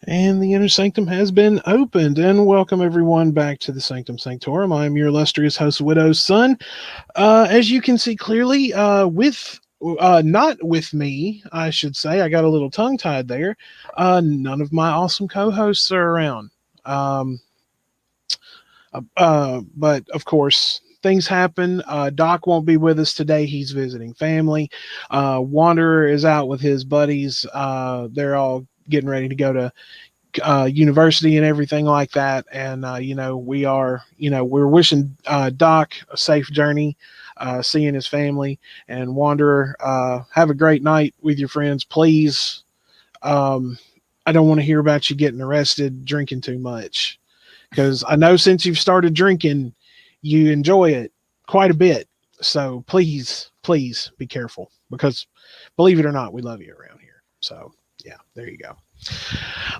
And the inner sanctum has been opened. And welcome everyone back to the Sanctum Sanctorum. I'm your illustrious host, Widow's Son. As you can see clearly, not with me, I should say. I got a little tongue tied there. None of my awesome co-hosts are around. But of course, things happen. Doc won't be with us today. He's visiting family. Wanderer is out with his buddies. They're all getting ready to go to university and everything like that. And, we're wishing Doc a safe journey, seeing his family. And Wanderer, have a great night with your friends, please. I don't want to hear about you getting arrested drinking too much, because I know since you've started drinking, you enjoy it quite a bit. So please be careful, because believe it or not, we love you around here. So yeah, there you go.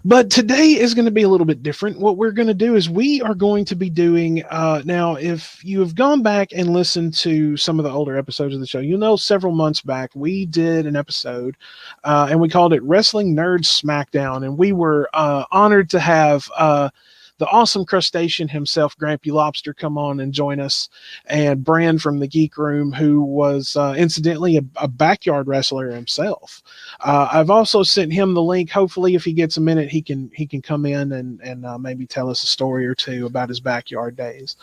But today is going to be a little bit different. What we're going to do is we are going to be doing, now, if you have gone back and listened to some of the older episodes of the show, you'll know several months back, we did an episode and we called it Wrestling Nerds Smackdown. And we were honored to have the awesome crustacean himself, Grampy Lobster, come on and join us, and Brand from the Geek Room, who was incidentally a backyard wrestler himself. I've also sent him the link. Hopefully, if he gets a minute, he can come in and maybe tell us a story or two about his backyard days.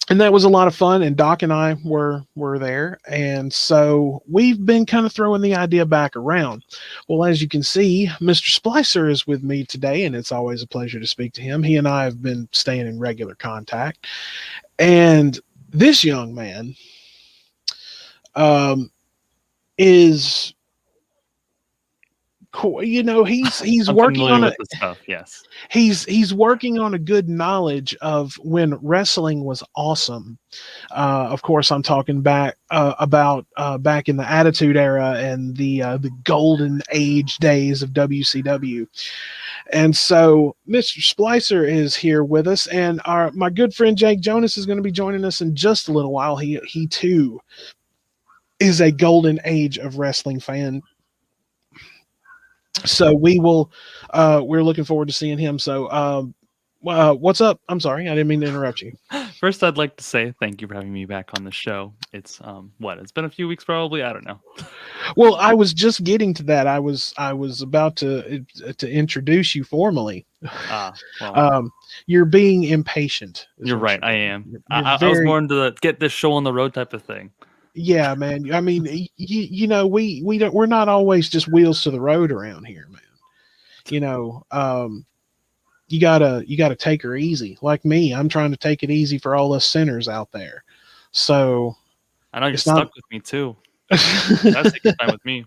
And that was a lot of fun, and Doc and I were there, and so we've been kind of throwing the idea back around. Well, as you can see, Mr. Splicer is with me today, and it's always a pleasure to speak to him. He and I have been staying in regular contact, and this young man is, he's I'm working on with the stuff. Yes, he's working on a good knowledge of when wrestling was awesome. Of course, I'm talking back about back in the Attitude Era and the golden age days of WCW. And so Mr. Splicer is here with us, and my good friend Jake Jonas is going to be joining us in just a little while. He too is a golden age of wrestling fan. So we're looking forward to seeing him. So, what's up? I'm sorry, I didn't mean to interrupt you. First, I'd like to say thank you for having me back on the show. It's it's been a few weeks, probably. I don't know. Well, I was just getting to that. I was about to introduce you formally. You're being impatient. You're right. I am. I was more into the get this show on the road type of thing. Yeah, man. I mean, we're not always just wheels to the road around here, man. You gotta take her easy. Like me, I'm trying to take it easy for all us sinners out there. So I know you're stuck with me too. That's taking time with me.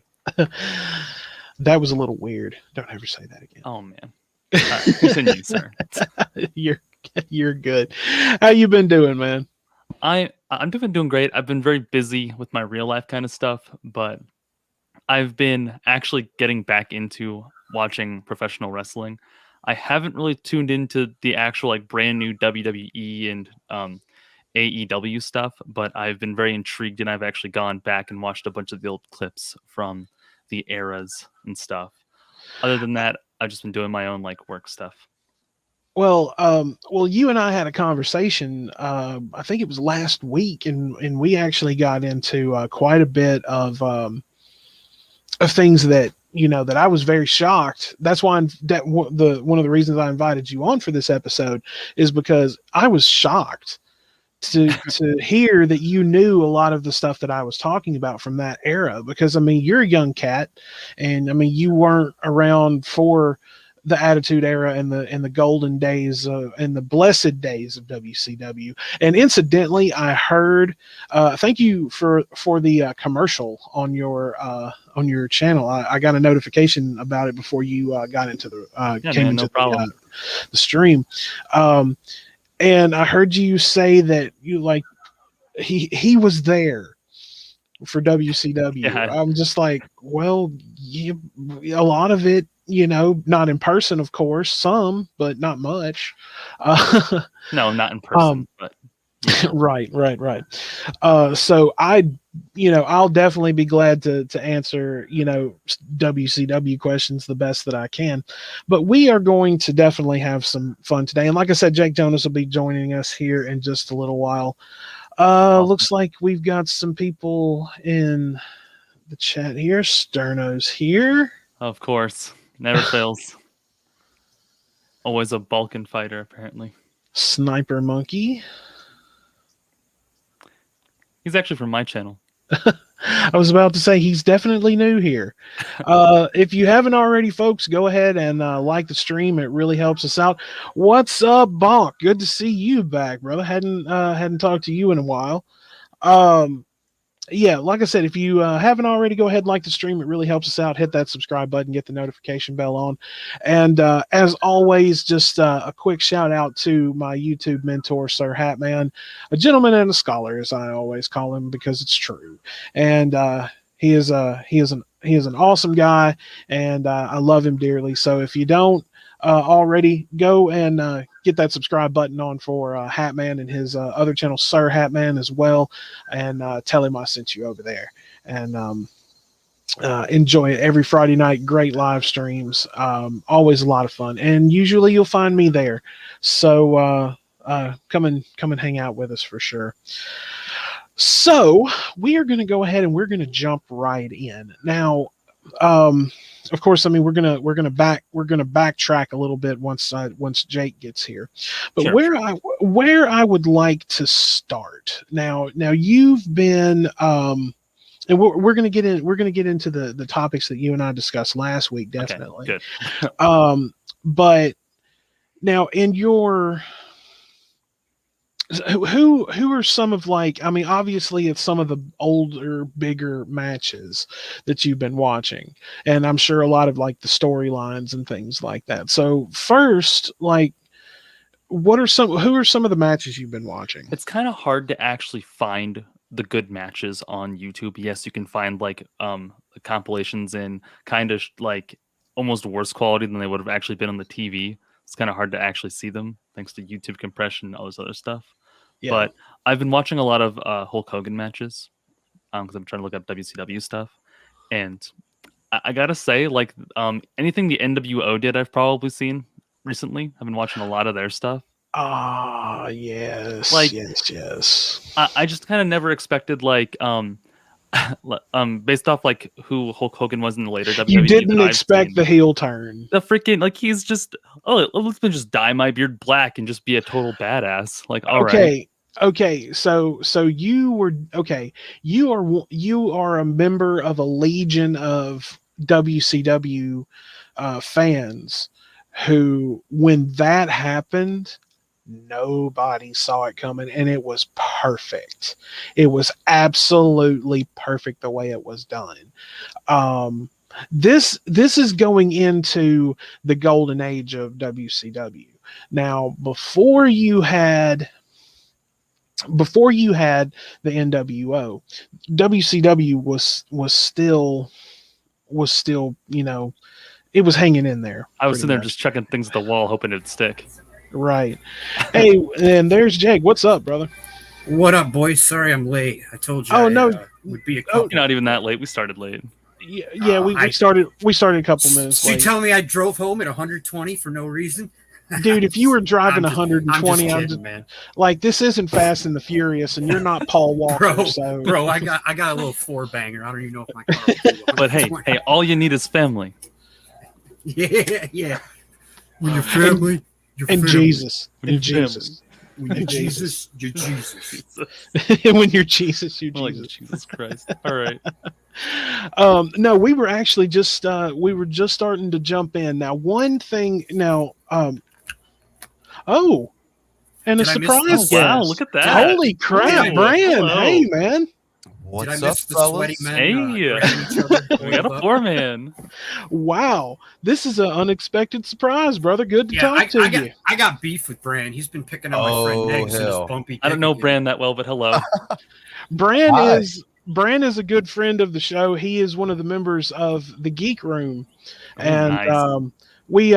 That was a little weird. Don't ever say that again. Oh man. All right, continue, sir. You're good. How you been doing, man? I'm doing great. I've been very busy with my real life kind of stuff, but I've been actually getting back into watching professional wrestling. I haven't really tuned into the actual brand new WWE and AEW stuff, but I've been very intrigued, and I've actually gone back and watched a bunch of the old clips from the eras and stuff. Other than that, I've just been doing my own work stuff. Well, you and I had a conversation. I think it was last week, and we actually got into quite a bit of things that that I was very shocked. That's why one of the reasons I invited you on for this episode is because I was shocked to hear that you knew a lot of the stuff that I was talking about from that era. Because I mean, you're a young cat, and I mean, you weren't around for the Attitude Era and the golden days and the blessed days of WCW. And incidentally, I heard, thank you for the commercial on your channel. I got a notification about it before you got into the the stream. And I heard you say that you he was there for WCW. Yeah. I'm just like, well, a lot of it, not in person, of course, some, but not much. No, not in Um, person, but yeah. right. So I'll definitely be glad to answer, WCW questions the best that I can. But we are going to definitely have some fun today. And like I said, Jake Jonas will be joining us here in just a little while. Awesome. Looks like we've got some people in the chat here. Sterno's here. Of course. Never fails. Always a Balkan fighter, apparently. Sniper Monkey. He's actually from my channel. I was about to say he's definitely new here. If you haven't already, folks, go ahead and like the stream. It really helps us out. What's up, Bonk? Good to see you back, brother. Hadn't talked to you in a while. Yeah, like I said, if you haven't already, go ahead and like the stream. It really helps us out. Hit that subscribe button, get the notification bell on. And as always, just a quick shout out to my YouTube mentor, Sir Hatman, a gentleman and a scholar, as I always call him, because it's true. And he is an awesome guy, and I love him dearly. So if you don't already, go and get that subscribe button on for Hatman and his other channel, Sir Hatman, as well, and tell him I sent you over there. And enjoy it every Friday night. Great live streams, always a lot of fun, and usually you'll find me there. So come and hang out with us for sure. So we are going to go ahead and we're going to jump right in now. Of course, I mean we're gonna backtrack a little bit once Jake gets here, but Sure. where I would like to start now you've been and we're gonna get into the topics that you and I discussed last week, definitely. Okay, good. But now in your who are some of, like, I mean, obviously it's some of the older, bigger matches that you've been watching, and I'm sure a lot of like the storylines and things like that. So first, like, who are some of the matches you've been watching? It's kind of hard to actually find the good matches on YouTube. Yes, you can find like compilations in kind of like almost worse quality than they would have actually been on the TV. It's kind of hard to actually see them thanks to YouTube compression and all this other stuff. Yeah. But I've been watching a lot of Hulk Hogan matches because I'm trying to look up WCW stuff. And I gotta say, like, anything the NWO did, I've probably seen recently. I've been watching a lot of their stuff. Ah, yes, Like, yes. I just kind of never expected, like, based off like who Hulk Hogan was in the later WWE. You didn't expect the heel turn. The freaking, like, he's just, let me just dye my beard black and just be a total badass. Like, all right. Okay, so you were okay. You are a member of a legion of WCW fans who, when that happened, nobody saw it coming, and it was perfect. It was absolutely perfect the way it was done. This is going into the golden age of WCW. Now, before you had the NWO, WCW was still, it was hanging in there. I was sitting there just chucking things at the wall, hoping it'd stick. Right. Hey, and there's Jake. What's up, brother? What up, boys? Sorry I'm late. I told you. Would be a couple. You're not even that late. We started late. Yeah, we started a couple minutes late. You tell me I drove home at 120 for no reason? Dude, if you were driving 120, I'm just kidding, man. Like, this isn't Fast and the Furious, and you're not Paul Walker. Bro, I got a little four banger. I don't even know if my car will do But hey, all you need is family. Yeah. When you're family, you're and family. Jesus, When and Jesus. When you're Jesus, you're Jesus. When you're Jesus, you're Jesus. Like, Jesus Christ. All right. No, we were actually just starting to jump in. Now, one thing now, and a surprise guest. Wow, look at that. Holy crap, Brand. Hello. Hey, man. What's up, sweaty fellas? men? Hey, we got a four-man. Wow, this is an unexpected surprise, brother. Good to talk to you. I got beef with Brand. He's been picking up my friend Negs and his bumpy. I don't know Brand that well, but hello. Brand Bran is a good friend of the show. He is one of the members of the Geek Room, and nice. we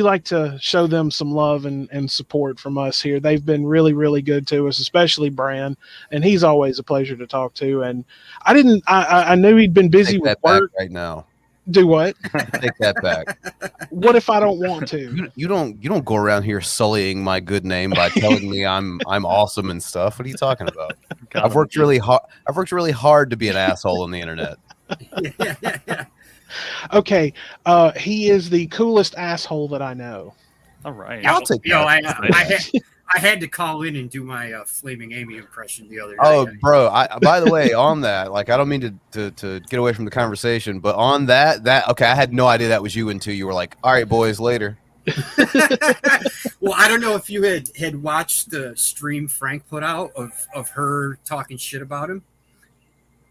like to show them some love and support from us here. They've been really, really good to us, especially Bran, and he's always a pleasure to talk to. And I knew he'd been busy Take with that back work. right now. Do what? Take that back. What if I don't want to? You don't go around here sullying my good name by telling me I'm awesome and stuff. What are you talking about? I've worked really hard. I've worked really hard to be an asshole on the internet. Yeah. Okay, he is the coolest asshole that I know. All right. I'll take that. I had to call in and do my Flaming Amy impression the other day. Oh, bro! By the way, on that, like, I don't mean to get away from the conversation, but on that okay, I had no idea that was you until you were like, "All right, boys, later." Well, I don't know if you had watched the stream Frank put out of her talking shit about him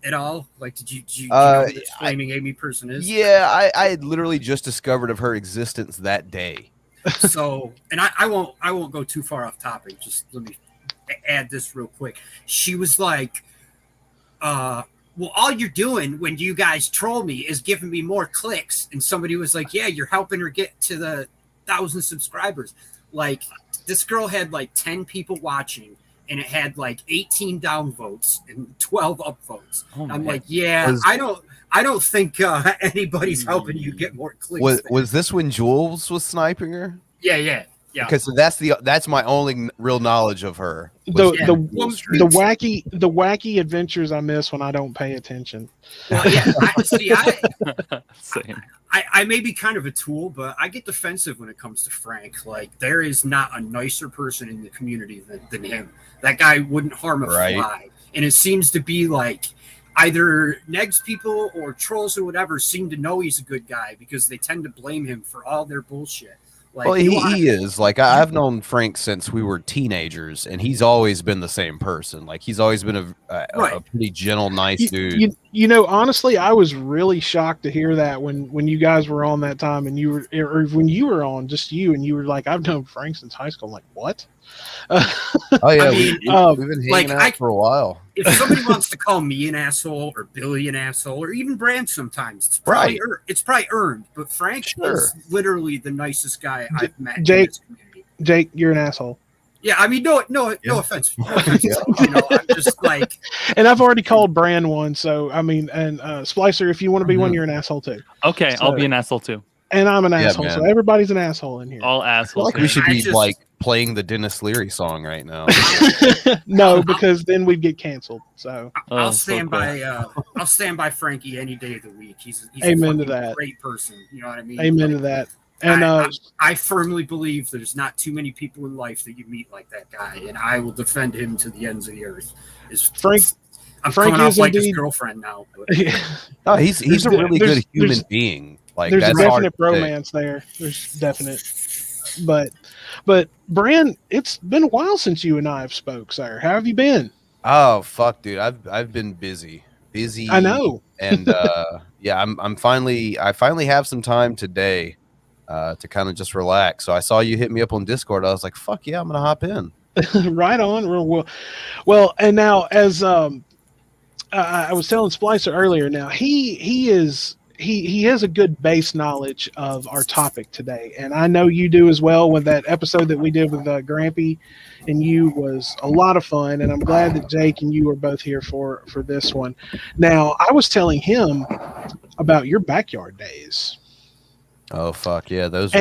at all. Like, did you know who this Flaming Amy person is? Yeah, I had literally just discovered of her existence that day. So, and I won't go too far off topic. Just let me add this real quick. She was like, well, all you're doing when you guys troll me is giving me more clicks. And somebody was like, yeah, you're helping her get to the 1,000 subscribers. Like, this girl had like 10 people watching, and it had like 18 downvotes and 12 upvotes. Oh, I'm man. like, yeah, I don't think anybody's helping you get more clicks. Was this when Jules was sniping her? Yeah. Because that's my only real knowledge of her. The wacky adventures I miss when I don't pay attention. Well, yeah. Same. I may be kind of a tool, but I get defensive when it comes to Frank. Like, there is not a nicer person in the community than him. That guy wouldn't harm a fly. And it seems to be like either Negs people or trolls or whatever seem to know he's a good guy because they tend to blame him for all their bullshit. Like, well, he is. Like, I've known Frank since we were teenagers, and he's always been the same person. Like, he's always been a pretty gentle, nice dude. You know, honestly, I was really shocked to hear that when you guys were on that time, and when you were on, just you, and you were like, I've known Frank since high school. I'm like, what? Oh yeah, I mean, we've been hanging out for a while. If somebody wants to call me an asshole or Billy an asshole or even Brand sometimes, it's probably earned. But Frank is literally the nicest guy I've met in this community. Jake, you're an asshole. Yeah, I mean, no offense. No offense. You know, I'm just like, and I've already called Brand one, so I mean, and Splicer, if you want to be one, you're an asshole too. Okay, I'll be an asshole too. And I'm an asshole, so everybody's an asshole in here. All assholes. Like, we should be like playing the Dennis Leary song right now. No, because then we'd get canceled. So I'll stand by Frankie any day of the week. He's amen to that. Great person. You know what I mean? Amen to that. And I firmly believe there's not too many people in life that you meet like that guy, and I will defend him to the ends of the earth. I'm coming off like his girlfriend now. Oh, he's a really good human being. Like, there's that's a definite romance there. There's definite, but Brand, it's been a while since you and I have spoke, sir. How have you been? Oh fuck, dude, I've been busy. I know. And yeah, I finally have some time today to kind of just relax. So I saw you hit me up on Discord. I was like, fuck yeah, I'm gonna hop in. Right on. Well, and now as I was telling Splicer earlier, now he has a good base knowledge of our topic today, and I know you do as well. With that episode that we did with Grampy and you was a lot of fun, and I'm glad that Jake and you are both here for this one. Now, I was telling him about your backyard days. Oh fuck yeah, that's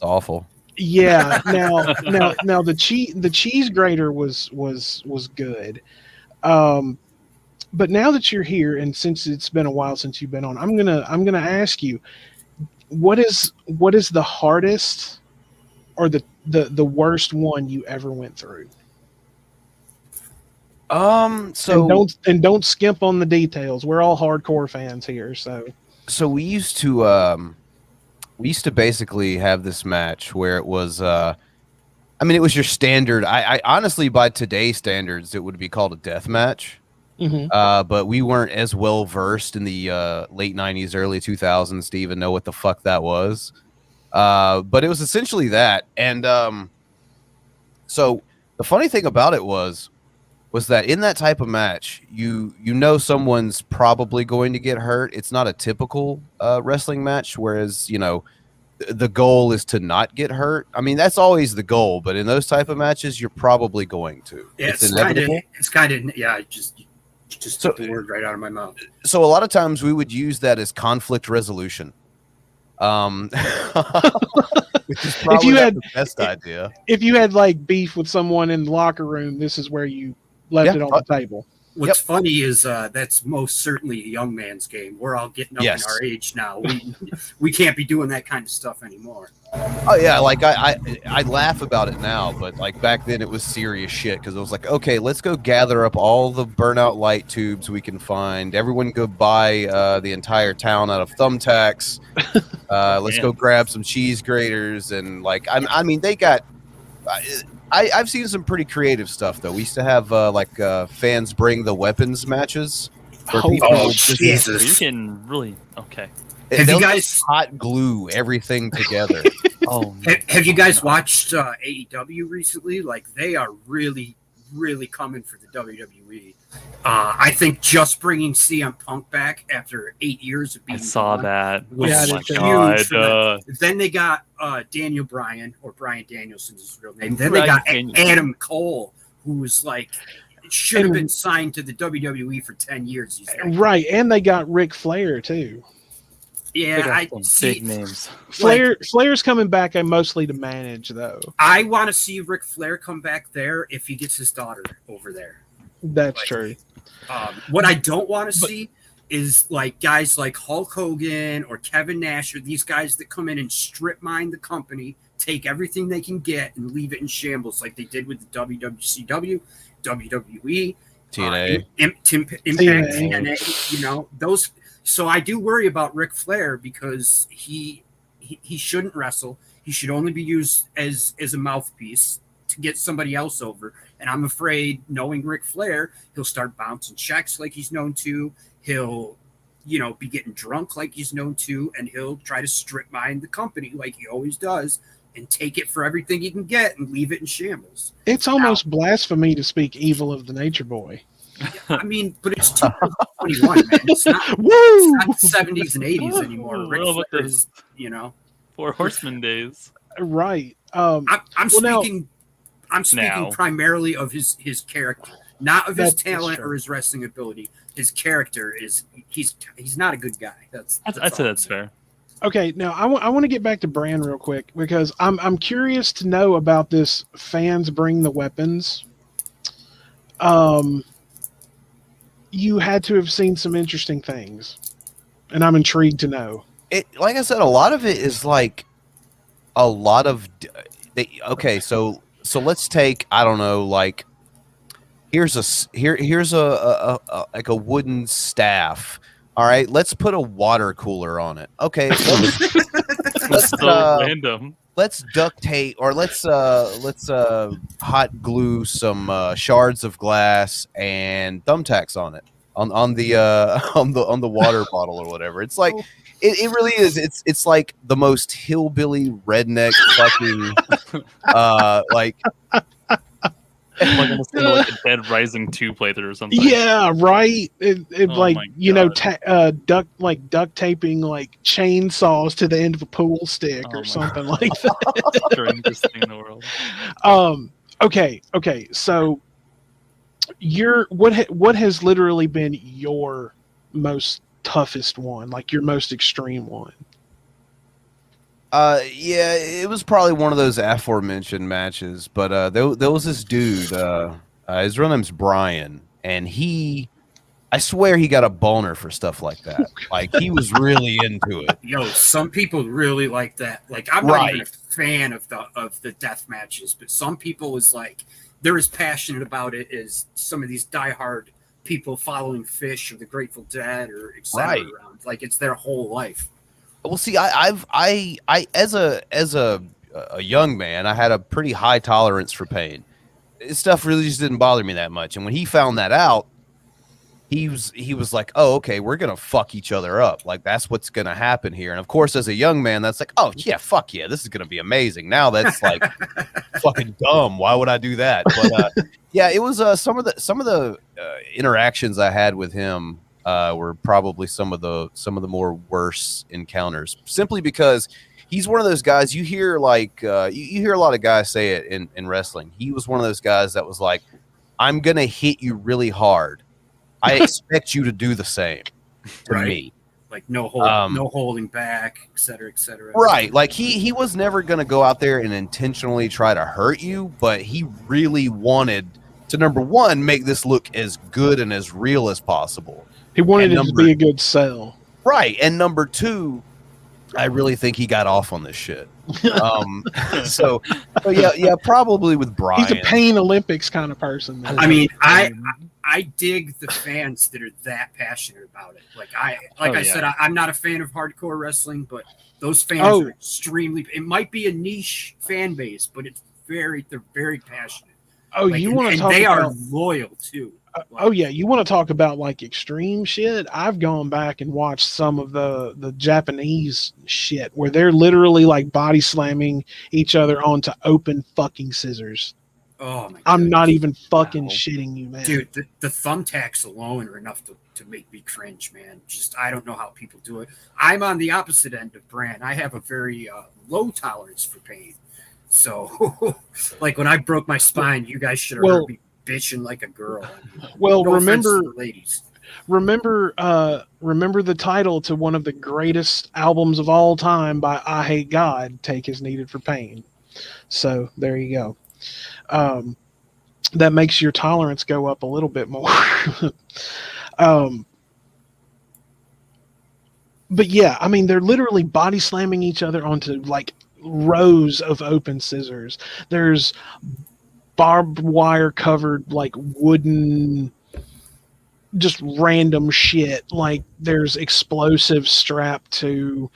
awful. Yeah. Now the cheese grater was good. But now that you're here, and since it's been a while since you've been on, I'm gonna ask you, what is the hardest or the worst one you ever went through? So don't skimp on the details. We're all hardcore fans here, so we used to basically have this match where it was I mean, it was your standard. I honestly, by today's standards, it would be called a death match. Mm-hmm. But we weren't as well versed in the late 90s, early 2000s to even know what the fuck that was. But it was essentially that. And so the funny thing about it was was that in that type of match, you know someone's probably going to get hurt. It's not a typical wrestling match, whereas the goal is to not get hurt. I mean, that's always the goal, but in those type of matches, you're probably going to. Yeah, it's inevitable. It's kind of yeah. Just took the word right out of my mouth. So a lot of times we would use that as conflict resolution. Which is probably the best idea. If you had like beef with someone in the locker room, this is where you left it on the table. What's funny is that's most certainly a young man's game. We're all getting up in our age now. We can't be doing that kind of stuff anymore. Oh yeah, like I laugh about it now, but like back then it was serious shit because it was like, okay, let's go gather up all the burnout light tubes we can find. Everyone go buy the entire town out of thumbtacks. Let's go grab some cheese graters and like I mean they got. I've seen some pretty creative stuff though. We used to have fans bring the weapons matches. Jesus! You can really okay. Have you guys hot glue everything together? Have you guys watched AEW recently? Like they are really coming for the WWE. I think just bringing CM Punk back after 8 years of being that. Was huge. Then they got Daniel Bryan, or Bryan Danielson's his real name. Then they got Adam Cole, who was like should have been signed to the WWE for 10 years. Right, and they got Ric Flair too. Yeah, I see big names. Flair's coming back mostly to manage though. I want to see Ric Flair come back there if he gets his daughter over there. That's true. What I don't want to see is like guys like Hulk Hogan or Kevin Nash or these guys that come in and strip mine the company, take everything they can get and leave it in shambles like they did with the WWCW, WWE, TNA, Impact, TNA, those. So I do worry about Ric Flair because he shouldn't wrestle. He should only be used as a mouthpiece to get somebody else over. And I'm afraid, knowing Ric Flair, he'll start bouncing checks like he's known to. He'll, be getting drunk like he's known to, and he'll try to strip mine the company like he always does and take it for everything he can get and leave it in shambles. It's almost blasphemy to speak evil of the Nature Boy. I mean, but it's 2021, man. It's not the 70s and 80s anymore. Ric Flair is, Four Horsemen days. Right. I'm speaking primarily of his character, not of his talent or his wrestling ability. His character is he's not a good guy. I'd say that's fair. Okay, now I want to get back to Bran real quick because I'm curious to know about this fans bring the weapons. You had to have seen some interesting things, and I'm intrigued to know. Like I said, a lot of it is like a lot of. So let's take, I don't know, like here's a like a wooden staff. All right, let's put a water cooler on it. Okay, let's random. Let's duct tape or let's hot glue some shards of glass and thumbtacks on it on the water bottle or whatever. It's like it really is. It's like the most hillbilly redneck fucking like almost like a Dead Rising 2 playthrough or something. Yeah, right. Duct taping like chainsaws to the end of a pool stick or something like that. Strangest thing in the world. Okay. So what has literally been your most toughest one, like your most extreme one? Yeah, it was probably one of those aforementioned matches, but there was this dude, his real name's Brian, and I swear he got a boner for stuff like that. Like, he was really into it. Yo, some people really like that. Like, I'm not even a fan of the death matches, but some people is like, they're as passionate about it as some of these diehard people following Fish or the Grateful Dead or etc. Around. Like, it's their whole life. Well, see, I as a young man, I had a pretty high tolerance for pain. This stuff really just didn't bother me that much. And when he found that out, he was like, oh, okay, we're gonna fuck each other up. Like that's what's gonna happen here. And of course, as a young man, that's like, oh yeah, fuck yeah, this is gonna be amazing. Now that's like fucking dumb. Why would I do that? But yeah, it was some of the interactions I had with him were probably some of the more worse encounters, simply because he's one of those guys you hear like you hear a lot of guys say it in wrestling. He was one of those guys that was like, I'm gonna hit you really hard. I expect you to do the same to me. Like no holding back, et cetera, et cetera. Right. Like he was never going to go out there and intentionally try to hurt you, but he really wanted to, number one, make this look as good and as real as possible. He wanted it to be a good sell. Right. And number two, I really think he got off on this shit. So yeah, probably with Brian. He's a Pain Olympics kind of person. I mean, I dig the fans that are that passionate about it. I said, I'm not a fan of hardcore wrestling, but those fans are extremely. It might be a niche fan base, but they're very passionate. Oh, you want to talk? They are loyal too. Oh yeah, you want to talk about like extreme shit? I've gone back and watched some of the Japanese shit where they're literally like body slamming each other onto open fucking scissors. Oh my God. I'm not even fucking shitting you, man. Dude, the thumbtacks alone are enough to make me cringe, man. Just I don't know how people do it. I'm on the opposite end of Bran. I have a very low tolerance for pain. So like when I broke my spine, you guys should have heard me bitching like a girl. Well, no remember, ladies. Remember the title to one of the greatest albums of all time by I Hate God, Take Is Needed for Pain. So there you go. That makes your tolerance go up a little bit more. But yeah, I mean, they're literally body slamming each other onto like rows of open scissors. There's barbed wire covered like wooden, just random shit. Like there's explosives strapped to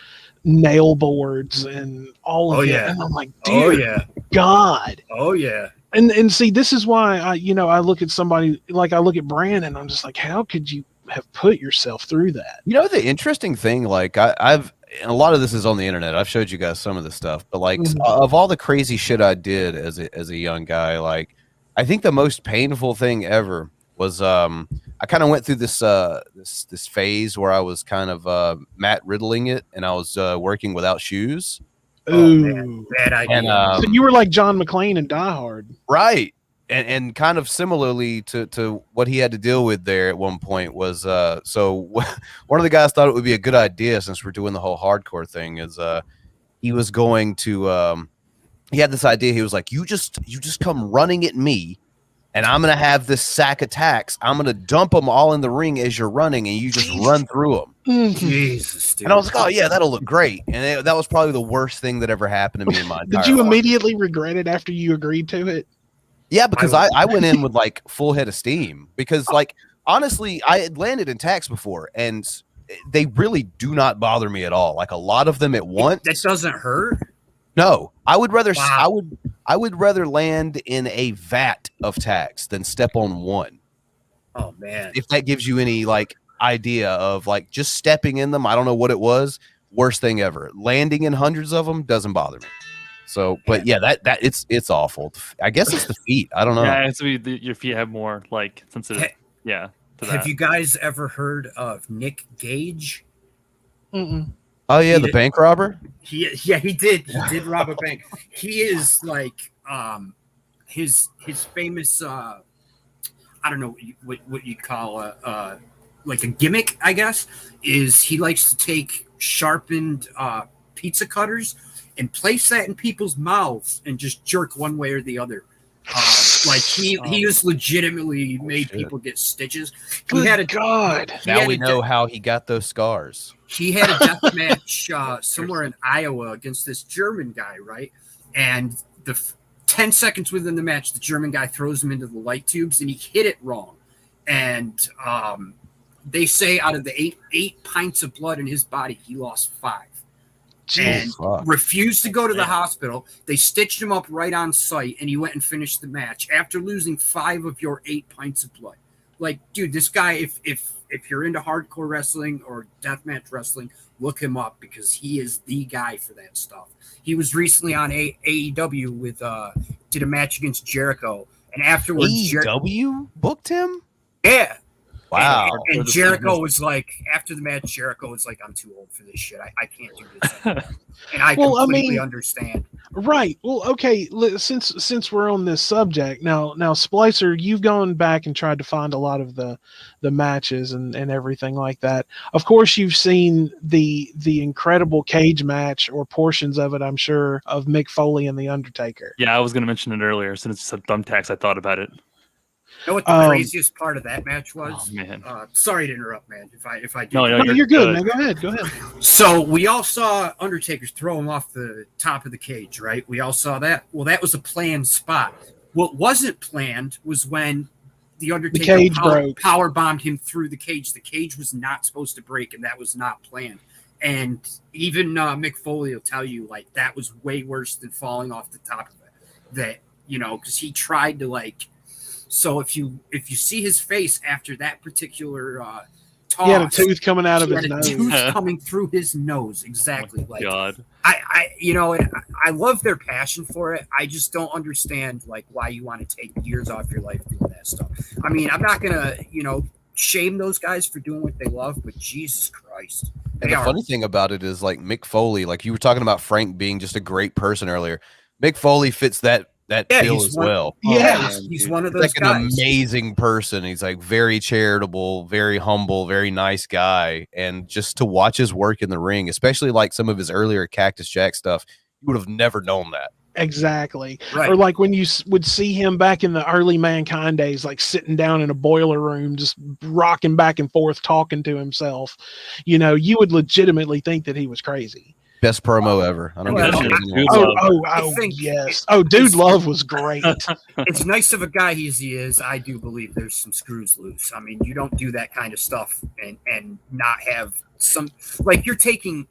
nail boards and all of that. And I'm like, dear God. Oh yeah. And see, this is why I look at somebody like I look at Brand and I'm just like, how could you have put yourself through that? You know, the interesting thing, like I've a lot of this is on the internet. I've showed you guys some of the stuff, but like of all the crazy shit I did as a young guy, like I think the most painful thing ever was I kind of went through this this phase where I was kind of Matt Riddling it, and I was working without shoes. Ooh, man, bad idea. And, so you were like John McClane in Die Hard, right? And kind of similarly to what he had to deal with there at one point was so one of the guys thought it would be a good idea, since we're doing the whole hardcore thing, is he was going to he had this idea. He was like, you just come running at me, and I'm gonna have this sack of tacks. I'm gonna dump them all in the ring as you're running, and you just run through them. Jesus, dude. And I was like, oh yeah, that'll look great. And that was probably the worst thing that ever happened to me in my entire Did you life. immediately regret it after you agreed to it? Yeah, because I went in with like full head of steam, because like honestly, I had landed in tacks before, and they really do not bother me at all. Like a lot of them at once. That doesn't hurt. No, I would rather Wow. I would rather land in a vat of tacks than step on one. Oh man. If that gives you any like idea of like just stepping in them, I don't know what it was. Worst thing ever. Landing in hundreds of them doesn't bother me. So, but yeah, that it's awful. I guess it's the feet. I don't know. Yeah, it's your feet have more like sensitive. Yeah. Have you guys ever heard of Nick Gage? Mm-mm. Oh yeah, the bank robber. He did. He did rob a bank. He is like his famous I don't know what you'd call like a gimmick, I guess, is he likes to take sharpened pizza cutters and place that in people's mouths and just jerk one way or the other. Like he has legitimately made people get stitches. He had a God. Now we know how he got those scars. He had a death match somewhere in Iowa against this German guy, right? And 10 seconds within the match, the German guy throws him into the light tubes, and he hit it wrong. And they say out of the eight pints of blood in his body, he lost 5. And refused to go to the hospital. They stitched him up right on site, and he went and finished the match after losing 5 of your 8 pints of blood. Like, dude, this guy, if you're into hardcore wrestling or deathmatch wrestling, look him up because he is the guy for that stuff. He was recently on AEW with did a match against Jericho, and afterwards, AEW booked him. yeah. Wow. And Jericho was like, after the match, Jericho was like, I'm too old for this shit. I can't do this anymore. And I completely understand. Right. Well, okay. Since we're on this subject now, Splicer, you've gone back and tried to find a lot of the matches and everything like that. Of course, you've seen the incredible cage match or portions of it, I'm sure, of Mick Foley and the Undertaker. Yeah, I was going to mention it earlier. Since it's said thumbtacks, I thought about it. You know what the craziest part of that match was? Oh, man. Sorry to interrupt, man. If I do. No, you're good, man. Go ahead. So we all saw Undertaker throw him off the top of the cage, right? We all saw that. Well, that was a planned spot. What wasn't planned was when the Undertaker power bombed him through the cage. The cage was not supposed to break, and that was not planned. And even Mick Foley will tell you, like, that was way worse than falling off the top of it. That, you know, because he tried to, like. So if you see his face after that particular toss, he had a tooth coming out of his nose. Tooth coming through his nose, exactly. Oh, like God. I love their passion for it. I just don't understand like why you want to take years off your life doing that stuff. I mean, I'm not gonna shame those guys for doing what they love, but Jesus Christ. And the funny thing about it is, like, Mick Foley, like you were talking about Frank being just a great person earlier. Mick Foley fits that bill as well. Yeah, he's one of those like guys. An amazing person. He's like very charitable, very humble, very nice guy. And just to watch his work in the ring, especially like some of his earlier Cactus Jack stuff, you would have never known that. Exactly. Right. Or like when you would see him back in the early Mankind days, like sitting down in a boiler room, just rocking back and forth, talking to himself, you would legitimately think that he was crazy. Best promo ever. I don't know. Yes. Dude Love was great. It's nice of a guy as he is. I do believe there's some screws loose. I mean, you don't do that kind of stuff and not have some, like, you're taking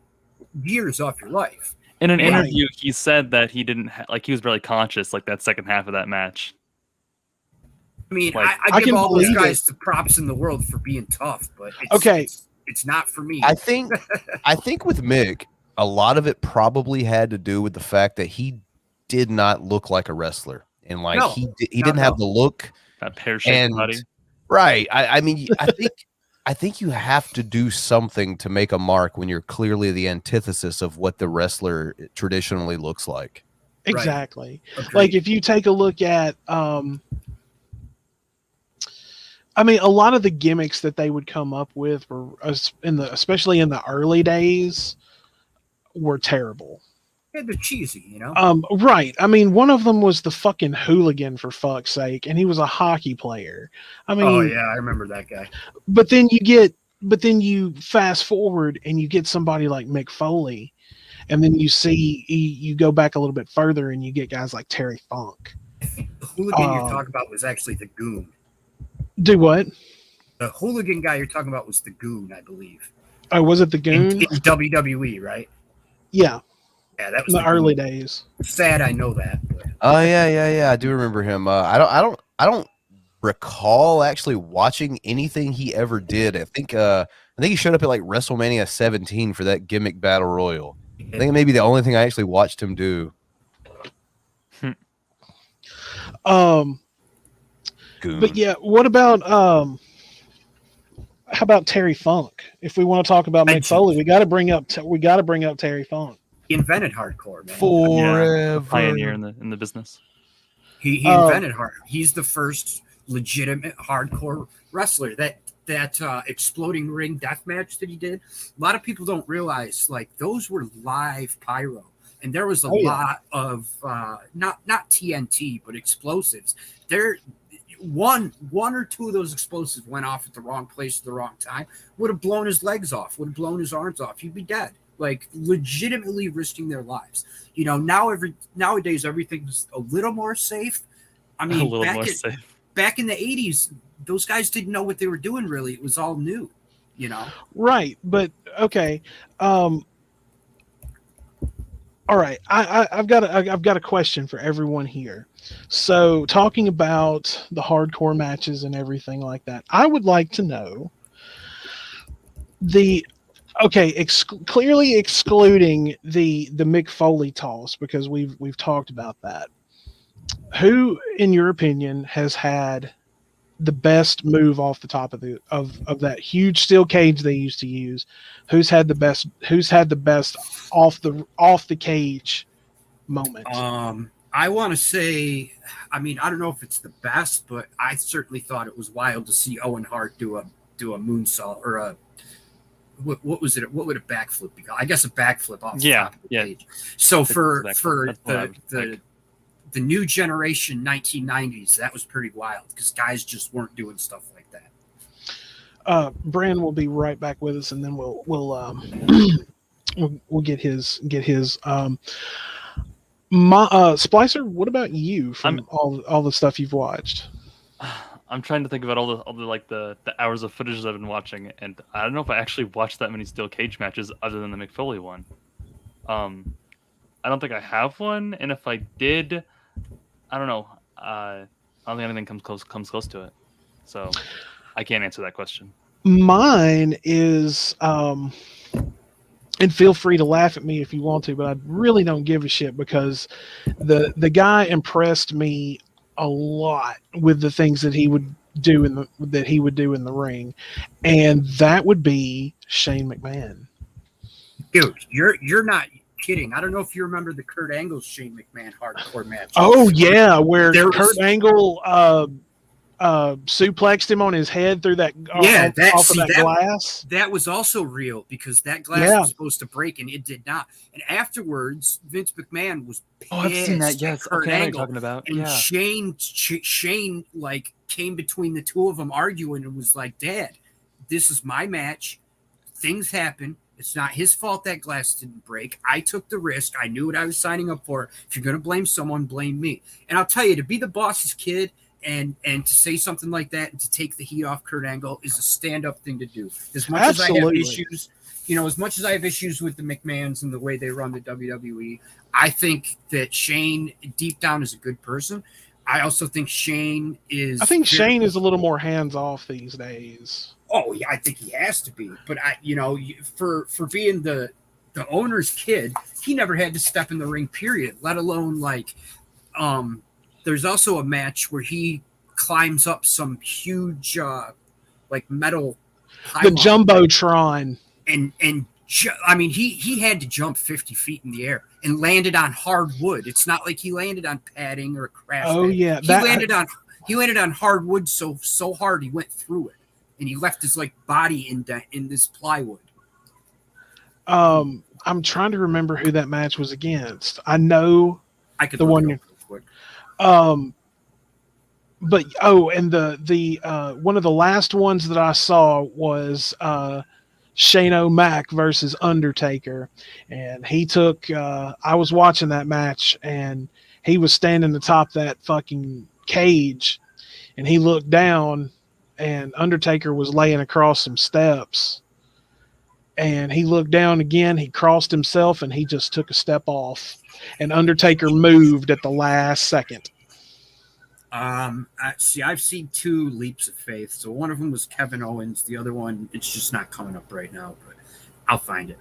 years off your life. In an interview, he said that he didn't he was barely conscious, like that second half of that match. I mean, I give all those guys the props in the world for being tough, but it's not for me. I think with Mick, a lot of it probably had to do with the fact that he did not look like a wrestler, and like he didn't have the look, that pear-shaped body. Right. I mean, I think you have to do something to make a mark when you're clearly the antithesis of what the wrestler traditionally looks like. Exactly. Right. Like if you take a look at, I mean, a lot of the gimmicks that they would come up with were especially in the early days, were terrible. Yeah, they're cheesy, Right. I mean, one of them was the fucking hooligan, for fuck's sake, and he was a hockey player. I mean, oh yeah, I remember that guy. But then you fast forward and you get somebody like Mick Foley, and then you go back a little bit further and you get guys like Terry Funk. The hooligan you're talking about was actually the Goon. Do what? The hooligan guy you're talking about was the Goon, I believe. Oh, was it the Goon? In WWE, right? Yeah. Yeah, that was in the early days. Sad, I know that. But. Oh yeah, I do remember him. I don't recall actually watching anything he ever did. I think he showed up at like WrestleMania 17 for that gimmick battle royal. I think maybe the only thing I actually watched him do. But yeah, what about how about Terry Funk? If we want to talk about Mick Foley, we got to bring up Terry Funk. He invented hardcore, man. Forever. Pioneer in the business. He invented hardcore. He's the first legitimate hardcore wrestler. That exploding ring death match that he did. A lot of people don't realize, like, those were live pyro, and there was a lot of not TNT but explosives. There, one or two of those explosives went off at the wrong place at the wrong time. Would have blown his legs off. Would have blown his arms off. He'd be dead. Like, legitimately risking their lives. Nowadays everything's a little more safe. I mean, back in the 80s, those guys didn't know what they were doing, really. It was all new, Right, but okay. Are All right, I've got a question for everyone here. So, talking about the hardcore matches and everything like that, I would like to know the clearly excluding the Mick Foley toss because we've talked about that. Who, in your opinion, has had the best move off the top of that huge steel cage they used to use? Who's had the best? Who's had the best off the cage moment? I want to say, I mean, I don't know if it's the best, but I certainly thought it was wild to see Owen Hart do a moonsault or a what was it? What would a backflip be called? I guess a backflip off the top of the cage. So for the new generation 1990s, that was pretty wild because guys just weren't doing stuff like that. Brand will be right back with us, and then we'll get his Splicer. What about you from all the stuff you've watched? I'm trying to think about all the like the hours of footage I've been watching, and I don't know if I actually watched that many steel cage matches other than the Mick Foley one. I don't think I have one, and if I did, I don't know. I don't think anything comes close to it, so I can't answer that question. Mine is, and feel free to laugh at me if you want to, but I really don't give a shit because the guy impressed me a lot with the things that he would do in the ring, and that would be Shane McMahon. Dude, you're not kidding. I don't know if you remember the Kurt Angle Shane McMahon hardcore match. Oh yeah, where Kurt Angle suplexed him on his head through that glass. That was also real because that glass was supposed to break and it did not. And afterwards, Vince McMahon was pissed. Oh, I've seen that. Yes, Kurt okay, I know Angle. what you're talking about. And Yeah. Shane like came between the two of them arguing and was like, "Dad, this is my match. Things happen. It's not his fault that glass didn't break. I took the risk. I knew what I was signing up for. If you're going to blame someone, blame me." And I'll tell you, to be the boss's kid and to say something like that and to take the heat off Kurt Angle is a stand-up thing to do. As much as I have issues, as much as I have issues with the McMahons and the way they run the WWE, I think that Shane deep down is a good person. I also think Shane is. I think Shane is a little more hands-off these days. Oh yeah, I think he has to be. But for being the owner's kid, he never had to step in the ring. Period. Let alone there's also a match where he climbs up some huge metal pylon. The Jumbotron. He had to jump 50 feet in the air and landed on hard wood. It's not like he landed on padding or crash. Oh pad. Yeah, he landed on hard wood so hard he went through it, and he left his body in this plywood. I'm trying to remember who that match was against. I know I could the one. But and the one of the last ones that I saw was Shane O'Mac versus Undertaker, and he took. I was watching that match, and he was standing atop that fucking cage, and he looked down, and Undertaker was laying across some steps, and he looked down again. He crossed himself, and he just took a step off, and Undertaker moved at the last second. I've seen two leaps of faith. So one of them was Kevin Owens. The other one, it's just not coming up right now, but I'll find it.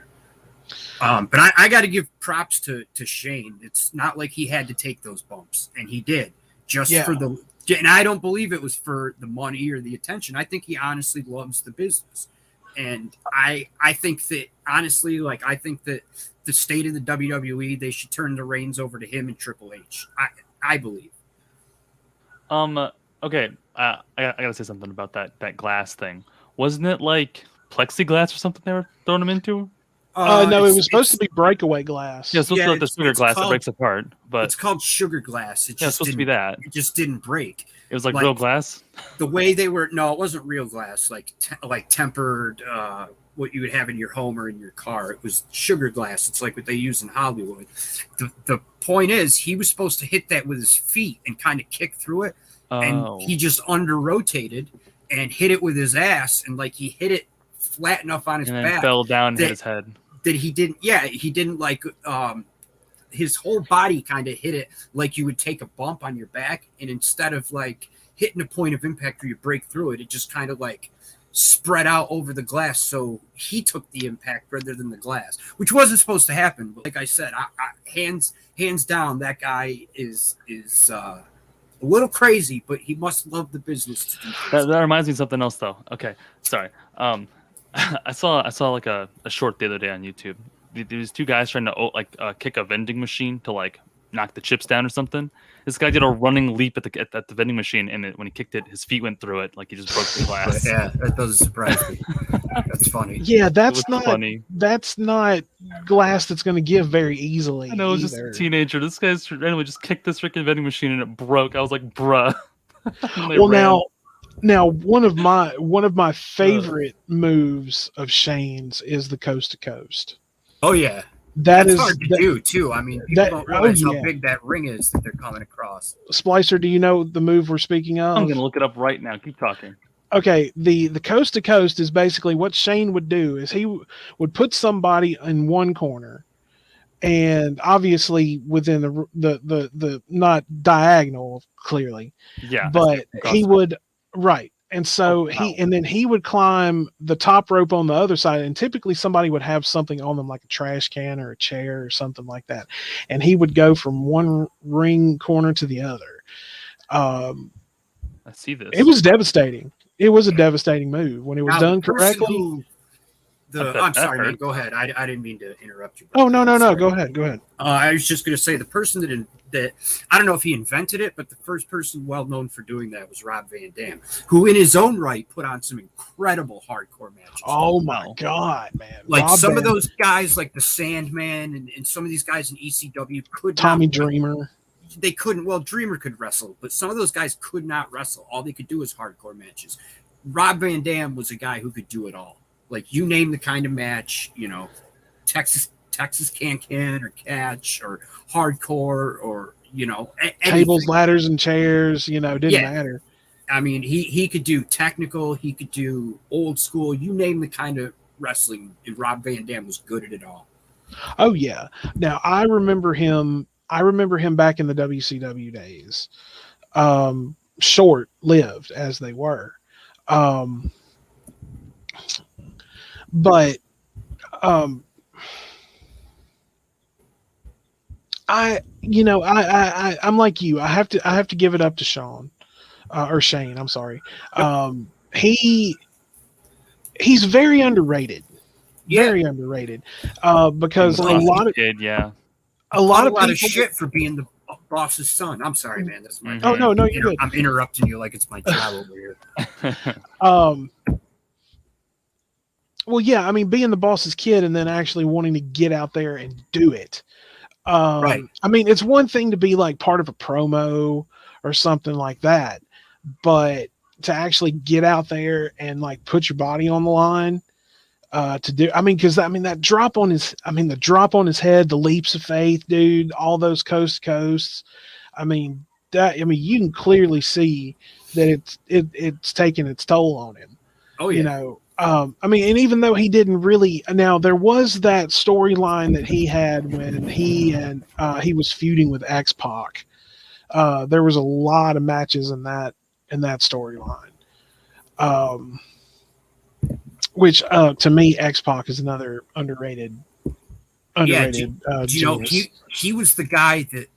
But I got to give props to Shane. It's not like he had to take those bumps, and he did and I don't believe it was for the money or the attention. I think he honestly loves the business. And I think that honestly, I think that the state of the WWE, they should turn the reins over to him and Triple H. I believe. Okay. I gotta say something about that glass thing. Wasn't it like plexiglass or something they were throwing him into? No, it was supposed to be breakaway glass. Yeah, it's supposed to be like the sugar glass that breaks apart. But it's called sugar glass. It's supposed to be that. It just didn't break. It was like real glass. The way they were, no, it wasn't real glass. Like tempered, what you would have in your home or in your car. It was sugar glass. It's like what they use in Hollywood. The point is, he was supposed to hit that with his feet and kind of kick through it, and he just under rotated and hit it with his ass, and he hit it flat enough on his back, fell down and hit his head. That he didn't. Yeah, he didn't his whole body kind of hit it like you would take a bump on your back, and instead of like hitting a point of impact where you break through it, it just kind of like spread out over the glass. So he took the impact rather than the glass, which wasn't supposed to happen. But like I said, hands down, that guy is a little crazy, but he must love the business. That reminds me of something else, though. Okay, sorry. I saw like a short the other day on YouTube. There's two guys trying to kick a vending machine to like knock the chips down or something. This guy did a running leap at the vending machine, and when he kicked it, his feet went through it, like he just broke the glass. Yeah, that doesn't surprise me. That's funny. Yeah, that's not funny. That's not glass that's going to give very easily. I know, it was just a teenager. This guy's randomly just kicked this freaking vending machine and it broke. I was like, bruh. Well, now one of my favorite moves of Shane's is the coast to coast. Oh yeah. That's hard to do too. I mean, people don't realize how big that ring is that they're coming across. Splicer, do you know the move we're speaking of? I'm gonna look it up right now. Keep talking. Okay, the coast to coast is basically what Shane would do. Is he would put somebody in one corner, and obviously within the not diagonal clearly. Yeah, but he would and so he would climb the top rope on the other side, and typically somebody would have something on them like a trash can or a chair or something like that, and he would go from one ring corner to the other. I see this. It was devastating. It was a devastating move when it was done correctly. I'm sorry, man. Go ahead. I didn't mean to interrupt you. Oh, no. Go ahead. I was just going to say the person that I don't know if he invented it, but the first person well known for doing that was Rob Van Dam, who in his own right put on some incredible hardcore matches. Oh my God, man! Like Rob some Van of those guys, like the Sandman, and some of these guys in ECW could Tommy Dreamer. They couldn't. Well, Dreamer could wrestle, but some of those guys could not wrestle. All they could do was hardcore matches. Rob Van Dam was a guy who could do it all. Like you name the kind of match, Texas can or catch or hardcore or tables, ladders, and chairs. Didn't matter. I mean, he could do technical. He could do old school. You name the kind of wrestling, and Rob Van Dam was good at it all. Oh yeah. Now I remember him back in the WCW days. Short-lived as they were. But I'm like you. I have to give it up to Sean or Shane. I'm sorry. He's very underrated. Very underrated. Because a lot of people, shit for being the boss's son. I'm sorry, man. That's my. Oh no, you're good. I'm interrupting you like it's my job over here. Well, yeah, I mean, being the boss's kid and then actually wanting to get out there and do it. Right. I mean, it's one thing to be like part of a promo or something like that, but to actually get out there and like put your body on the line to do, the drop on his head, the leaps of faith, dude, all those coast to coasts. You can clearly see that it's taking its toll on him. Oh, yeah. And even though he didn't really, now there was that storyline that he had when he was feuding with X-Pac. There was a lot of matches in that storyline. Which to me, X-Pac is another underrated. He was the guy that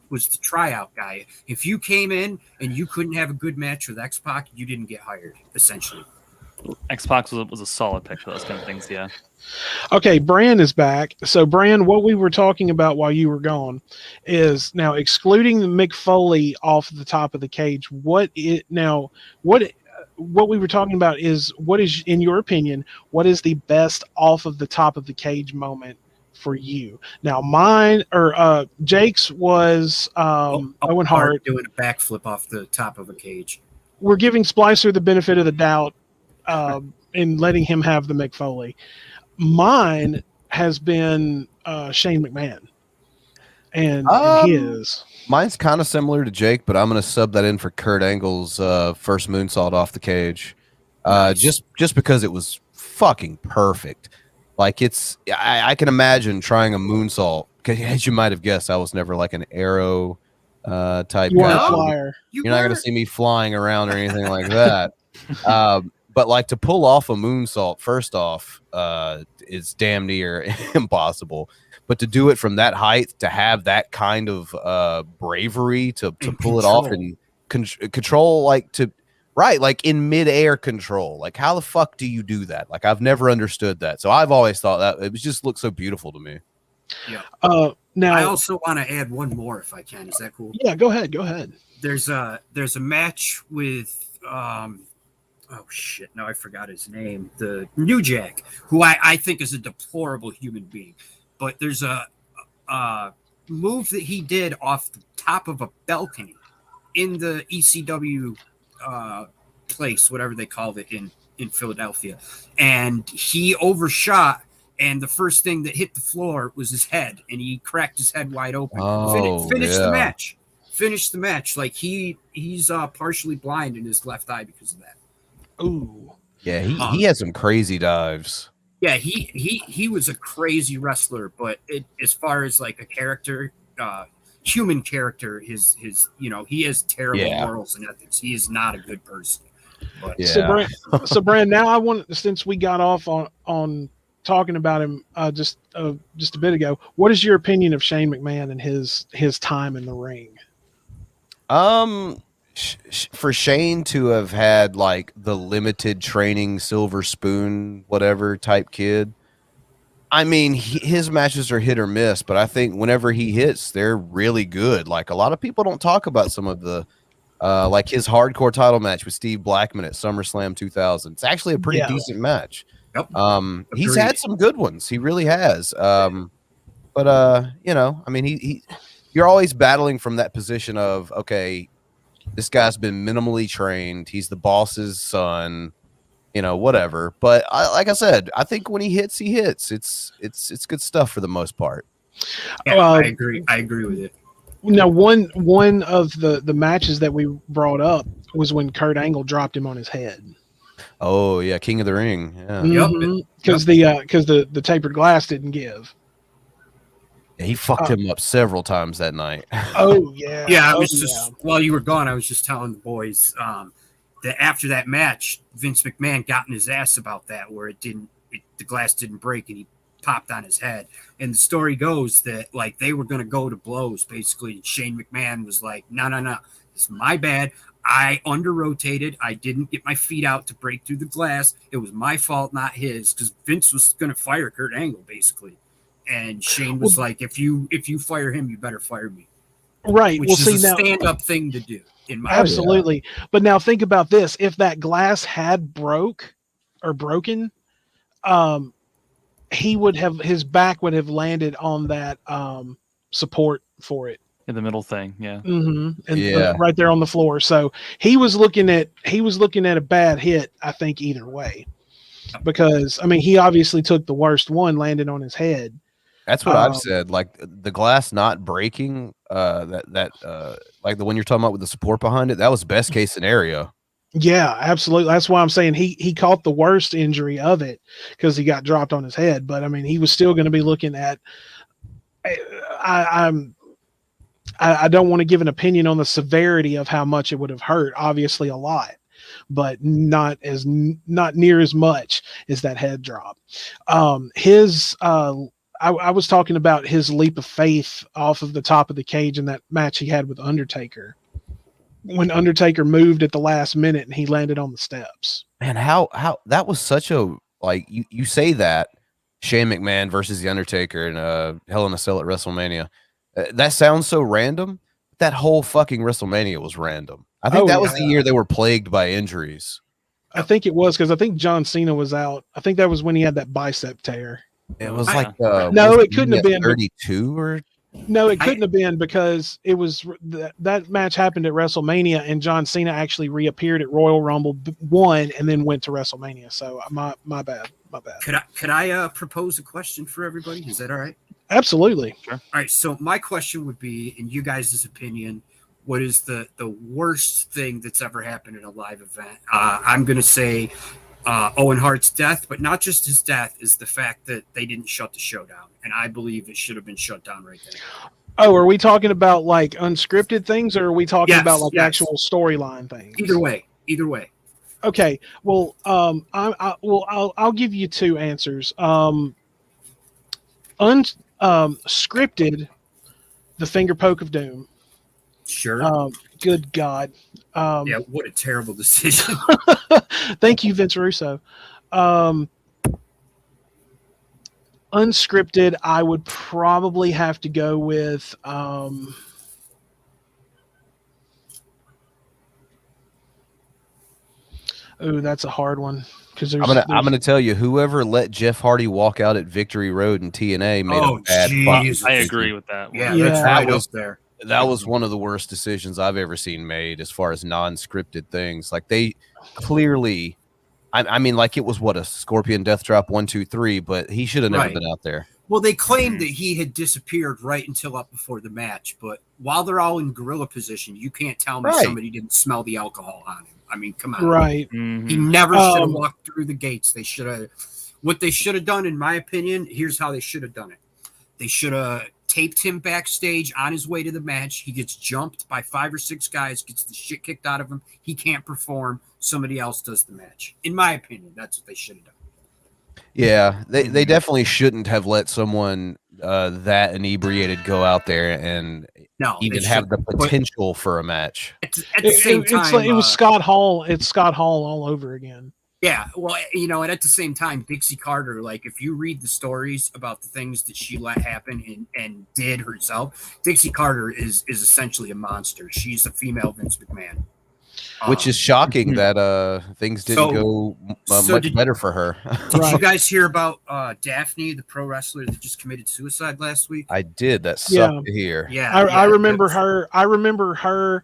was the tryout guy. If you came in and you couldn't have a good match with X-Pac, you didn't get hired, essentially. X-Pac was a solid pick for those kind of things, yeah. Okay, Bran is back. So, Bran, what we were talking about while you were gone is now excluding the Mick Foley off the top of the cage. What we were talking about is what is, in your opinion, what is the best off of the top of the cage moment for you? Now, mine or Jake's was Owen Hart doing a backflip off the top of a cage. We're giving Splicer the benefit of the doubt. In letting him have the Mick Foley. Mine has been Shane McMahon and his. Mine's kind of similar to Jake, but I'm going to sub that in for Kurt Angle's first moonsault off the cage. Nice. Just because it was fucking perfect. Like I can imagine trying a moonsault as you might have guessed, I was never like an arrow type You weren't guy. a flyer. You're not going to see me flying around or anything like that. But like to pull off a moonsault, first off, is damn near impossible. But to do it from that height, to have that kind of bravery to pull it off and control, like in midair control. Like, how the fuck do you do that? Like, I've never understood that. So I've always thought that it was just looked so beautiful to me. Yeah. Now I also want to add one more, if I can. Is that cool? Yeah, go ahead. Go ahead. There's a match with oh shit, now I forgot his name. The New Jack, who I think is a deplorable human being. But there's a move that he did off the top of a balcony in the ECW place, whatever they called it in Philadelphia. And he overshot, and the first thing that hit the floor was his head, and he cracked his head wide open. Finished the match. Finished the match. Like he's partially blind in his left eye because of that. Ooh. Yeah, he had some crazy dives. Yeah, he was a crazy wrestler, but as far as like a character, human character, his he has terrible morals and ethics. He is not a good person. But, So Brand, now I want, since we got off on talking about him just a bit ago, what is your opinion of Shane McMahon and his time in the ring? For Shane to have had like the limited training silver spoon whatever type kid, I mean, his matches are hit or miss, but I think whenever he hits, they're really good. Like, a lot of people don't talk about some of the like his hardcore title match with Steve Blackman at SummerSlam 2000. It's actually a pretty decent match. Yep. He's had some good ones. He really has. But I mean, you're always battling from that position of, okay, this guy's been minimally trained. He's the boss's son, whatever. But like I said, I think when he hits, he hits. It's good stuff for the most part. Yeah, I agree. I agree with you. Now, one of the matches that we brought up was when Kurt Angle dropped him on his head. Oh yeah, King of the Ring. Yeah. Because the tapered glass didn't give. Yeah, he fucked him up several times that night. Oh yeah. Yeah, I was while you were gone, I was just telling the boys that after that match, Vince McMahon got in his ass about that, where the glass didn't break and he popped on his head. And the story goes that like they were going to go to blows basically. And Shane McMahon was like, no, it's my bad. I under-rotated. I didn't get my feet out to break through the glass. It was my fault, not his, because Vince was going to fire Kurt Angle basically. And Shane was like, if you fire him, you better fire me. Right. Which is a stand-up thing to do. In my absolutely. Opinion. But now think about this. If that glass had broken, his back would have landed on that support for it. In the middle thing, yeah. Mm-hmm. And right there on the floor. So he was looking at a bad hit, I think, either way. Because I mean, he obviously took the worst one, landed on his head. That's what I've said. Like the glass not breaking, like the one you're talking about with the support behind it, that was best case scenario. Yeah, absolutely. That's why I'm saying he caught the worst injury of it because he got dropped on his head. But I mean, he was still going to be looking at. I don't want to give an opinion on the severity of how much it would have hurt. Obviously, a lot, but not near as much as that head drop. I was talking about his leap of faith off of the top of the cage in that match he had with Undertaker. When Undertaker moved at the last minute and he landed on the steps. Man, how that was such a, like, you say that Shane McMahon versus the Undertaker in Hell in a Cell at WrestleMania. That sounds so random. That whole fucking WrestleMania was random. I think that was the year they were plagued by injuries. I think it was because I think John Cena was out. I think that was when he had that bicep tear. It was like no, it couldn't have been 32 or no, it couldn't have been because it was that match happened at WrestleMania and John Cena actually reappeared at Royal Rumble, won, and then went to WrestleMania. So my bad. Could I propose a question for everybody? Is that all right? Absolutely. Sure. All right. So my question would be, in you guys' opinion, what is the worst thing that's ever happened in a live event? I'm going to say Owen Hart's death, but not just his death, is the fact that they didn't shut the show down. And I believe it should have been shut down right then. Oh, are we talking about like unscripted things, or are we talking Yes, about like yes. actual storyline things? Either way. Okay. Well, I'll give you two answers. Scripted, the finger poke of doom. Sure. Good God. Yeah, what a terrible decision. Thank you, Vince Russo. Unscripted, I would probably have to go with oh, that's a hard one because I'm gonna tell you, whoever let Jeff Hardy walk out at Victory Road in TNA made a bad Jesus. I agree with that. Yeah, Yeah. that's right up there. That was one of the worst decisions I've ever seen made as far as non-scripted things. Like they clearly, I mean, like it was what, a Scorpion Death Drop 1, 2, 3, but he should have never been out there. Well, they claimed that he had disappeared right until up before the match, but while they're all in gorilla position, you can't tell me somebody didn't smell the alcohol on him. I mean, come on. Right. He never should have walked through the gates. They should have. What they should have done, in my opinion, here's how they should have done it. They should have taped him backstage on his way to the match. He gets jumped by 5 or 6 guys, gets the shit kicked out of him. He can't perform. Somebody else does the match. In my opinion, that's what they should have done. Yeah, they definitely shouldn't have let someone that inebriated go out there and even have the potential for a match. At the same time, it was Scott Hall. It's Scott Hall all over again. Yeah, well, you know, and at the same time, Dixie Carter, like, if you read the stories about the things that she let happen and did herself, Dixie Carter is essentially a monster. She's a female Vince McMahon. Which is shocking that things didn't go much better for her. Did you guys hear about Daphne, the pro wrestler that just committed suicide last week? I did. That sucked to hear. Yeah, I remember her. I remember her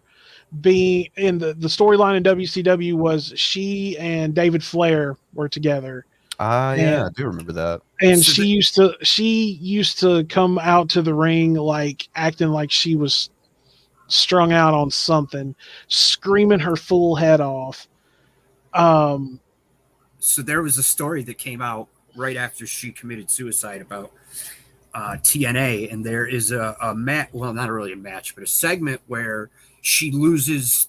being in the storyline in WCW was she and David Flair were together. Yeah, I do remember that. And so she used to come out to the ring like acting like she was strung out on something, screaming her full head off. So there was a story that came out right after she committed suicide about TNA, and there is a match, well, not really a match, but a segment where she loses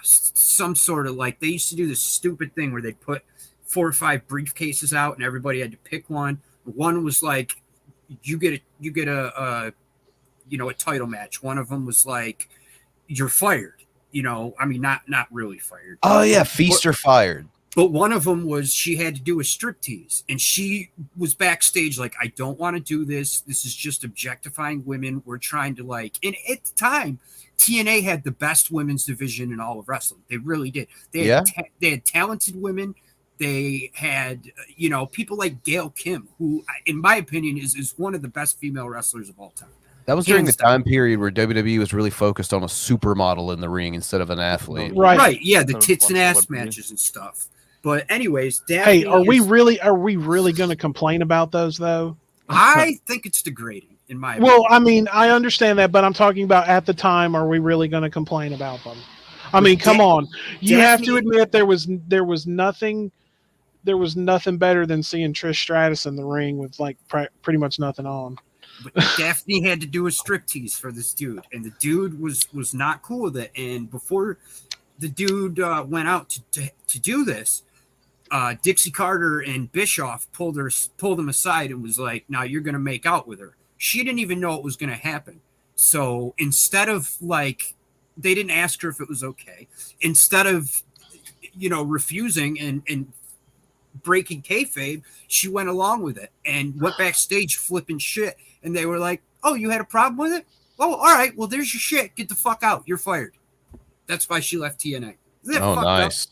some sort of, like, they used to do this stupid thing where they put 4 or 5 briefcases out and everybody had to pick one. One was like, you get a title match. One of them was like, you're fired, I mean, not really fired. Oh yeah, feast or fired. But one of them was she had to do a striptease, and she was backstage like, I don't want to do this. This is just objectifying women. We're trying to and at the time, TNA had the best women's division in all of wrestling. They really did. They had talented women. They had, people like Gail Kim, who, in my opinion, is one of the best female wrestlers of all time. That was during the time period where WWE was really focused on a supermodel in the ring instead of an athlete. Right. Yeah, the tits and ass matches and stuff. But anyways, Daphne are we really going to complain about those though? I think it's degrading in my opinion. Well, I mean, I understand that, but I'm talking about at the time. Are we really going to complain about them? I mean, come on. You have to admit there was nothing better than seeing Trish Stratus in the ring with like pretty much nothing on. But Daphne had to do a striptease for this dude, and the dude was not cool with it. And before the dude went out to do this, Dixie Carter and Bischoff pulled him aside and was like, "Now you're going to make out with her." She didn't even know it was going to happen. So instead of they didn't ask her if it was okay. Instead of refusing and breaking kayfabe, she went along with it and went backstage flipping shit. And they were like, "Oh, you had a problem with it? Oh, all right. Well, there's your shit. Get the fuck out. You're fired." That's why she left TNA. Oh, nice.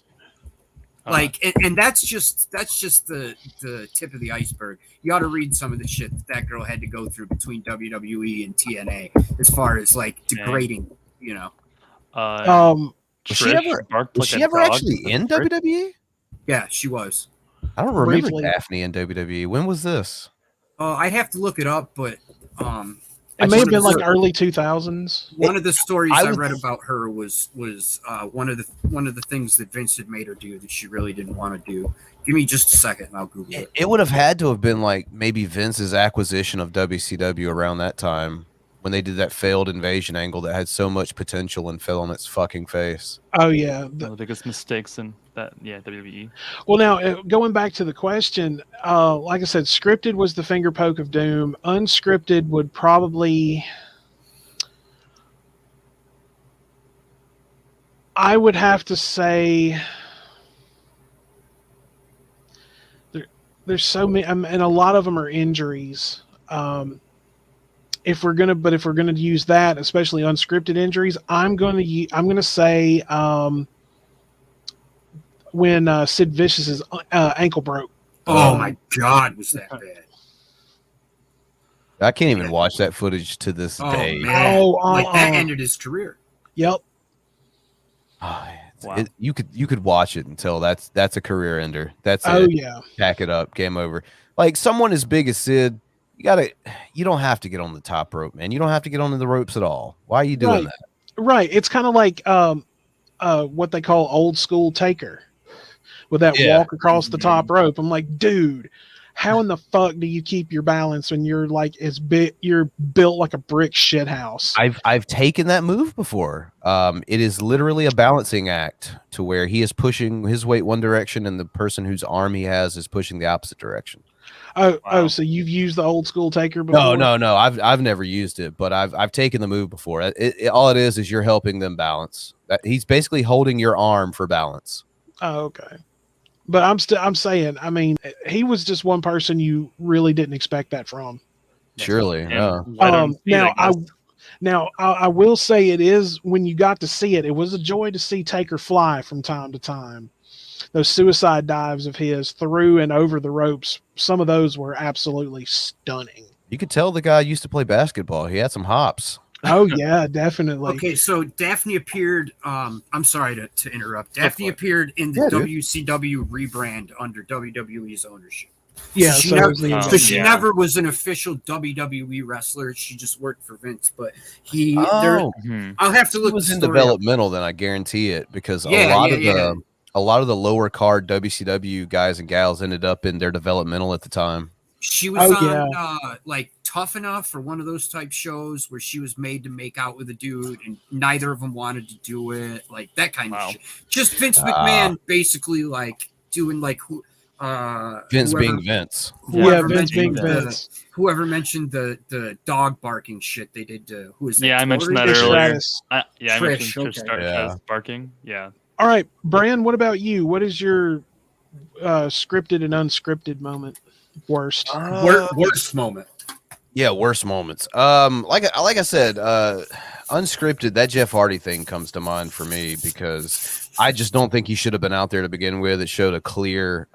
Up? And that's just the tip of the iceberg. You ought to read some of the shit that girl had to go through between WWE and TNA as far as degrading, Was she ever actually in WWE? Yeah, she was. I don't remember Daphne in WWE. When was this? I'd have to look it up, but it may have been like early 2000s. One of the stories I read about her was one of the things that Vince had made her do that she really didn't want to do. Give me just a second and I'll Google it. It would have had to have been like maybe Vince's acquisition of WCW around that time when they did that failed invasion angle that had so much potential and fell on its fucking face. Oh yeah. One of the biggest mistakes in that, WWE. Well, now going back to the question, like I said, scripted was the finger poke of doom. Unscripted would probably, I would have to say, there's so many, and a lot of them are injuries. If we're gonna use that, especially unscripted injuries, I'm gonna say when Sid Vicious's ankle broke. Oh my God, was that bad? I can't even watch that footage to this day. Man. Like that ended his career. Yep. Oh, Wow. You could watch it until that's a career ender. That's yeah. Pack it up, game over. Like someone as big as Sid, you don't have to get on the top rope, man. You don't have to get onto the ropes at all. Why are you doing that? Right. It's kind of like what they call old school Taker with that walk across the top rope. I'm like, dude, how in the fuck do you keep your balance when you're like you're built like a brick shit house? I've taken that move before. It is literally a balancing act to where he is pushing his weight one direction and the person whose arm he has is pushing the opposite direction. So you've used the old school Taker before? No. I've never used it, but I've taken the move before. All it is you're helping them balance. He's basically holding your arm for balance. Oh, okay. But I'm saying, I mean, he was just one person you really didn't expect that from. Surely. Yeah. Now I will say it is, when you got to see it, it was a joy to see Taker fly from time to time. Those suicide dives of his through and over the ropes, some of those were absolutely stunning. You could tell the guy used to play basketball. He had some hops. Oh yeah, definitely. Okay, so Daphne appeared. I'm sorry to interrupt. Daphne appeared in the WCW rebrand under WWE's ownership. Yeah, so she never was an official WWE wrestler. She just worked for Vince. But I'll have to look. He was in developmental, then I guarantee it, because a lot of the lower card WCW guys and gals ended up in their developmental at the time. She was on like Tough Enough for one of those type shows where she was made to make out with a dude and neither of them wanted to do it, like that kind of shit. Just Vince McMahon basically like doing like Vince being Vince. Vince being Vince. Whoever mentioned the dog barking shit they did to who is that? I mentioned that earlier. I mentioned Trish Trish barking. Yeah. All right, Brian, what about you? What is your scripted and unscripted moment? Worst moment. Yeah, worst moments. Like I said, unscripted, that Jeff Hardy thing comes to mind for me because I just don't think he should have been out there to begin with. It showed a clear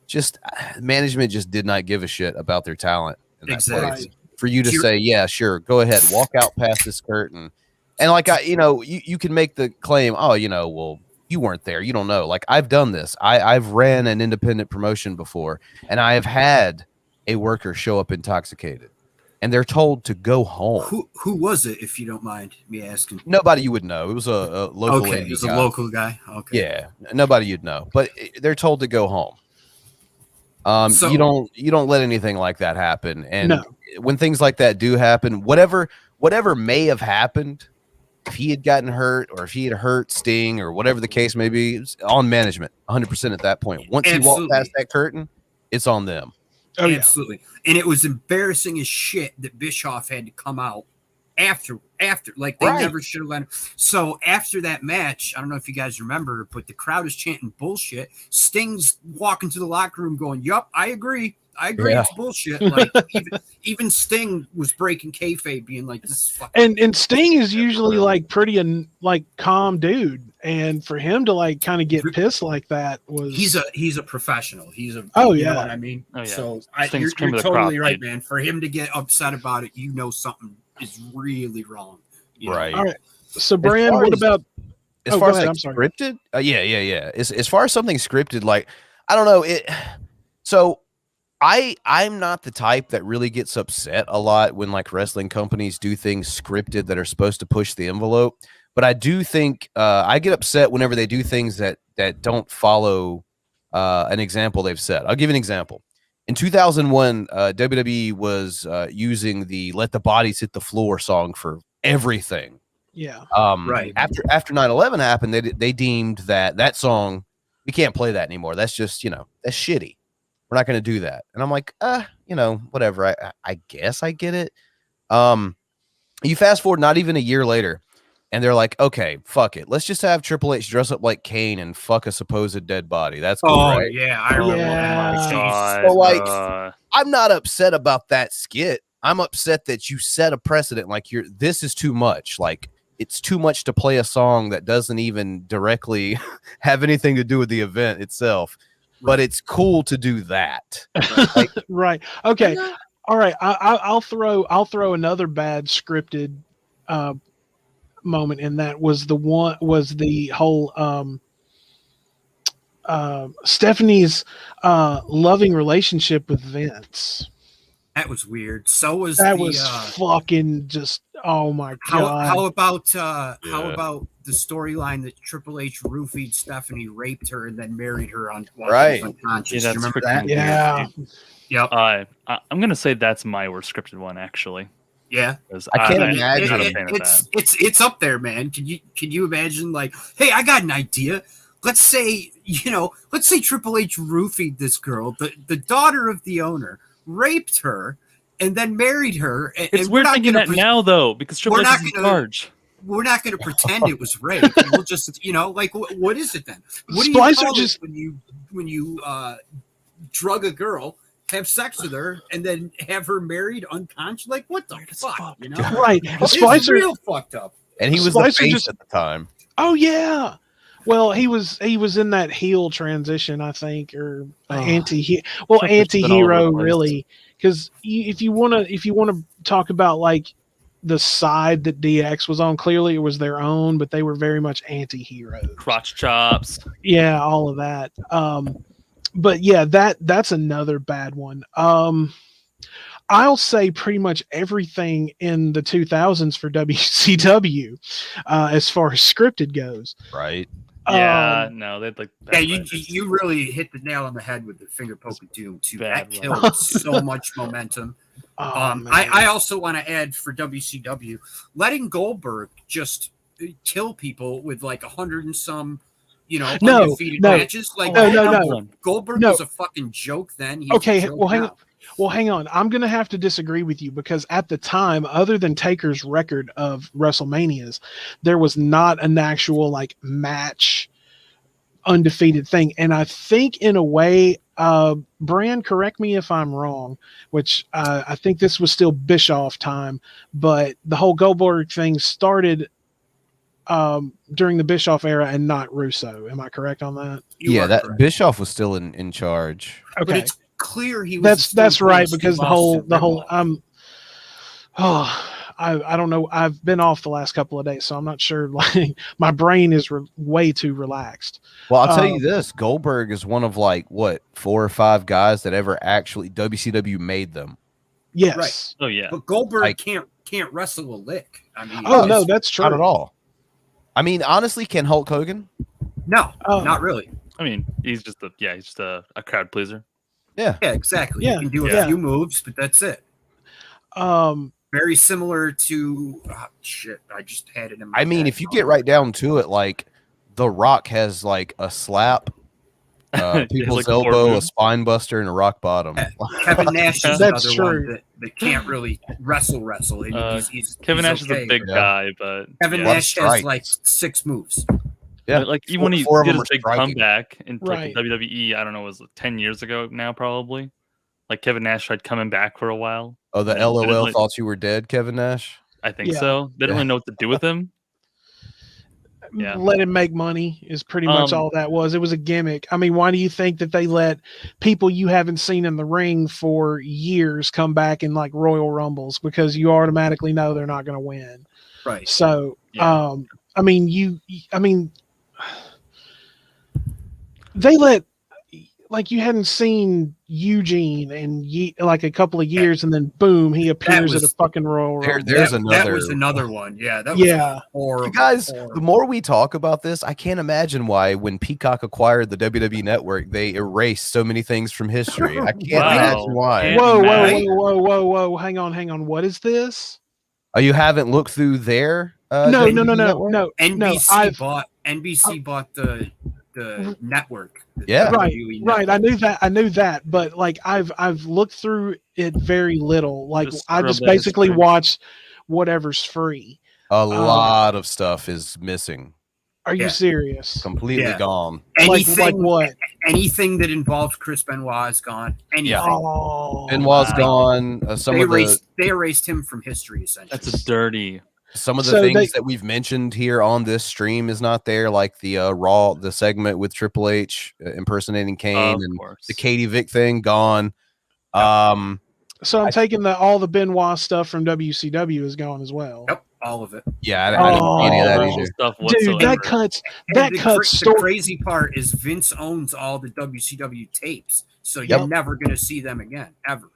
just management just did not give a shit about their talent in that place. For you to say, yeah, sure, go ahead, walk out past this curtain. And like you can make the claim, well, you weren't there, you don't know. Like I've done this. I've ran an independent promotion before, and I have had a worker show up intoxicated, and they're told to go home. Who was it, if you don't mind me asking? Nobody you would know. It was a local. Okay, it was a local guy. Okay. Yeah, nobody you'd know, but they're told to go home. So, you don't let anything like that happen, and when things like that do happen, whatever may have happened. If he had gotten hurt or if he had hurt Sting or whatever the case may be, it's on management 100% at that point. Once he walked past that curtain, it's on them. Oh, absolutely. And it was embarrassing as shit that Bischoff had to come out after like they never should have let him. So after that match, I don't know if you guys remember, but the crowd is chanting bullshit. Sting's walking to the locker room going, yup, I agree. It's bullshit. Like even Sting was breaking kayfabe, being like, "This is fucking." And Sting is usually like pretty and like calm dude, and for him to like kind of get pissed like that was he's a professional. He's a you know what I mean. Oh, yeah. So you're totally right, man. For him to get upset about it, something is really wrong. Right. All right. So Brian, what about as far as like scripted? Yeah. As far as something scripted, like I don't know it. So. I'm not the type that really gets upset a lot when like wrestling companies do things scripted that are supposed to push the envelope. But I do think I get upset whenever they do things that don't follow an example they've set. I'll give you an example. In 2001, WWE was using the "Let the Bodies Hit the Floor" song for everything. Yeah. Right. After 9/11 happened, they deemed that song, we can't play that anymore. That's just, that's shitty. We're not going to do that. And I'm like, whatever. I guess I get it. You fast forward not even a year later, and they're like, okay, fuck it. Let's just have Triple H dress up like Kane and fuck a supposed dead body. That's cool, right? Yeah, I remember Yeah. that. God, So, like, I'm not upset about that skit. I'm upset that you set a precedent. Like, this is too much. Like, it's too much to play a song that doesn't even directly have anything to do with the event itself. But it's cool to do that. Like, Right. Okay. All right. I'll throw another bad scripted moment, and that was the whole Stephanie's loving relationship with Vince. That was weird. So was That was fucking just, oh my god. How about the storyline that Triple H roofied Stephanie, raped her, and then married her on Right. unconscious? Yeah, You that's remember that? Yeah. Yep. I'm gonna say that's my worst scripted one, actually. Yeah. I can't imagine. I'm not a fan of that. It's up there, man. Can you imagine, like, hey, I got an idea. Let's say Triple H roofied this girl, the daughter of the owner, raped her, and then married her. It's weird thinking that now, though, because Triple H is in charge. We're not going to pretend it was rape. We'll just, like, what is it then? What do you Splicer call just it when you drug a girl, have sex with her, and then have her married unconscious? Like, what the fuck? You know? Right. It's Splicer, real fucked up. And he was Splicer the face just- at the time. oh yeah. Well, he was in that heel transition, I think, or anti-hero really, because if you want to talk about like the side that DX was on, clearly it was their own, but they were very much anti-heroes. Crotch chops. Yeah, all of that. But yeah, that's another bad one. I'll say pretty much everything in the 2000s for WCW, as far as scripted goes. Right. Yeah, no, they'd like. Yeah, you really hit the nail on the head with the finger poke of doom too. That Bad killed so much momentum. I also want to add for WCW, letting Goldberg just kill people with like 100 and some, undefeated matches. Like, no. Goldberg was a fucking joke then. He's okay, a joke well, now. hang on. I'm going to have to disagree with you because at the time, other than Taker's record of WrestleManias, there was not an actual like match undefeated thing. And I think in a way, Bran, correct me if I'm wrong, which I think this was still Bischoff time, but the whole Goldberg thing started during the Bischoff era and not Russo. Am I correct on that? You are that correct. Bischoff was still in charge. But Okay. it's clear he was. That's right, Stone because Cold the whole Steve Austin I don't know. I've been off the last couple of days, so I'm not sure. Like my brain is way too relaxed. Well, I'll tell you this: Goldberg is one of like 4 or 5 guys that ever actually WCW made them. Yes. Right. Oh yeah. But Goldberg Like- can't wrestle a lick. I mean, Oh no, that's true. Not at all. I mean, honestly, can Hulk Hogan? No, Oh. not really. I mean, he's just a crowd pleaser. Yeah. Yeah, exactly. Yeah, He can do yeah. a few moves, but that's it. Very similar to shit. I just had it in my I mean, head. if you get right down to it, like The Rock has like a slap, people's like 4 elbow, a moves. spine buster, and a rock bottom. Kevin Nash is That's another true. one that can't really wrestle. He's Kevin Nash okay. is a big Yeah. guy, but Kevin yeah. Nash has strikes. like 6 moves. Yeah. But, like even when he 4 of did them his are big striking. comeback in Right. like the WWE, I don't know, it was 10 years ago now probably. Like Kevin Nash tried coming back for a while. Oh, the They didn't LOL really- thought you were dead, Kevin Nash. I think Yeah. so. They didn't really know what to do with him. Yeah. Let him make money is pretty much all that was. It was a gimmick. I mean, why do you think that they let people you haven't seen in the ring for years come back in like Royal Rumbles? Because you automatically know they're not going to win. Right. So, Yeah. I mean, they let like you hadn't seen Eugene in like a couple of years, and then boom, he appears at a fucking Royal Rumble. That was another one. Yeah, that was horrible. You guys, horrible. the more we talk about this, I can't imagine why when Peacock acquired the WWE Network, they erased so many things from history. I can't imagine why. Whoa! Hang on. What is this? Oh, you haven't looked through their No. NBC bought the network. Right. I knew that, but like I've looked through it very little. Like I just basically watch whatever's free. A lot of stuff is missing. Are you serious? Completely gone. Anything, like what? Anything that involves Chris Benoit is gone. Anything. Benoit's gone. They erased him from history, essentially. That's dirty. Some of the things that we've mentioned here on this stream is not there, like the the segment with Triple H impersonating Kane, and the Katie Vick thing gone. So I'm taking all the Benoit stuff from WCW is gone as well. Yep, all of it. Yeah, I didn't see any of that either. Dude, that cuts. The crazy part is Vince owns all the WCW tapes, so you're never going to see them again, ever.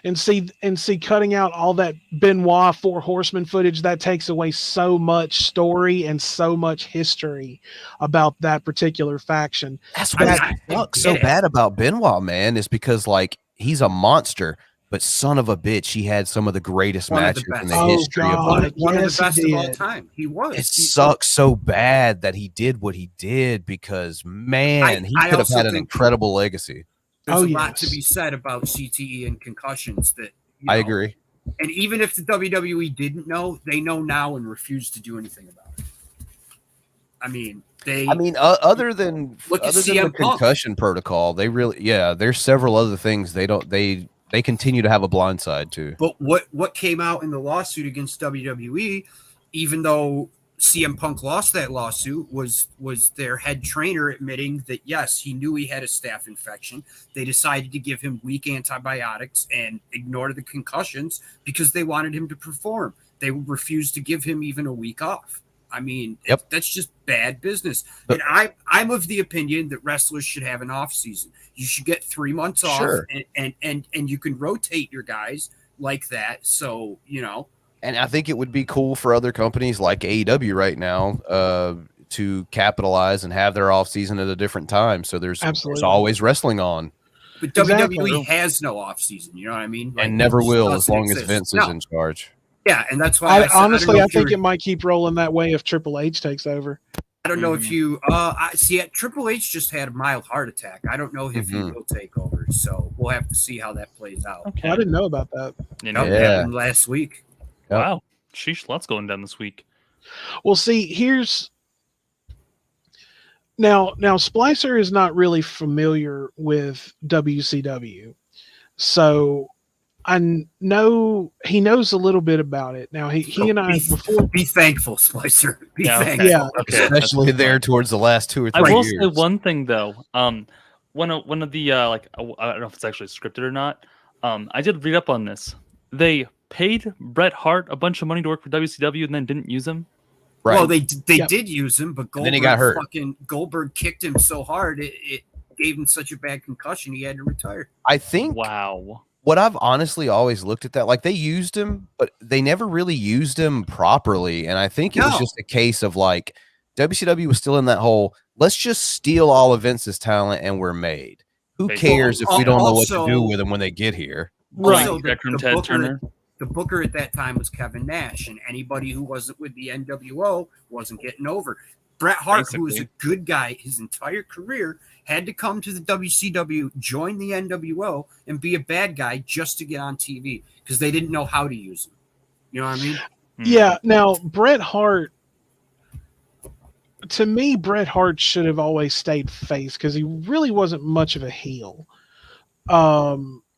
And see, cutting out all that Benoit 4 Horsemen footage, that takes away so much story and so much history about that particular faction. That's what sucks so bad about Benoit, man, is because like he's a monster, but son of a bitch, he had some of the greatest matches in the history of one of the best of all time. He was. It sucks so bad that he did what he did because man, he could have had an incredible legacy. There's a lot to be said about CTE and concussions that I agree. And even if the WWE didn't know, they know now and refuse to do anything about it. I mean, other than the Punk. concussion protocol, they really there's several other things they continue to have a blind side to. But what came out in the lawsuit against WWE, even though CM Punk lost that lawsuit, was their head trainer admitting that yes, he knew he had a staph infection. They decided to give him weak antibiotics and ignore the concussions because they wanted him to perform. They refused to give him even a week off. I mean, that's just bad business. And I'm of the opinion that wrestlers should have an off season. You should get 3 months off, and you can rotate your guys like that. So And I think it would be cool for other companies like AEW right now to capitalize and have their off season at a different time. So there's always wrestling on. But WWE has no off season. You know what I mean? And never will as long as Vince is in charge. Yeah, and that's why I think it might keep rolling that way if Triple H takes over. I don't know if you see. Triple H just had a mild heart attack. I don't know if he will take over. So we'll have to see how that plays out. Okay. I didn't know about that. Happened last week. Yep. Wow, sheesh, lots going down this week. Well, see, here's now Splicer is not really familiar with WCW, so I know he knows a little bit about it. Now he and I before be thancful, Splicer. Be thankful. Yeah, especially there towards the last 2 or 3 years. I will say one thing though. One of the I don't know if it's actually scripted or not. I did read up on this. They paid Bret Hart a bunch of money to work for WCW and then didn't use him. Right. Well, they did use him, but Goldberg, then he got hurt. Goldberg kicked him so hard it gave him such a bad concussion he had to retire. I think. Wow. What I've honestly always looked at that, like they used him, but they never really used him properly. And I think it was just a case of like WCW was still in that whole, let's just steal all of Vince's talent and we're made. Who cares if we don't know what to do with them when they get here? Right. The booker at that time was Kevin Nash, and anybody who wasn't with the NWO wasn't getting over. Bret Hart, who was a good guy his entire career, had to come to the WCW, join the NWO, and be a bad guy just to get on TV because they didn't know how to use him. You know what I mean? Yeah. Now, Bret Hart, to me, Bret Hart should have always stayed face because he really wasn't much of a heel.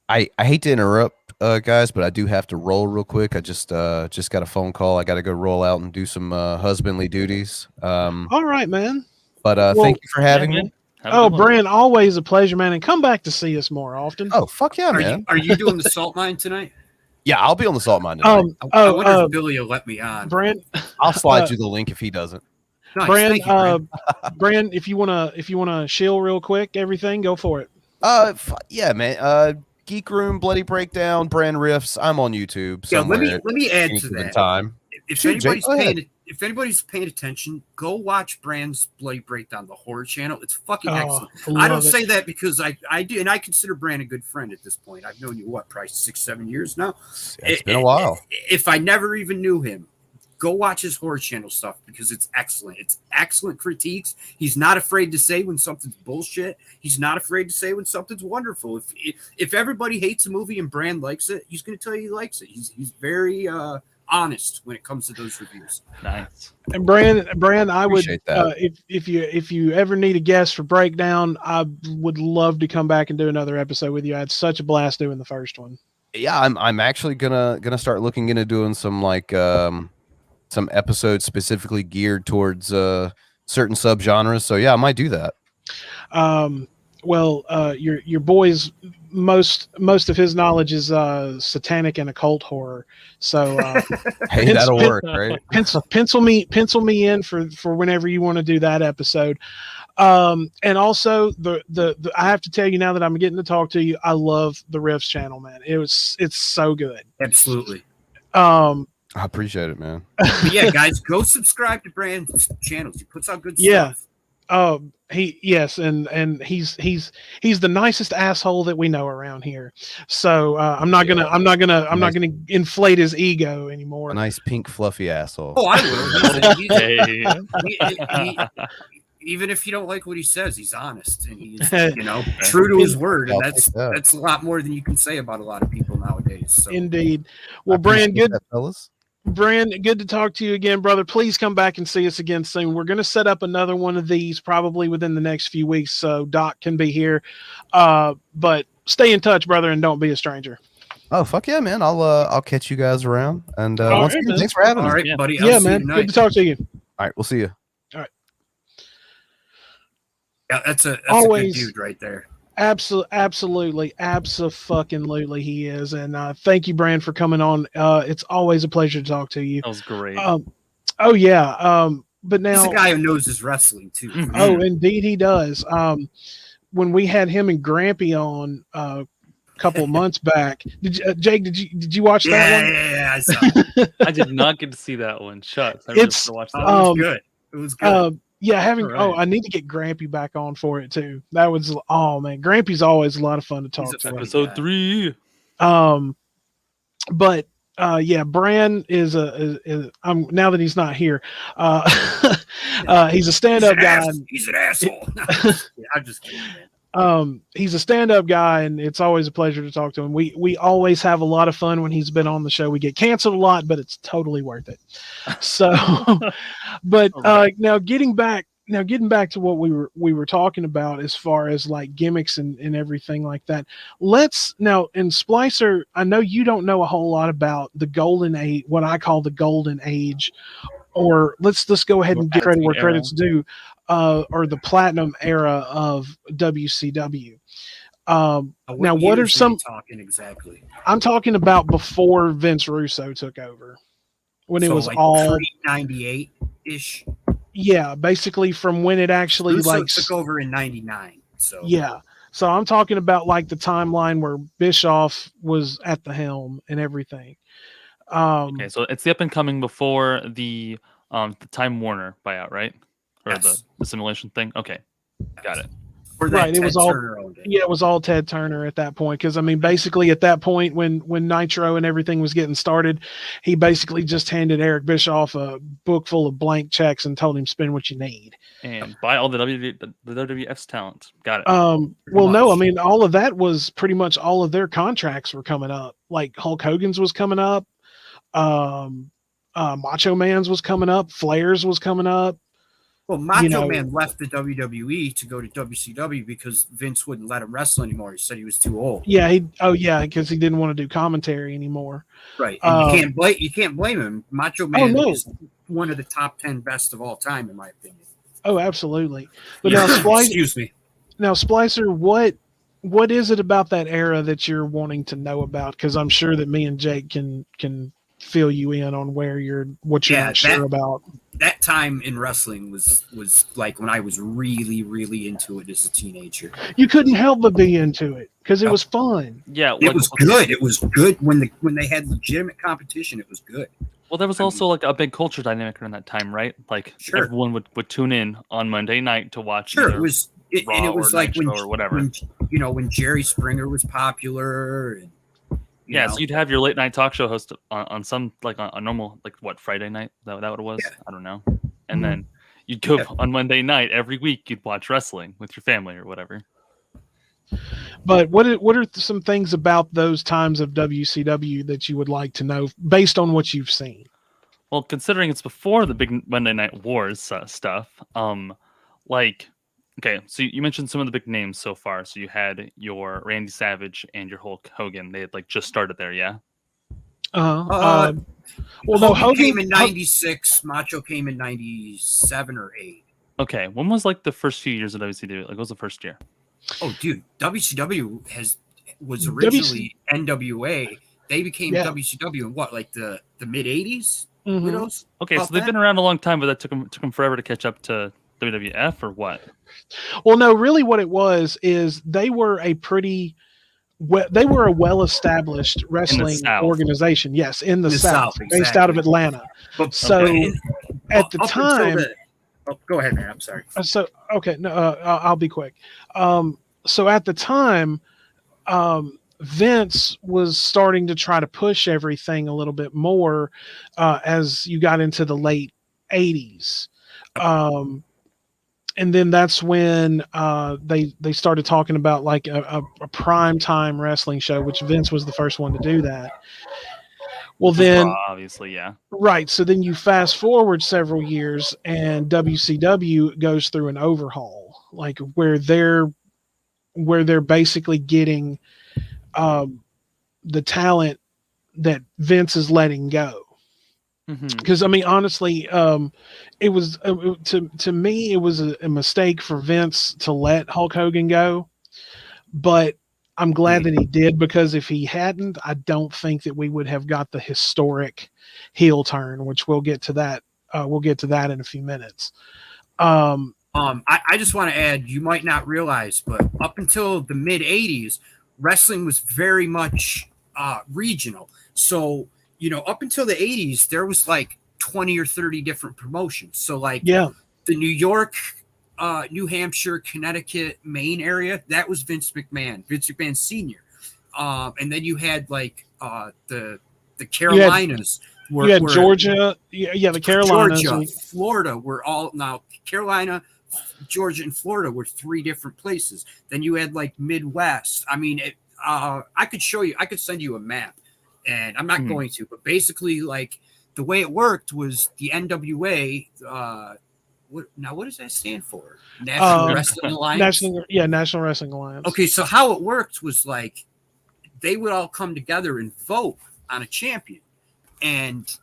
I hate to interrupt, guys, but I do have to roll real quick. I just got a phone call. I got to go roll out and do some husbandly duties. All right, man. But thank you for having me. Brand, always a pleasure, man. And come back to see us more often. Oh, fuck yeah, man. Are you doing the salt mine tonight? Yeah, I'll be on the salt mine tonight. I wonder if Billy will let me on. Brand, I'll slide you the link if he doesn't. Nice. Brand, Thank you, Brand. Brand, if you wanna shill real quick, everything, go for it. Yeah, man. Geek Room, Bloody Breakdown, Brand Riffs. I'm on YouTube Yeah, somewhere. let me add any to given that. time. If Shoot, Jake, go ahead. if anybody's paying attention, go watch Brand's Bloody Breakdown, the horror channel. It's fucking Oh, excellent. love I don't it. say that because I do, and I consider Brand a good friend at this point. I've known you probably 6-7 years now. It's been a while. If I never even knew him, go watch his horror channel stuff because it's excellent. It's excellent critiques. He's not afraid to say when something's bullshit. He's not afraid to say when something's wonderful. If everybody hates a movie and Brand likes it, he's going to tell you he likes it. He's very honest when it comes to those reviews. Nice. And Brand, I would Appreciate that. if you ever need a guest for Breakdown, I would love to come back and do another episode with you. I had such a blast doing the first one. Yeah, I'm actually gonna start looking into doing some some episodes specifically geared towards certain subgenres. So yeah, I might do that. Well, your boy's most of his knowledge is satanic and occult horror. So Hey, that'll work, right? pencil me in for whenever you want to do that episode. And also the I have to tell you now that I'm getting to talk to you, I love the Riffs channel, man. It's so good. Absolutely. I appreciate it, man. But yeah, guys, go subscribe to Brand's channels. He puts out good Yeah. stuff. And he's the nicest asshole that we know around here. So I'm not gonna inflate his ego anymore. A nice pink fluffy asshole. Oh, I will. Hey. Even if you don't like what he says, he's honest and he's true to his word, and I'll take that. that's a lot more than you can say about a lot of people nowadays. So Indeed. Well, I Brand, appreciate that, fellas. Brand, good to talk to you again, brother. Please come back and see us again soon. We're going to set up another one of these probably within the next few weeks, so Doc can be here. But stay in touch, brother, and don't be a stranger. Oh fuck yeah, man! I'll catch you guys around. And once right, again, man. thanks for having all me. right, Yeah. buddy. I'll Yeah, see you man. tonight. Good to talk to you. All right, we'll see you. Yeah, that's a Always. good dude right there. Absolutely, he is. And thank you, Brand, for coming on. It's always a pleasure to talk to you. That was great. Oh yeah. But now, He's a guy who knows his wrestling too. Mhm. oh, indeed he does. When we had him and Grampy on a couple of months back, Jake? Did you watch that one? Yeah, I saw it. I did not get to see that one. Shucks. I really It's- should watch Oh, that. it was Um, good. It was good. Yeah, All right. I need to get Grampy back on for it too. That was man, Grampy's always a lot of fun to talk He's a to. funny Episode guy. 3. But yeah, Bran is I'm now that he's not here. He's a stand-up guy. He's an asshole. Yeah, I'm just kidding, man. He's a stand-up guy, and it's always a pleasure to talk to him. We always have a lot of fun when he's been on the show. We get canceled a lot, but it's totally worth it. So, but now getting back to what we were talking about as far as like gimmicks and everything like that. Let's now in Splicer. I know you don't know a whole lot about the golden age, what I call the golden age, or let's go ahead and give credit where credit's due. Or the platinum era of WCW. Now, what are years some? you talking exactly? I'm talking about before Vince Russo took over, when it was like all 98 ish. yeah, basically from when it actually Russo like took over in 99. So yeah. So I'm talking about like the timeline where Bischoff was at the helm and everything. Okay, so it's the up and coming before the Time Warner buyout, right? Or Yes. the simulation thing. Okay, got it. Or Right, it Ted was all- Turner owned it. Yeah, it was all Ted Turner at that point. Because I mean, basically at that point, when Nitro and everything was getting started, he basically just handed Eric Bischoff a book full of blank checks and told him spend what you need. And buy all the WWF's talent. Got it. Well, no, I much. mean, all of that was pretty much all of their contracts were coming up. Like Hulk Hogan's was coming up, Macho Man's was coming up, Flair's was coming up. Well, Macho you know- Man left the WWE to go to WCW because Vince wouldn't let him wrestle anymore. He said he was too old. Yeah, because he didn't want to do commentary anymore. Right. And Um, you can't blame him. Macho Man no. is one of the top 10 best of all time, in my opinion. Oh, absolutely. But Yeah. now, Excuse me. Splicer, what is it about that era that you're wanting to know about? Because I'm sure that me and Jake can fill you in on what you're not sure about. That time in wrestling was like when I was really, really into it as a teenager. You couldn't help but be into it because it was fun. Yeah, it was good. It was good when they had legitimate competition. It was good. Well, there was also like a big culture dynamic around that time, right? Like everyone would tune in on Monday night to watch. Sure, it was like when or whatever. When Jerry Springer was popular. And, so you'd have your late night talk show host on some like on a normal Friday night. That what it was? Yeah. I don't know. And then you'd go on Monday night every week. You'd watch wrestling with your family or whatever. But what are some things about those times of WCW that you would like to know based on what you've seen? Well, considering it's before the big Monday Night Wars stuff, okay, so you mentioned some of the big names so far. So you had your Randy Savage and your Hulk Hogan. They had just started there, yeah? Well, no, Hogan came in 96. Macho came in 97 or 8. Okay, when was the first few years of WCW? What was the first year? Oh, dude, WCW was originally NWA. They became WCW in what, the mid 80s? Okay, so they've been around a long time, but that took them forever to catch up to WWF or what? Well, no, really, what it was is they were a well-established wrestling organization. Yes, in the South, exactly. Based out of Atlanta. At the time. Go ahead, man. I'm sorry. I'll be quick. So at the time, Vince was starting to try to push everything a little bit more as you got into the late 80s. And then that's when they started talking about a prime time wrestling show, which Vince was the first one to do that. Well, then obviously, yeah. Right. So then you fast forward several years and WCW goes through an overhaul, where they're basically getting the talent that Vince is letting go. Because honestly, it was to me it was a mistake for Vince to let Hulk Hogan go, but I'm glad that he did, because if he hadn't, I don't think that we would have got the historic heel turn, which we'll get to that. We'll get to that in a few minutes. I just want to add, you might not realize, but up until the mid 80s, wrestling was very much regional. So, up until the 80s, there was 20 or 30 different promotions. So the New York, New Hampshire, Connecticut, Maine area, that was Vince McMahon Sr. And then you had the Carolinas. You had Georgia, the Carolinas. Georgia, Florida were all now Carolina, Georgia, and Florida were 3 different places. Then you had Midwest. I could show you, I could send you a map, and I'm not going to, but basically the way it worked was the NWA. What does that stand for? National Wrestling Alliance? National Wrestling Alliance. Okay, so how it worked was they would all come together and vote on a champion. And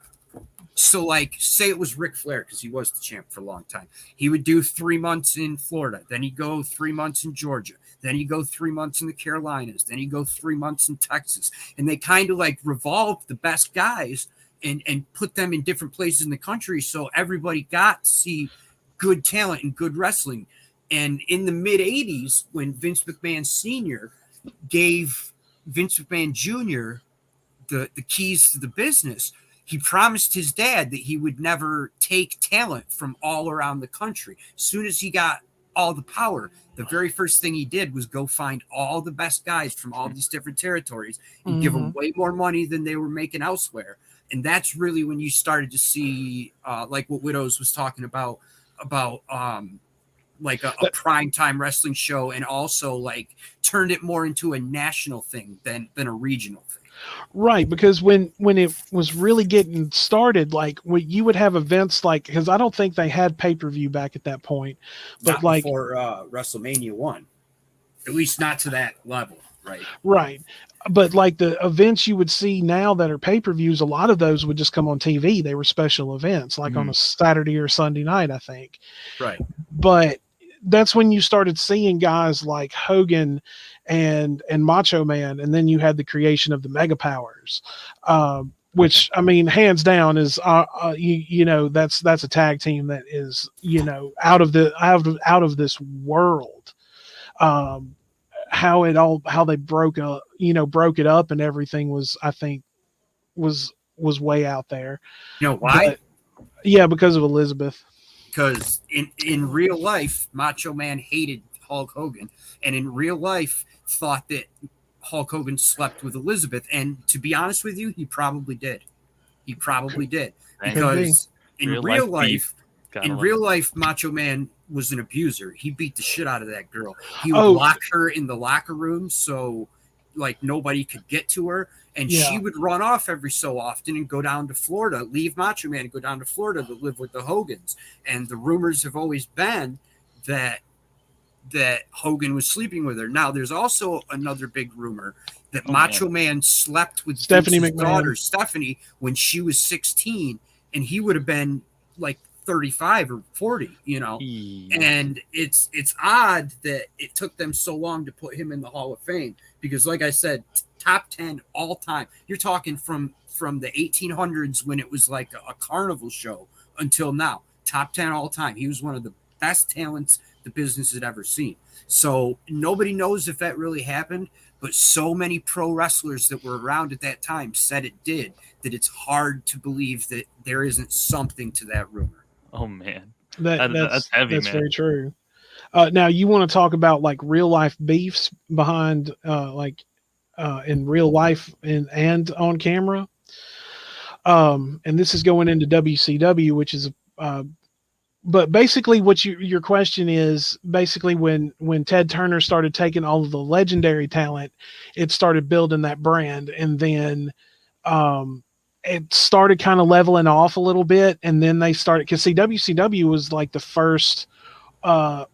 so say it was Ric Flair, because he was the champ for a long time. He would do 3 months in Florida. Then he'd go 3 months in Georgia. Then he'd go 3 months in the Carolinas. Then he'd go 3 months in Texas. And they kind of revolved the best guys and put them in different places in the country. So everybody got to see good talent and good wrestling. And in the mid 80s, when Vince McMahon Sr. gave Vince McMahon Jr. the keys to the business, he promised his dad that he would never take talent from all around the country. As soon as he got all the power, the very first thing he did was go find all the best guys from all these different territories and give them way more money than they were making elsewhere. And that's really when you started to see what Widows was talking about a prime time wrestling show, and also turned it more into a national thing than a regional thing. Right, because when it was really getting started, you would have events because I don't think they had pay-per-view back at that point, but not before WrestleMania 1, at least not to that level. Right. But the events you would see now that are pay-per-views, a lot of those would just come on TV. They were special events, on a Saturday or Sunday night, I think. Right. But that's when you started seeing guys like Hogan and Macho Man, and then you had the creation of the Mega Powers. which I mean, hands down is you know, that's a tag team that is, you know, out of this world. How they broke it up and everything was, I think, was way out there. You know why? But, yeah, because of Elizabeth. Because in real life, Macho Man hated Hulk Hogan, and in real life thought that Hulk Hogan slept with Elizabeth. And to be honest with you, he probably did. He probably did. Because in real life, Macho Man was an abuser. He beat the shit out of that girl. He would lock her in the locker room so like nobody could get to her. And she would run off every so often and go down to Florida, leave Macho Man and go down to Florida to live with the Hogans. And the rumors have always been that Hogan was sleeping with her. Now, there's also another big rumor that Macho Man slept with Stephanie Vince's McMahon. daughter, Stephanie, when she was 16, and he would have been like 35 or 40, you know. And it's odd that it took them so long to put him in the Hall of Fame because, like I said, top 10 all time. You're talking from the 1800s when it was like a carnival show until now. Top 10 all time. He was one of the best talents the business had ever seen. So nobody knows if that really happened, but so many pro wrestlers that were around at that time said it did, that it's hard to believe that there isn't something to that rumor. Oh man, that's heavy. That's man. very true. Now you want to talk about like real life beefs behind in real life and on camera. And this is going into WCW, which is but basically what your question is basically when Ted Turner started taking all of the legendary talent, it started building that brand, and then it started kind of leveling off a little bit, and then they started, because WCW was like the first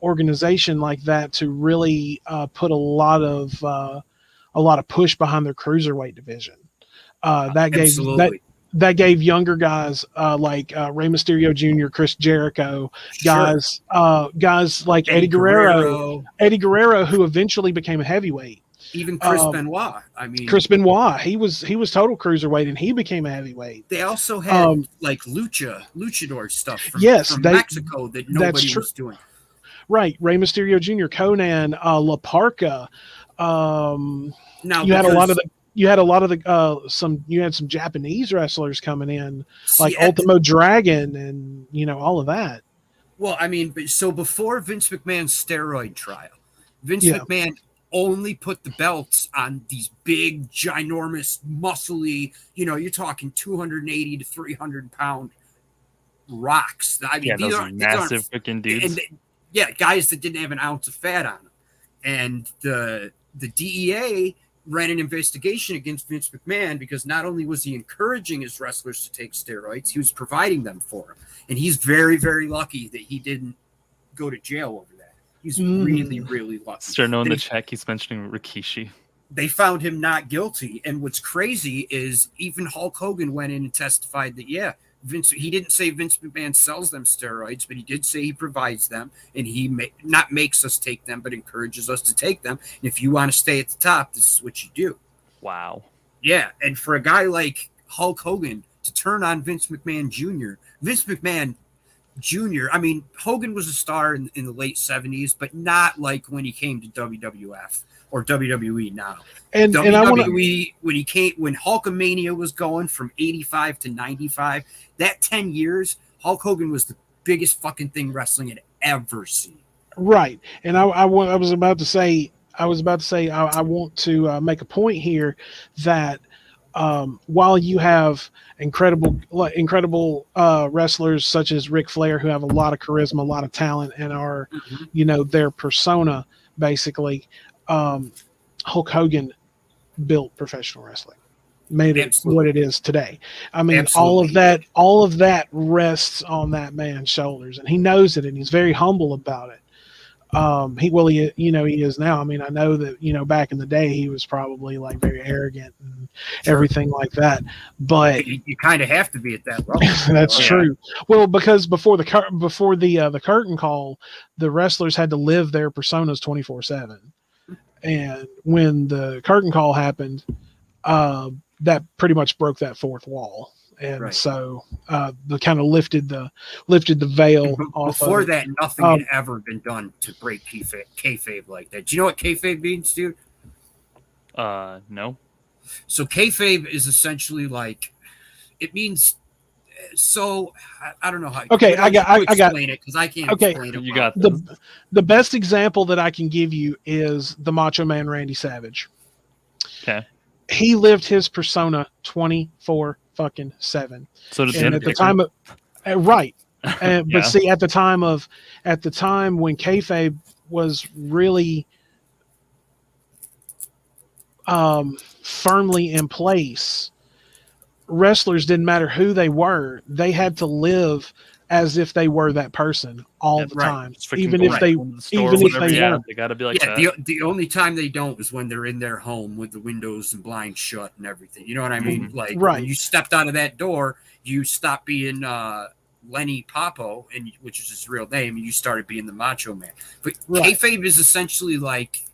organization like that to really put a lot of push behind their cruiserweight division. That gave younger guys like Rey Mysterio Jr., Chris Jericho, guys like Eddie Guerrero, who eventually became a heavyweight. Even Chris Benoit. I mean, Chris Benoit, he was total cruiserweight, and he became a heavyweight. They also had like luchador stuff from Mexico that nobody was doing. Right, Rey Mysterio Jr., Conan, La Parca. Now you had a lot of some Japanese wrestlers coming in, like Ultimo Dragon, and all of that. Well, I mean, so before Vince McMahon's steroid trial, Vince McMahon only put the belts on these big, ginormous, muscly, you're talking 280 to 300 pound rocks. I mean, these are massive freaking dudes. And guys that didn't have an ounce of fat on them. And the DEA ran an investigation against Vince McMahon because not only was he encouraging his wrestlers to take steroids, he was providing them for them. And he's very, very lucky that he didn't go to jail over that. He's really, really lucky. Starting in the check, he's mentioning Rikishi. They found him not guilty. And what's crazy is even Hulk Hogan went in and testified that, he didn't say Vince McMahon sells them steroids, but he did say he provides them, and he not makes us take them, but encourages us to take them. And if you want to stay at the top, this is what you do. Wow. Yeah, and for a guy like Hulk Hogan to turn on Vince McMahon Jr., I mean, Hogan was a star in the late 70s, but not like when he came to WWF or WWE now. And WWE, when Hulkamania was going from 85 to 95, that 10 years, Hulk Hogan was the biggest fucking thing wrestling had ever seen. Right. And I was about to say, I want to make a point here that while you have incredible wrestlers such as Ric Flair, who have a lot of charisma, a lot of talent, and are, their persona, basically, Hulk Hogan built professional wrestling, made it what it is today. I mean, all of that rests on that man's shoulders, and he knows it, and he's very humble about it. He is now. I mean, I know that, back in the day, he was probably like very arrogant and everything like that, but you kind of have to be at that level. That's true. Well, because before the curtain call, the wrestlers had to live their personas 24/7. And when the curtain call happened, that pretty much broke that fourth wall. And Right. so the kind of lifted the veil off Before of it. that, nothing had ever been done to break kayfabe like that. Do you know what kayfabe means, dude? No. So kayfabe is essentially like, it means. So I don't know how. Okay, I got explain it because I can't explain it. You well. got this. The best example that I can give you is the Macho Man Randy Savage. Okay. He lived his persona 24/7. So did And at the time of right, Yeah. but see, at the time when kayfabe was really firmly in place, wrestlers didn't matter who they were; they had to live as if they were that person all the time, even if they weren't. They got to be like that. The only time they don't is when they're in their home with the windows and blinds shut and everything. You know what I mean? Mm-hmm. Like when you stepped out of that door, you stopped being Lenny Popo, which is his real name, and you started being the Macho Man. But kayfabe is essentially like,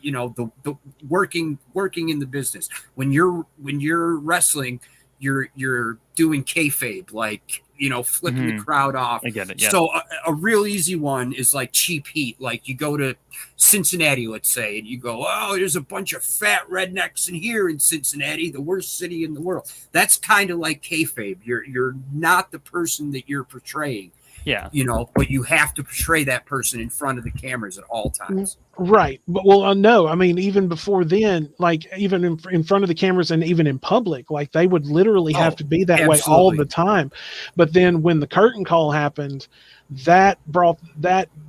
you know, the working in the business. When you're wrestling, you're doing kayfabe, like, you know, flipping the crowd off. I get it. Yeah. So a real easy one is like cheap heat. Like you go to Cincinnati, let's say, and you go, oh, there's a bunch of fat rednecks in here in Cincinnati, the worst city in the world. That's kind of like kayfabe. You're not the person that you're portraying. Yeah. You know, but you have to portray that person in front of the cameras at all times. Right. But no, I mean, even before then, like even in front of the cameras and even in public, like they would literally have to be that way all the time. But then when the curtain call happened, that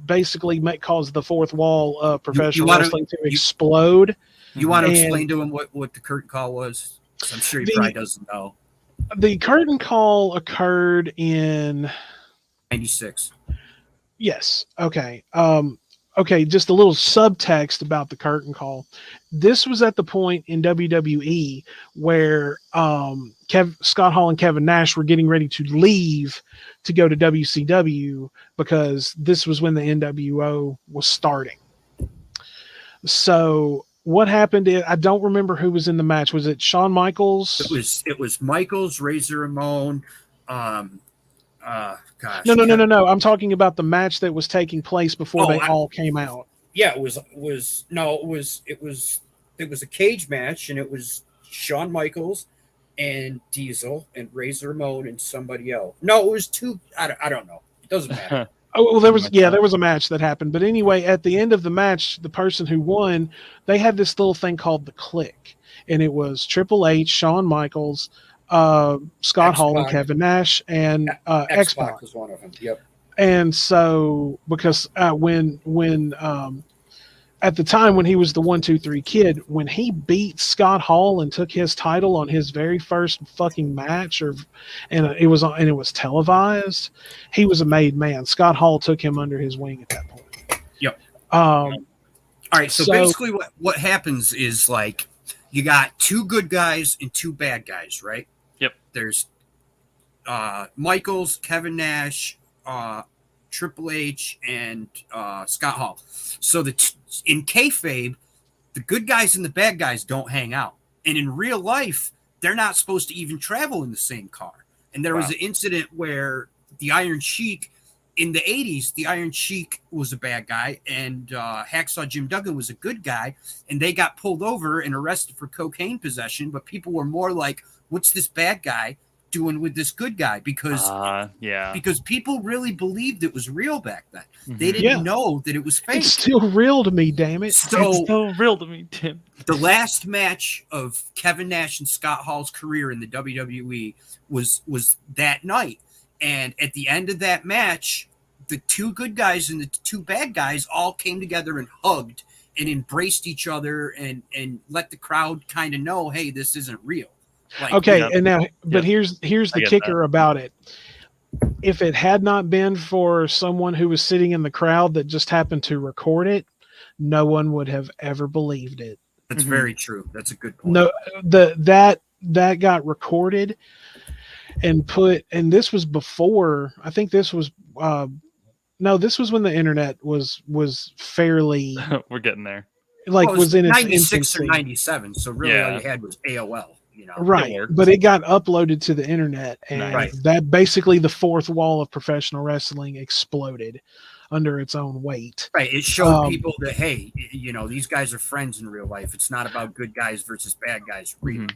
basically caused the fourth wall of professional wrestling to explode. You want to explain to him what the curtain call was? I'm sure he probably doesn't know. The curtain call occurred in 96. Yes. Okay. Okay. Just a little subtext about the curtain call. This was at the point in WWE where Scott Hall and Kevin Nash were getting ready to leave to go to WCW because this was when the NWO was starting. So what happened? I don't remember who was in the match. Was it Shawn Michaels? It was Michaels, Razor Ramon. Gosh. No. I'm talking about the match that was taking place before they all came out. Yeah, it was a cage match, and it was Shawn Michaels and Diesel and Razor Ramon and somebody else. No, it was two. I don't know. It doesn't matter. Oh, well, there was a match that happened. But anyway, at the end of the match, the person who won, they had this little thing called the Click, and it was Triple H, Shawn Michaels, Scott Hall and Kevin Nash, and X-Pac was one of them. Yep. And so because when at the time when he was the 1-2-3 Kid, when he beat Scott Hall and took his title on his very first fucking match, and it was televised, he was a made man. Scott Hall took him under his wing at that point. Yep. All right. So basically, what happens is like you got two good guys and two bad guys, right? Yep. There's Michaels, Kevin Nash, Triple H, and Scott Hall. So in kayfabe, the good guys and the bad guys don't hang out. And in real life, they're not supposed to even travel in the same car. And there was an incident where the Iron Sheik, in the 80s, the Iron Sheik was a bad guy, and Hacksaw Jim Duggan was a good guy, and they got pulled over and arrested for cocaine possession. But people were more like, what's this bad guy doing with this good guy? Because people really believed it was real back then. They didn't know that it was fake. It's still real to me, damn it. So, it's still real to me, Tim. The last match of Kevin Nash and Scott Hall's career in the WWE was that night. And at the end of that match, the two good guys and the two bad guys all came together and hugged and embraced each other and let the crowd kind of know, hey, this isn't real. Like, okay, and now, but here's the kicker about it. If it had not been for someone who was sitting in the crowd that just happened to record it, no one would have ever believed it. That's very true. That's a good point. No, that got recorded and this was before. I think this was this was when the internet was fairly. We're getting there. Like was in its 96 infancy. or 97. So really, all you had was AOL. you know. Right, worked. but it got uploaded to the internet, and Right. that basically the fourth wall of professional wrestling exploded under its own weight. Right. It showed people that, hey, you know, these guys are friends in real life. It's not about good guys versus bad guys. Really.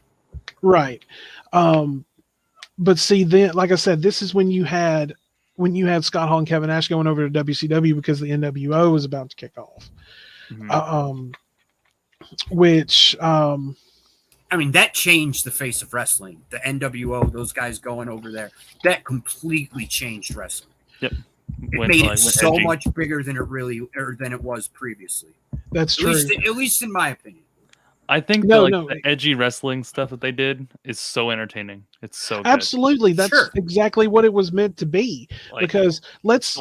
Right. But see, then, like I said, this is when you had Scott Hall and Kevin Nash going over to WCW because the NWO was about to kick off. Which I mean, that changed the face of wrestling. The NWO, those guys going over there, that completely changed wrestling. Yep. It made it so much bigger than it was previously. That's true. At least in my opinion. I think the edgy wrestling stuff that they did is so entertaining. It's so good. Absolutely. That's exactly what it was meant to be. Because let's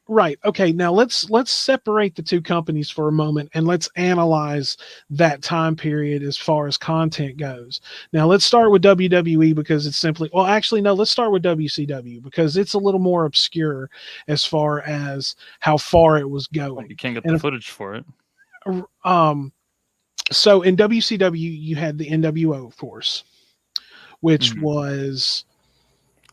right. Okay. Now let's separate the two companies for a moment and let's analyze that time period as far as content goes. Now let's start with WWE because it's simply, well, actually, no, let's start with WCW because it's a little more obscure as far as how far it was going. Well, you can't get the footage for it. So in WCW, you had the NWO, of course, which was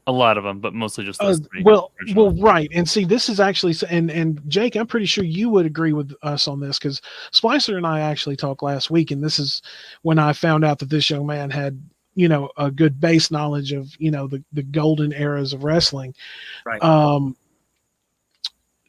a lot of them, but mostly just those three. Well, right. And see, this is actually, and Jake, I'm pretty sure you would agree with us on this because Splicer and I actually talked last week, and this is when I found out that this young man had, you know, a good base knowledge of, you know, the golden eras of wrestling. Right.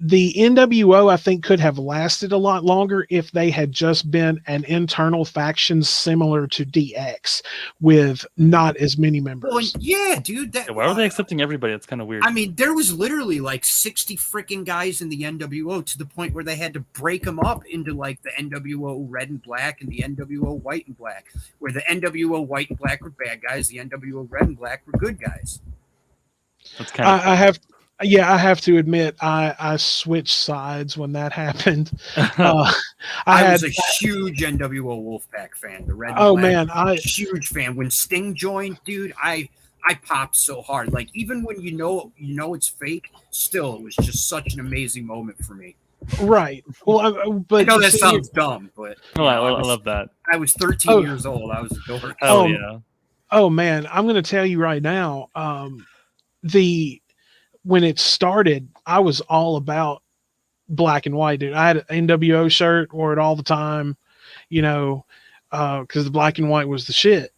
The NWO, I think, could have lasted a lot longer if they had just been an internal faction similar to DX with not as many members. Well, yeah, dude. Why were they accepting everybody? It's kind of weird. I mean, there was literally like 60 freaking guys in the NWO to the point where they had to break them up into like the NWO red and black and the NWO white and black, where the NWO white and black were bad guys, the NWO red and black were good guys. That's kind of I have to admit, I switched sides when that happened. I was a huge NWO Wolfpack fan. The red. Oh man, huge fan. When Sting joined, dude, I popped so hard. Like even when you know it's fake, still it was just such an amazing moment for me. Right. Well, but I know that sounds dumb, but I love that. I was 13 years old. I was a dork. Hell yeah. Oh man, I'm going to tell you right now. When it started, I was all about black and white, dude. I had an NWO shirt, wore it all the time, you know, because the black and white was the shit,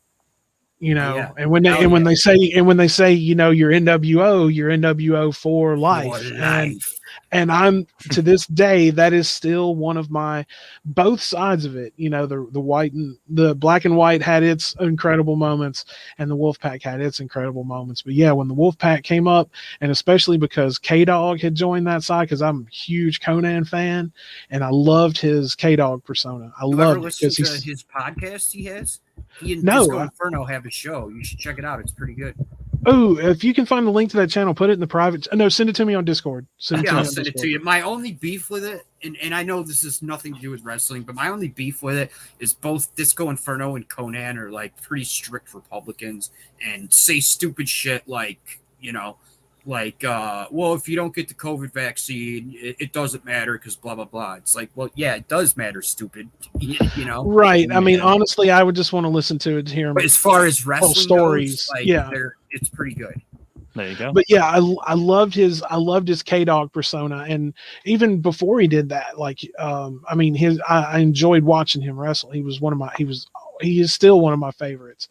you know. Yeah. And when they say, you know, you're NWO for life. And I'm to this day, that is still one of my both sides of it. You know, the white and the black and white had its incredible moments, and the Wolfpack had its incredible moments. But yeah, when the Wolfpack came up, and especially because K-Dog had joined that side, because I'm a huge Conan fan, and I loved his K-Dog persona. I loved it because his podcast he has. He and Disco Inferno have a show. You should check it out. It's pretty good. Oh, if you can find the link to that channel, put it in the private. No, send it to me on Discord. I'll send it to you. My only beef with it, and I know this has nothing to do with wrestling, but my only beef with it is both Disco Inferno and Conan are like pretty strict Republicans and say stupid shit like, you know, like, well, if you don't get the COVID vaccine, it doesn't matter because blah, blah, blah. It's like, well, yeah, it does matter, stupid. You know? Right. I mean, honestly, I would just want to listen to it, hear them. But as far as wrestling stories, goes, like, yeah, it's pretty good. There you go. But yeah, I loved his K-Dog persona, and even before he did that, like, I mean, I enjoyed watching him wrestle. He is still one of my favorites.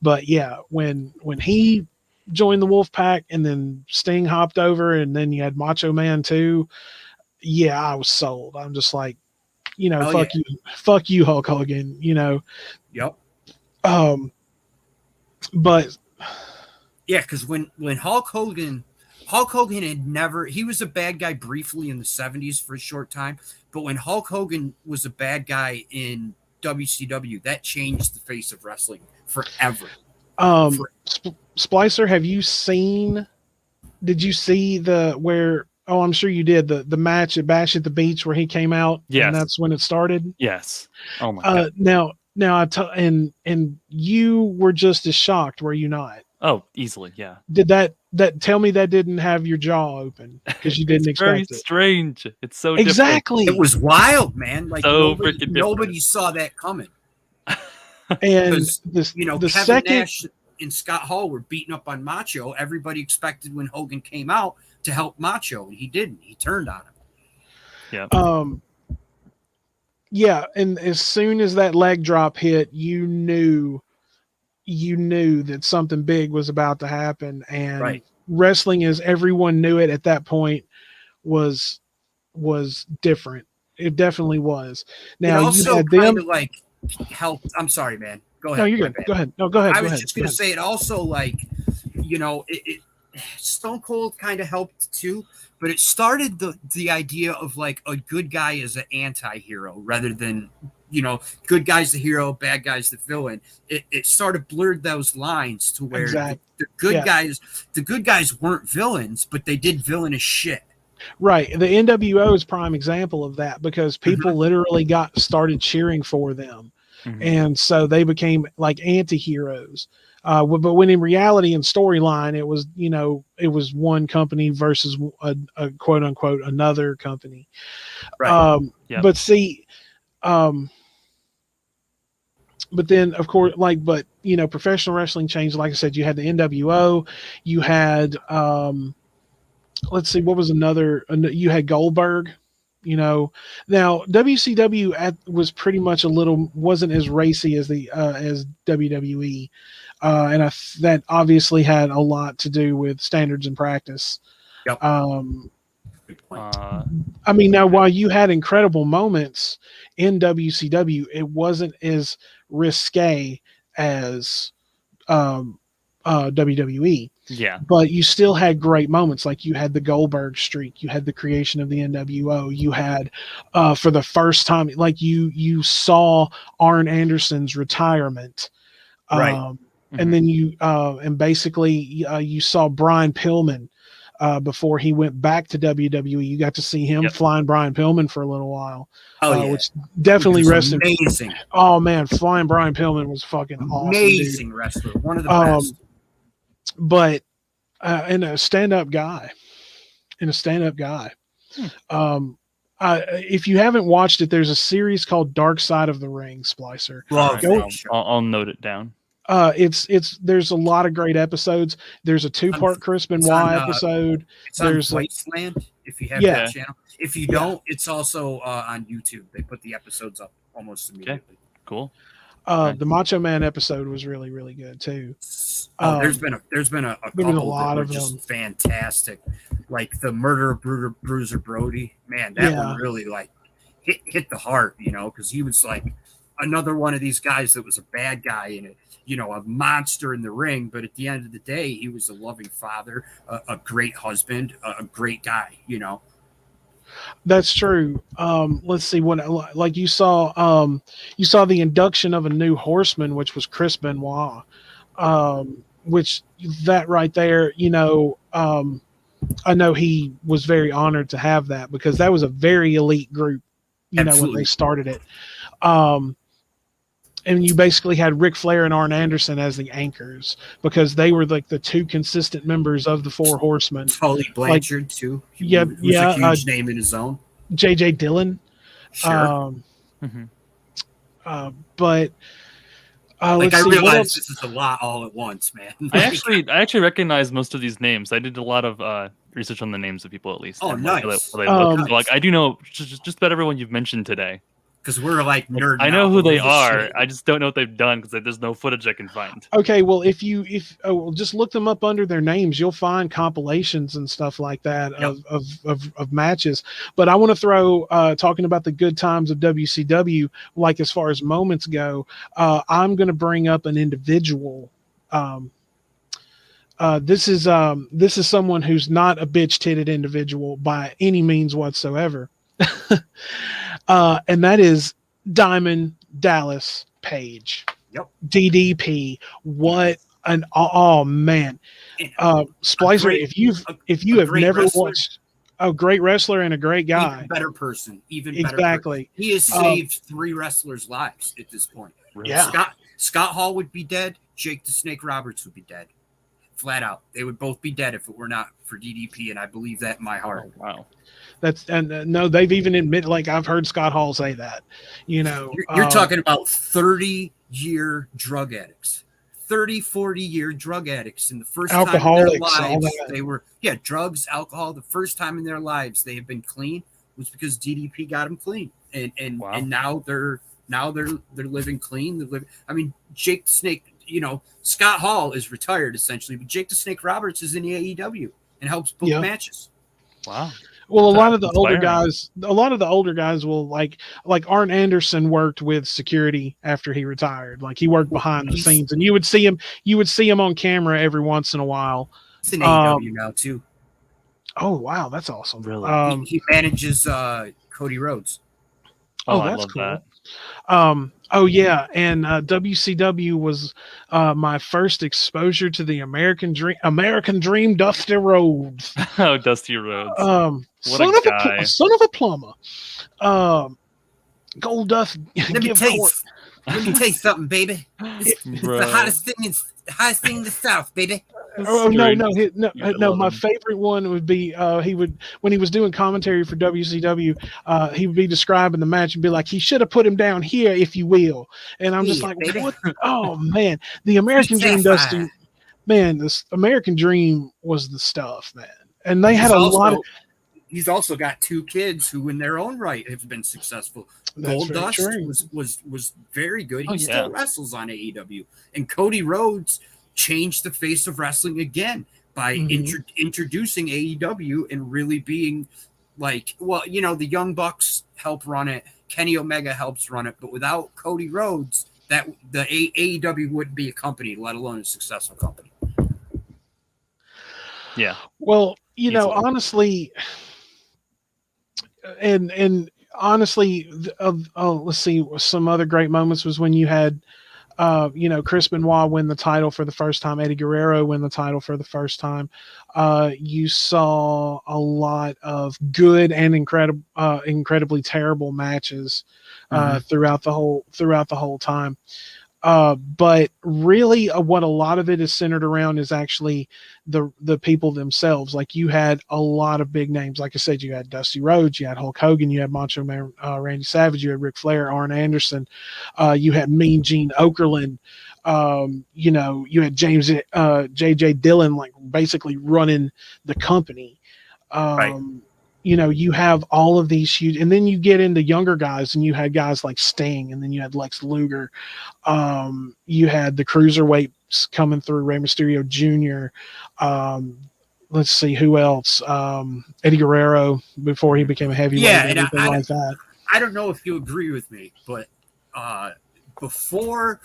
But yeah, when he joined the Wolfpack and then Sting hopped over and then you had Macho Man too, yeah, I was sold. I'm just like, you know, fuck you, Hulk Hogan, you know. Yep. But yeah, because when Hulk Hogan had never, he was a bad guy briefly in the 70s for a short time, but when Hulk Hogan was a bad guy in WCW, that changed the face of wrestling forever. Splicer, did you see I'm sure you did, the match at Bash at the Beach where he came out? Yes. And that's when it started? Yes. Oh my God. Now and you were just as shocked, were you not? Oh, easily, yeah. Did that tell me that didn't have your jaw open because you didn't expect it? Very strange. It's so exactly different. It was wild, man. Like so nobody saw that coming. And Because this, you know, the Kevin second, Nash and Scott Hall were beating up on Macho. Everybody expected when Hogan came out to help Macho, and he didn't. He turned on him. Yeah. Yeah, and as soon as that leg drop hit, you knew that something big was about to happen. And Right. wrestling, as everyone knew it at that point, was different. It definitely was. It Now you also had kind them. of like helped. I'm sorry, man. Go No, ahead. you're My good. bad. Go ahead. No, go ahead. I Go was ahead. just Go gonna ahead. say it also like, you know, Stone Cold kind of helped too, but it started the idea of like a good guy is an anti-hero rather than, you know, good guy's the hero, bad guy's the villain. It sort of blurred those lines to where Exactly. the good Yeah. guys weren't villains, but they did villainous shit. Right. The NWO is prime example of that because people literally started cheering for them. Mhm. And so they became like anti-heroes. But when in reality and storyline, it was, you know, it was one company versus a quote unquote another company. Right. Yep. But see, but then of course, like, but you know, professional wrestling changed. Like I said, you had the NWO, you had, let's see, what was another, you had Goldberg, you know. Now WCW was pretty much wasn't as racy as as WWE. And that obviously had a lot to do with standards and practice. Yep. Good point. I mean, now while you had incredible moments in WCW, it wasn't as risque as WWE. Yeah. But you still had great moments. Like you had the Goldberg streak, you had the creation of the NWO, you had for the first time, like you saw Arn Anderson's retirement. Right. And then and basically you saw Brian Pillman before he went back to WWE. You got to see him flying Brian Pillman for a little while. Oh yeah. Which definitely rested. Amazing. Oh man, flying Brian Pillman was fucking awesome. Amazing dude. wrestler. One of the best. But and a stand-up guy. If you haven't watched it, there's a series called Dark Side of the Ring, Splicer. Love Right. that show. I'll note it down. There's a lot of great episodes. There's a 2-part Chris Benoit episode. It's There's on Viceland if you have Yeah. that channel. If you don't, it's also on YouTube. They put the episodes up almost immediately. Cool. The Macho Man episode was really, really good too. There's been a couple lot that were of just them. fantastic, like the Murder of Bruiser Brody. Man, that Yeah. one really like hit the heart, you know, because he was like another one of these guys that was a bad guy in it, you know, a monster in the ring. But at the end of the day, he was a loving father, a great husband, a great guy, you know. That's true. Let's see what like you saw the induction of a new horseman, which was Chris Benoit. Which that right there, you know, I know he was very honored to have that because that was a very elite group, you know, when they started it. And you basically had Ric Flair and Arn Anderson as the anchors because they were like the two consistent members of the Four Horsemen. Tully Blanchard too. Yeah, was a huge name in his own. JJ Dillon. Sure. But like I realized this is a lot all at once, man. I actually recognize most of these names. I did a lot of research on the names of people at least. Oh, nice. They look. So, like I do know just about everyone you've mentioned today. Because we're like nerd. I know who they are. I just don't know what they've done because there's no footage I can find. Okay, well, if just look them up under their names, you'll find compilations and stuff like that of matches. But I want to throw talking about the good times of WCW, like as far as moments go. I'm going to bring up an individual. This is someone who's not a bitch-titted individual by any means whatsoever. And that is Diamond Dallas Page. Yep. DDP. What an man. Splicer, if you have never watched a great wrestler and a great guy. Even better person. Exactly. He has saved 3 wrestlers' lives at this point. Yeah. Scott Hall would be dead. Jake the Snake Roberts would be dead. flat out. They would both be dead if it were not for DDP, and I believe that in my heart. Oh, wow. That's no, they've even admitted, like I've heard Scott Hall say that. You're talking about 30-year drug addicts. 30, 40-year drug addicts in the first time in their lives. They were, drugs, alcohol. The first time in their lives they have been clean was because DDP got them clean. And wow. and now they're living clean. I mean, Jake the Snake, Scott Hall is retired essentially, but Jake the Snake Roberts is in the AEW and helps book matches. Wow. Well, a lot of the older guys will like Arn Anderson worked with security after he retired. Like he worked behind the scenes, and you would see him on camera every once in a while. It's in AEW now too. Oh wow, that's awesome! Really, he manages Cody Rhodes. Oh, that's cool. That. Oh yeah, and WCW was my first exposure to the American Dream, Dusty Rhodes. Oh, Dusty Rhodes. Son of a plumber. Gold Dust. Let me tell you something, baby. It's the hottest thing in the South, baby. Oh no! My favorite one would be when he was doing commentary for WCW, he would be describing the match and be like, he should have put him down here, if you will. And I'm just like, baby. What? Oh man, the American Dream, Dusty. Man, this American Dream was the stuff, man. And they had a lot of. He's also got two kids who, in their own right, have been successful. Goldust was very good. He still wrestles on AEW, and Cody Rhodes changed the face of wrestling again by introducing AEW and really being like, the Young Bucks help run it. Kenny Omega helps run it, but without Cody Rhodes, that the AEW wouldn't be a company, let alone a successful company. Yeah. Well, honestly. And honestly, let's see. Some other great moments was when you had, Chris Benoit win the title for the first time. Eddie Guerrero win the title for the first time. You saw a lot of good and incredibly terrible matches throughout the whole time. But really, what a lot of it is centered around is actually the people themselves. Like you had a lot of big names. Like I said, you had Dusty Rhodes, you had Hulk Hogan, you had Macho Man Randy Savage, you had Ric Flair, Arn Anderson, you had Mean Gene Okerlund, you had James J.J. Dillon, like basically running the company. Right. You have all of these huge, and then you get into younger guys, and you had guys like Sting, and then you had Lex Luger. You had the cruiserweights coming through, Rey Mysterio Jr. Let's see who else. Eddie Guerrero before he became a heavyweight. Yeah, and everything like that. I don't know if you agree with me, but before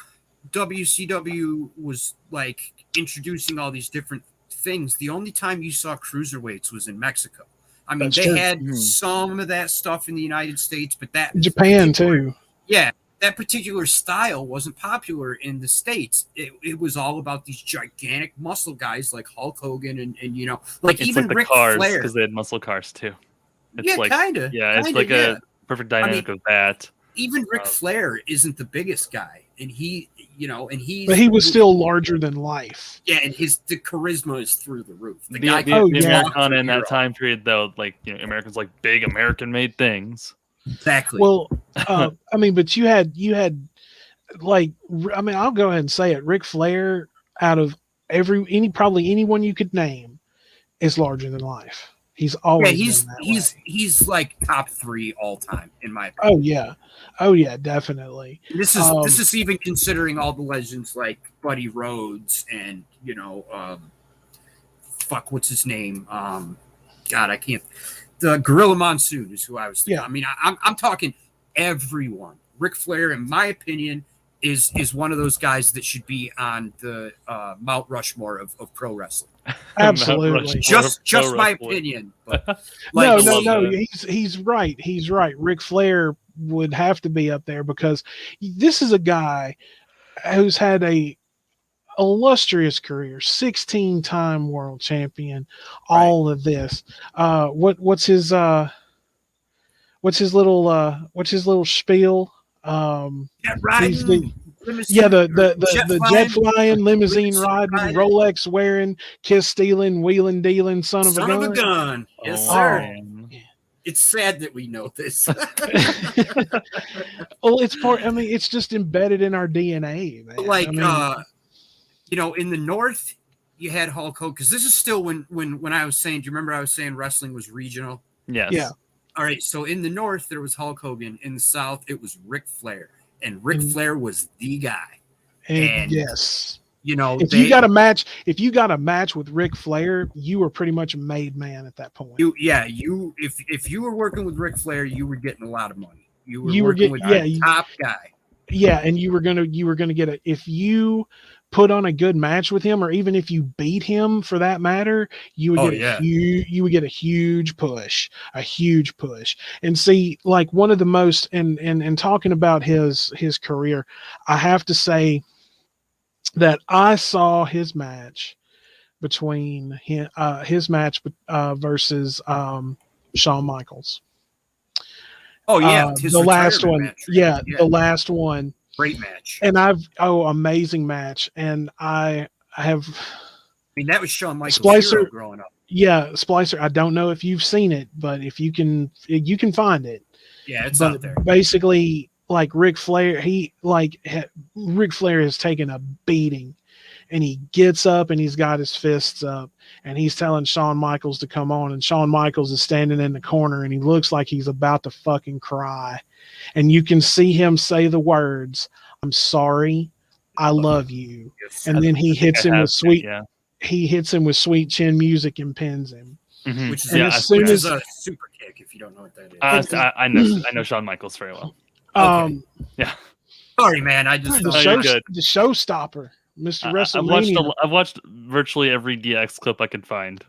WCW was like introducing all these different things, the only time you saw cruiserweights was in Mexico. I mean, they had some of that stuff in the United States, but that Japan too. Yeah, that particular style wasn't popular in the States. It was all about these gigantic muscle guys like Hulk Hogan and like it's even like the Ric cars Flair, because they had muscle cars too. It's kind of. Yeah, it's like a perfect dynamic of that. Even Ric Flair isn't the biggest guy, and but he was still larger than life. Yeah, and the charisma is through the roof. The Americana in that time period, though, like Americans like big American-made things. Exactly. Well, but you had like, I'll go ahead and say it. Ric Flair, out of probably anyone you could name, is larger than life. He's always he's like top 3 all time in my opinion. Oh yeah, definitely. This is even considering all the legends like Buddy Rhodes and what's his name? God, I can't. The Gorilla Monsoon is who I was thinking. Yeah. I mean, I'm talking everyone. Ric Flair, in my opinion, is one of those guys that should be on the Mount Rushmore of pro wrestling. Absolutely. Just my opinion. But no. He's right. He's right. Ric Flair would have to be up there because this is a guy who's had a illustrious career, 16-time world champion, all of this. What's his little spiel? Yeah, the jet flying, flying, limousine riding, riding. Rolex wearing, kiss stealing, wheeling dealing, son of Son a of a gun. gun. Yes, Oh, sir. man. It's sad that we know this. Well, it's part. I mean, it's just embedded in our DNA, man. Like, I mean, in the North, you had Hulk Hogan, because this is still when I was saying, do you remember I was saying wrestling was regional? Yes. Yeah. All right, so in the North, there was Hulk Hogan. In the South, it was Ric Flair. And Ric Flair was the guy. And yes. If you got a match with Ric Flair, you were pretty much a made man at that point. If you were working with Ric Flair, you were getting a lot of money. You were working with the top guy. Yeah, and you were gonna get if you put on a good match with him, or even if you beat him for that matter, you would you would get a huge push. And see, like one of the most and talking about his career, I have to say that I saw his match between his match versus Shawn Michaels. Oh yeah, the last one. Match, yeah, the last one. Great match. And amazing match. And I have. I mean, that was Shawn Michaels' hero growing up. Yeah, Splicer. I don't know if you've seen it, but if you can find it. Yeah, it's out there. Basically, like Ric Flair, Ric Flair has taken a beating, and he gets up and he's got his fists up, and he's telling Shawn Michaels to come on, and Shawn Michaels is standing in the corner, and he looks like he's about to fucking cry, and you can see him say the words, "I'm sorry, I love you," and then he hits him with sweet chin music and pins him. Mm-hmm. Which is a super kick, if you don't know what that is. I know Shawn Michaels very well. Yeah. Sorry, man. I just the showstopper, Mr. WrestleMania. I've watched virtually every DX clip I could find.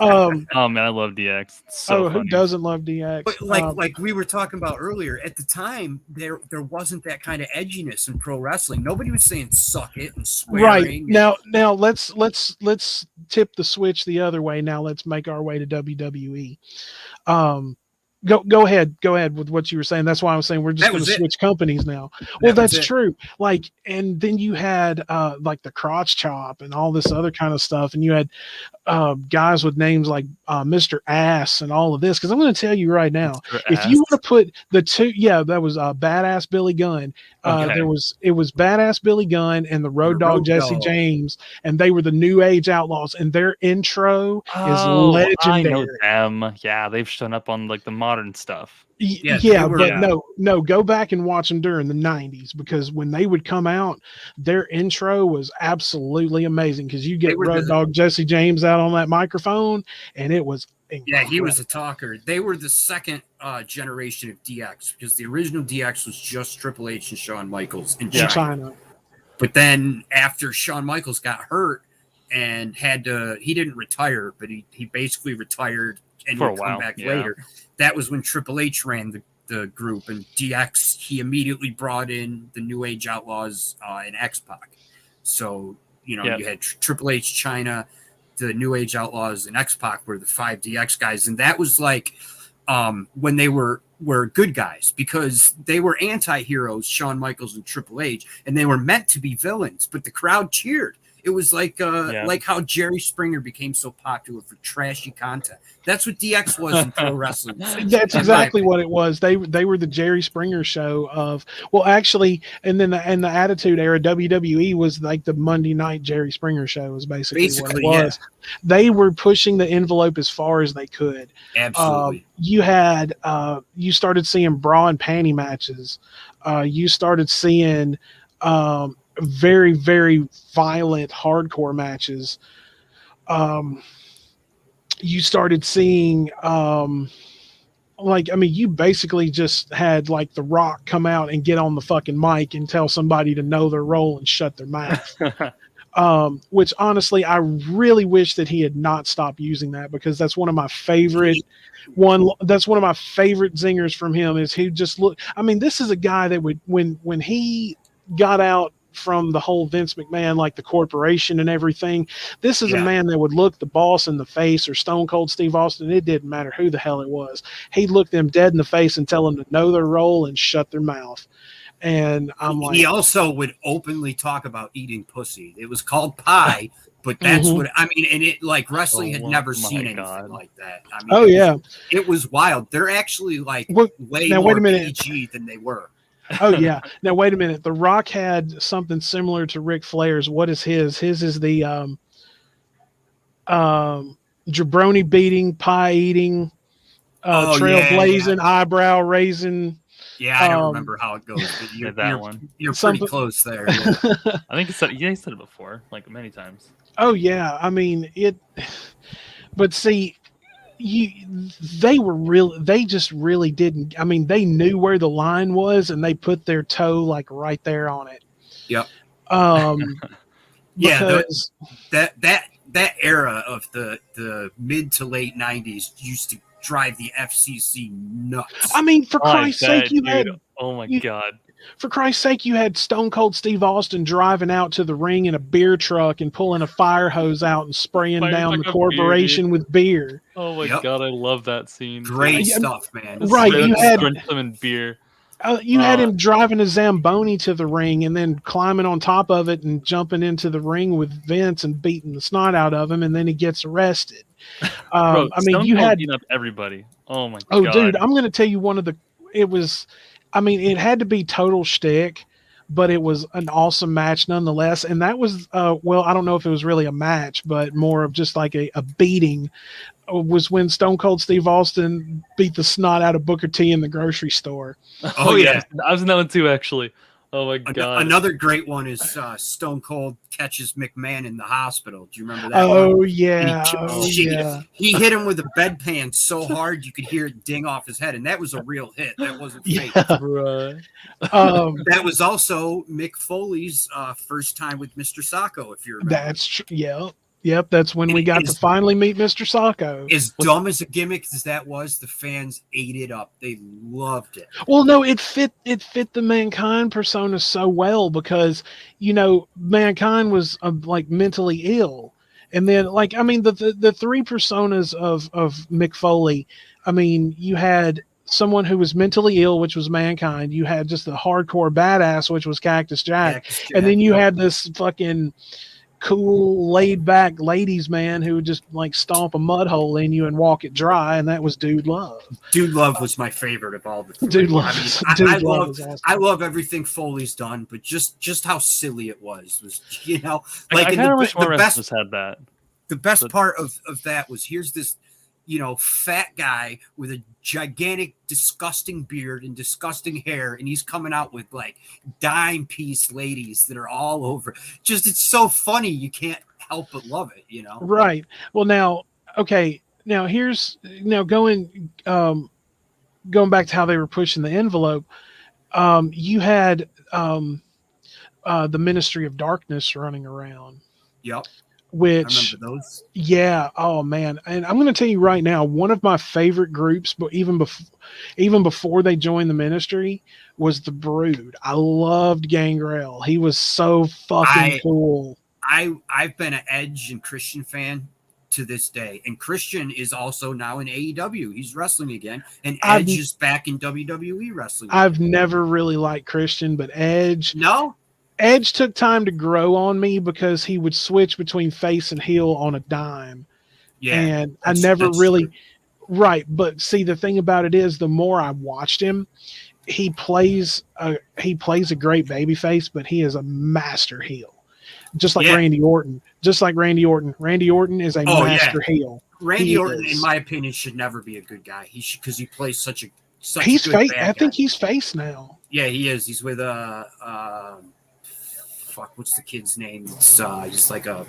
Oh man, I love DX. It's so who funny. doesn't love DX? But like we were talking about earlier, at the time there wasn't that kind of edginess in pro wrestling. Nobody was saying "suck it" and swearing. Right now, let's tip the switch the other way. Now let's make our way to WWE. Go ahead with what you were saying. That's why I was saying we're just going to switch companies now. Well, that's true. Like, and then you had like the crotch chop and all this other kind of stuff, and you had guys with names like Mr. Ass and all of this. Because I'm going to tell you right now, if you want to put the two, that was Badass Billy Gunn. It was Badass Billy Gunn and the Road Dogg Jesse James, and they were the New Age Outlaws, and their intro is legendary. I know them. Yeah, they've shown up on like the modern stuff. No, go back and watch them during the 90s, because when they would come out, their intro was absolutely amazing, because you get Road Dogg Jesse James out on that microphone, and it was incredible. Yeah, he was a talker. They were the second generation of DX, because the original DX was just Triple H and Shawn Michaels in China. But then after Shawn Michaels got hurt and he didn't retire, but he basically retired and would come back later. That was when Triple H ran the group, and DX, he immediately brought in the New Age Outlaws and X-Pac. So, you had Triple H, China, the New Age Outlaws, and X-Pac were the 5 DX guys. And that was like when they were good guys, because they were anti-heroes, Shawn Michaels and Triple H, and they were meant to be villains, but the crowd cheered. It was like how Jerry Springer became so popular for trashy content. That's what DX was in pro wrestling. That's exactly what it was. They were the Jerry Springer show of, well, actually, and then in the Attitude Era, WWE was like the Monday night Jerry Springer show is basically what it was. Yeah. They were pushing the envelope as far as they could. Absolutely. You started seeing bra and panty matches. You started seeing very, very violent hardcore matches. You started seeing you basically just had like The Rock come out and get on the fucking mic and tell somebody to know their role and shut their mouth. Which honestly, I really wish that he had not stopped using that, because that's one of my favorite zingers from him. Is he just look? I mean, this is a guy that would when he got out from the whole Vince McMahon, like the corporation and everything, this is a man that would look the boss in the face, or Stone Cold Steve Austin. It didn't matter who the hell it was. He'd look them dead in the face and tell them to know their role and shut their mouth. And I'm like, he also would openly talk about eating pussy. It was called pie, but that's Mhm. what I mean. And it like wrestling had never my seen anything God. like that. I mean, oh yeah. it was wild. They're actually like Well, way now, wait more a minute. PG than they were. Oh yeah. Now wait a minute. The Rock had something similar to Ric Flair's. What is his? His is the jabroni beating, pie eating, Oh, trailblazing, eyebrow raising. Yeah, I don't remember how it goes, but Yeah, that one. You're Something- pretty close there. Yeah. I think he said it before, like many times. Oh yeah. I mean it. But see, they just really didn't. I mean, they knew where the line was, and they put their toe like right there on it. Yep. Yeah. Because that era of the mid to late 90s used to drive the FCC nuts. I mean, for Christ's sake, you had. Oh my God. For Christ's sake, you had Stone Cold Steve Austin driving out to the ring in a beer truck and pulling a fire hose out and spraying down the corporation with beer. Oh my God, I love that scene. Great stuff, man. Right, you had them in beer. You had him driving a Zamboni to the ring and then climbing on top of it and jumping into the ring with Vince and beating the snot out of him, and then he gets arrested. Bro, I mean, Stone you Cold had beating up everybody. Oh my God. Oh, dude, I'm going to tell you it had to be total shtick, but it was an awesome match nonetheless. And that was, I don't know if it was really a match, but more of just like a beating, was when Stone Cold Steve Austin beat the snot out of Booker T in the grocery store. Oh yeah. I was in that one too, actually. Oh my God. Another great one is Stone Cold catches McMahon in the hospital. Do you remember that? Oh one? yeah. He hit him with a bedpan so hard you could hear it ding off his head, and that was a real hit. That wasn't fake. Right. That was also Mick Foley's first time with Mr. Sacco, if you remember. That's true. Yeah. Yep, that's when we got to finally meet Mr. Sacco. As dumb as a gimmick as that was, the fans ate it up. They loved it. Well, no, it fit the Mankind persona so well because, Mankind was like mentally ill. And then the three personas of Mick Foley, I mean, you had someone who was mentally ill, which was Mankind. You had just the hardcore badass, which was Cactus Jack. And then you had this fucking cool, laid back ladies man who would just like stomp a mud hole in you and walk it dry, and that was Dude Love. Dude Love was my favorite of all the three. Dude Love. I love everything Foley's done, but just how silly it was I kind of wish more wrestlers had that. The best part of that was here's this fat guy with a gigantic, disgusting beard and disgusting hair, and he's coming out with like dime piece ladies that are all over. Just it's so funny, you can't help but love it, Right. Well, now here's going back to how they were pushing the envelope. You had the Ministry of Darkness running around. Yep. Which, I remember those. Yeah, oh man, and I'm going to tell you right now, one of my favorite groups, but even before they joined the Ministry, was the Brood. I loved Gangrel. He was so fucking cool. I've been an Edge and Christian fan to this day, and Christian is also now in AEW. He's wrestling again, and Edge is back in WWE wrestling. I've never really liked Christian, but Edge. No. Edge took time to grow on me because he would switch between face and heel on a dime. Yeah. And I never really, right. But see, the thing about it is the more I watched him, he plays a great babyface, but he is a master heel. Just like Randy Orton. Randy Orton is a master heel. Randy Orton, in my opinion, should never be a good guy. Because he plays such a he's good face. bad I think guy. He's face now. Yeah, he is. He's with what's the kid's name? It's just like a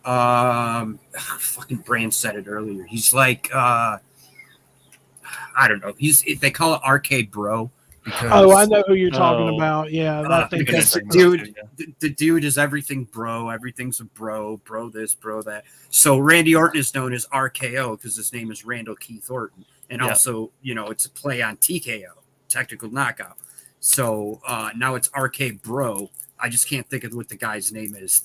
fucking Brand said it earlier. He's like I don't know. They call it Arcade Bro. Because, I know who you're talking about. Yeah, I think because the dude is everything bro. Everything's a bro this, bro that. So Randy Orton is known as RKO because his name is Randall Keith Orton, and also it's a play on TKO, technical knockout. So now it's RK Bro. I just can't think of what the guy's name is.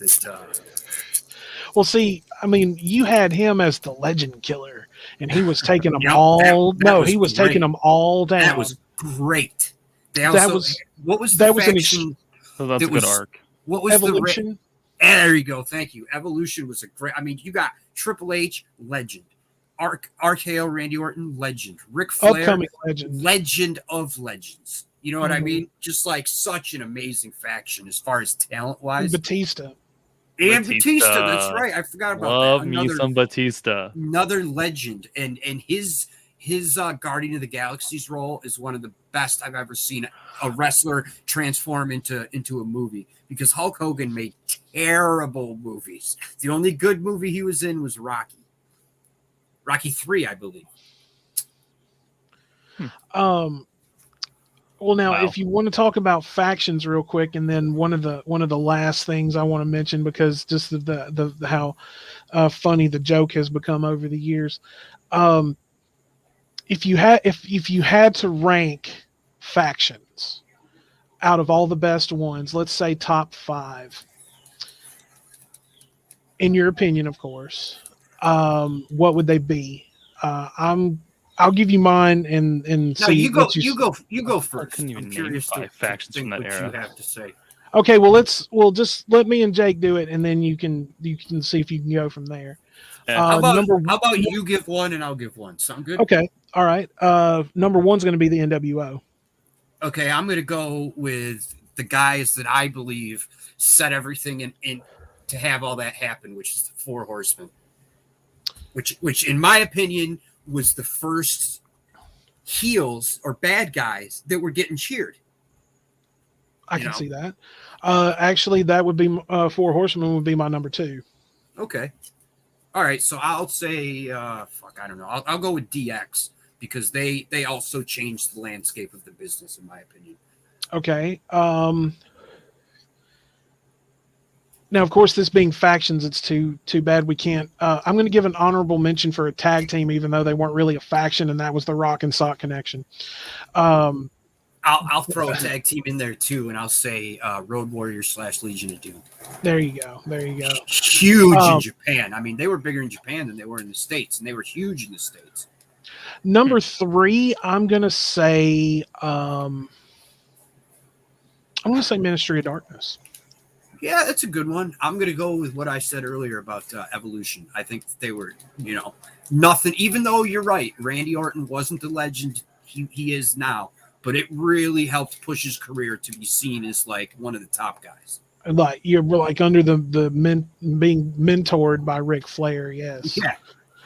Well, see, I mean, you had him as the Legend Killer, and he was taking them all. He was taking them all down. That was great. They also what was the that was an faction? So that's a good arc. What was Evolution. There you go. Thank you. Evolution was a great. I mean, you got Triple H, legend. RKO, Randy Orton, legend. Ric Flair, Upcoming legend. legend of legends. You know what I mean? Just like such an amazing faction as far as talent wise. Batista. And Batista, that's right. I forgot about Love that. me some Batista. Another legend, and his Guardian of the Galaxy's role is one of the best I've ever seen a wrestler transform into a movie, because Hulk Hogan made terrible movies. The only good movie he was in was Rocky 3, I believe. Well, now, Wow. if you want to talk about factions real quick, and then one of the last things I want to mention, because just the how funny the joke has become over the years. If you had to rank factions out of all the best ones, let's say top 5, in your opinion, of course, what would they be? I'll give you mine and No, see. you go I first. couldn't even I'm name curious 5 factions from that what era. you have to say. Okay, well just let me and Jake do it, and then you can see if you can go from there. Yeah. How about number you give one and I'll give one? Sound good? Okay, all right. Number 1's going to be the NWO. Okay, I'm going to go with the guys that I believe set everything in to have all that happen, which is the Four Horsemen. Which in my opinion was the first heels or bad guys that were getting cheered. I can see that. Actually, that would be Four Horsemen would be my number 2. Okay. All right, so I'll say I don't know. I'll go with DX, because they also changed the landscape of the business, in my opinion. Okay. Now, of course, this being factions, it's too bad we can't. I'm going to give an honorable mention for a tag team, even though they weren't really a faction, and that was the Rock and Sock Connection. I'll throw a tag team in there too, and I'll say Road Warriors / Legion of Doom. There you go. Huge in Japan. I mean, they were bigger in Japan than they were in the States, and they were huge in the States. Number 3, I'm going to say Ministry of Darkness. Yeah, that's a good one. I'm going to go with what I said earlier about Evolution. I think they were, nothing, even though you're right, Randy Orton wasn't the legend he is now, but it really helped push his career to be seen as like one of the top guys. Like you're like under being mentored by Ric Flair, yes. Yeah.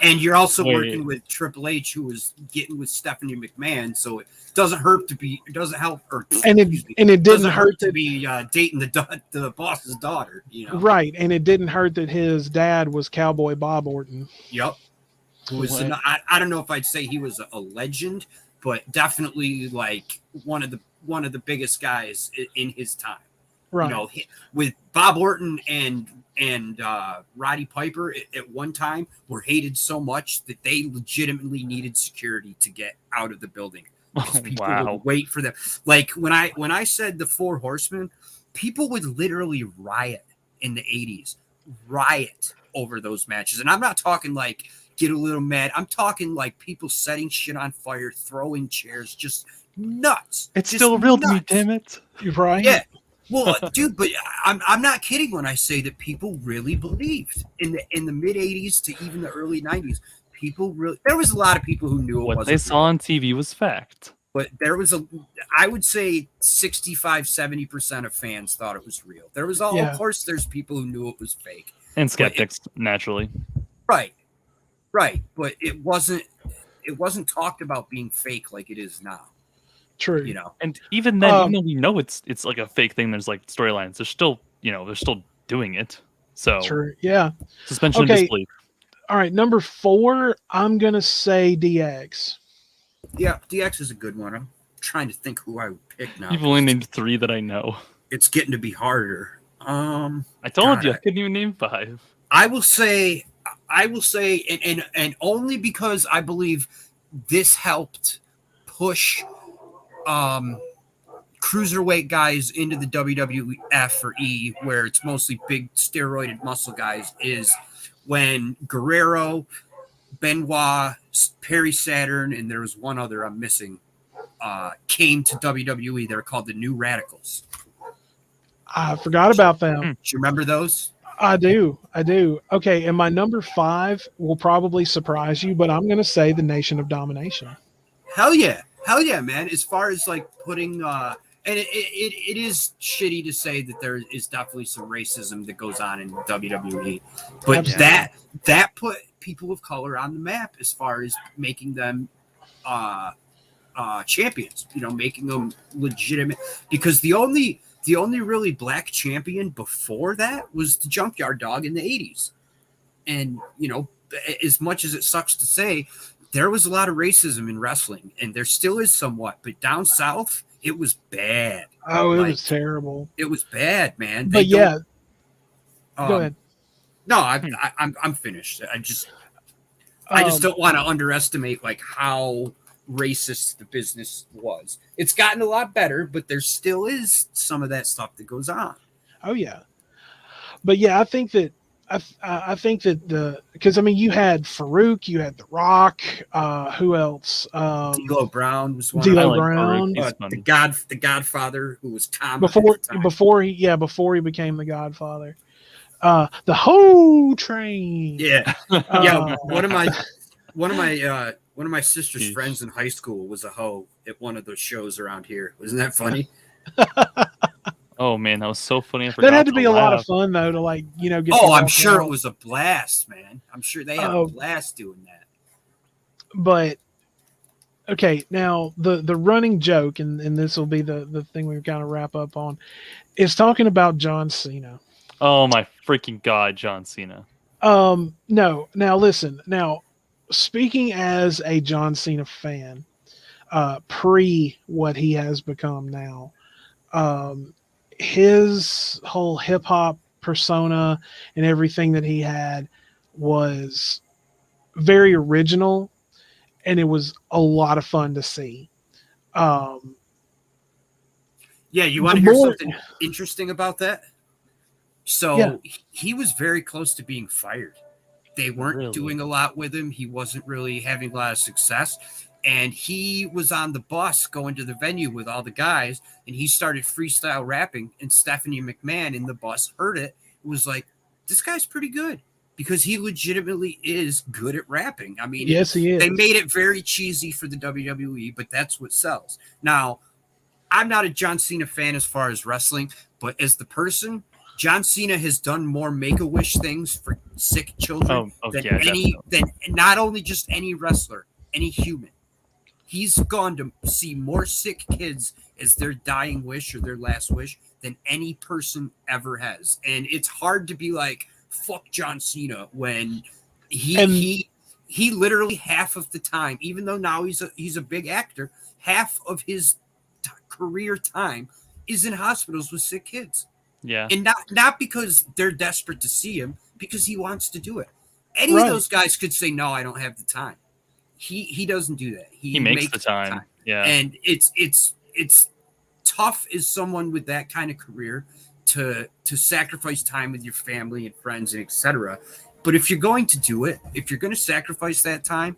And you're also working with Triple H, who was getting with Stephanie McMahon, so it doesn't help, and it didn't hurt to be dating the boss's daughter, Right, and it didn't hurt that his dad was Cowboy Bob Orton. Yep. Who was I don't know if I'd say he was a legend, but definitely like one of the biggest guys in his time. Right. With Bob Orton and Roddy Piper at one time were hated so much that they legitimately needed security to get out of the building. People would wait for them. Like when I said the Four Horsemen, people would literally riot in the 80s, riot over those matches. And I'm not talking like get a little mad. I'm talking like people setting shit on fire, throwing chairs, just nuts. It's just still real nuts. to me, damn it. You're right. Yeah. Well, dude, but I'm not kidding when I say that people really believed in the mid 80s to even the early 90s. There was a lot of people who knew what they saw on TV was fact. But there was I would say 65-70% of fans thought it was real. There was of course there's people who knew it was fake. And skeptics, naturally. Right. But it wasn't talked about being fake like it is now. True. And even then, even though we know it's like a fake thing, there's like storylines. They're still, they're still doing it. So true. Yeah. Suspension of disbelief. All right, number 4, I'm gonna say DX. Yeah, DX is a good one. I'm trying to think who I would pick now. You've only named 3 that I know. It's getting to be harder. I told you I couldn't even name 5. I will say, and only because I believe this helped push cruiserweight guys into the WWF or E, where it's mostly big steroided muscle guys, is when Guerrero, Benoit, Perry Saturn, and there was one other I'm missing. came to WWE. They're called the New Radicals. I forgot about them. Do you remember those? I do. Okay, and my number 5 will probably surprise you, but I'm going to say the Nation of Domination. Hell yeah, man. As far as like putting, and it is shitty to say that there is definitely some racism that goes on in WWE, but Absolutely. that put people of color on the map as far as making them champions. Making them legitimate, because the only really black champion before that was the Junkyard Dog in the 80s. And, as much as it sucks to say, there was a lot of racism in wrestling, and there still is somewhat, but down south, it was bad. Oh, it was terrible. It was bad, man. But yeah, go ahead. No, I'm finished. I just don't want to underestimate like how racist the business was. It's gotten a lot better, but there still is some of that stuff that goes on. Oh yeah, but yeah, I think that because I mean, you had Farouk, you had The Rock, who else? D'Lo Brown was one. D'Lo Brown, the Godfather, who was Tom before he became the Godfather. The Ho Train. Yeah, yeah. One of my sister's friends in high school was a hoe at one of those shows around here. Wasn't that funny? Oh man, that was so funny. I forgot that had to be a lot of fun though to get. Oh, I'm sure it was a blast, man. I'm sure they had a blast doing that. But okay, now the running joke, and this will be the thing we kind of wrap up on, is talking about John Cena. Oh my freaking God, John Cena. No. Now listen. Now, speaking as a John Cena fan, pre what he has become now, his whole hip hop persona and everything that he had was very original, and it was a lot of fun to see. Yeah, you want to hear something interesting about that? So he was very close to being fired. They weren't doing a lot with him. He wasn't really having a lot of success. And he was on the bus going to the venue with all the guys, and he started freestyle rapping. And Stephanie McMahon in the bus heard it. It was like, this guy's pretty good, because he legitimately is good at rapping. I mean, yes, he is. They made it very cheesy for the WWE, but that's what sells. Now, I'm not a John Cena fan as far as wrestling, but as the person, John Cena has done more Make-A-Wish things for sick children than not only just any wrestler, any human. He's gone to see more sick kids as their dying wish or their last wish than any person ever has. And it's hard to be like, fuck John Cena, when he literally half of the time, even though now he's a big actor, half of his career time is in hospitals with sick kids. Yeah. And not because they're desperate to see him, because he wants to do it. Any of those guys could say, no, I don't have the time. He doesn't do that. He makes the time. Yeah. And it's tough as someone with that kind of career to sacrifice time with your family and friends and etc. But if you're going to do it, if you're going to sacrifice that time,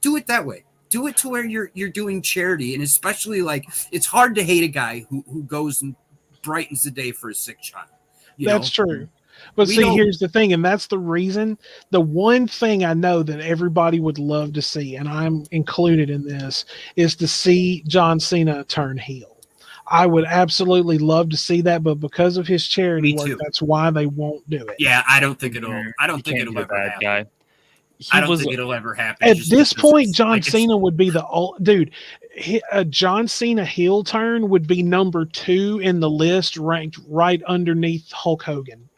do it that way. Do it to where you're doing charity. And especially, like, it's hard to hate a guy who goes and brightens the day for a sick child. That's true. But here's the thing, and that's the reason. The one thing I know that everybody would love to see, and I'm included in this, is to see John Cena turn heel. I would absolutely love to see that, but because of his charity work, that's why they won't do it. Yeah, I don't think it'll ever happen. I don't think it'll ever happen. At this point, John Cena would be the old dude. A John Cena heel turn would be number 2 in the list, ranked right underneath Hulk Hogan.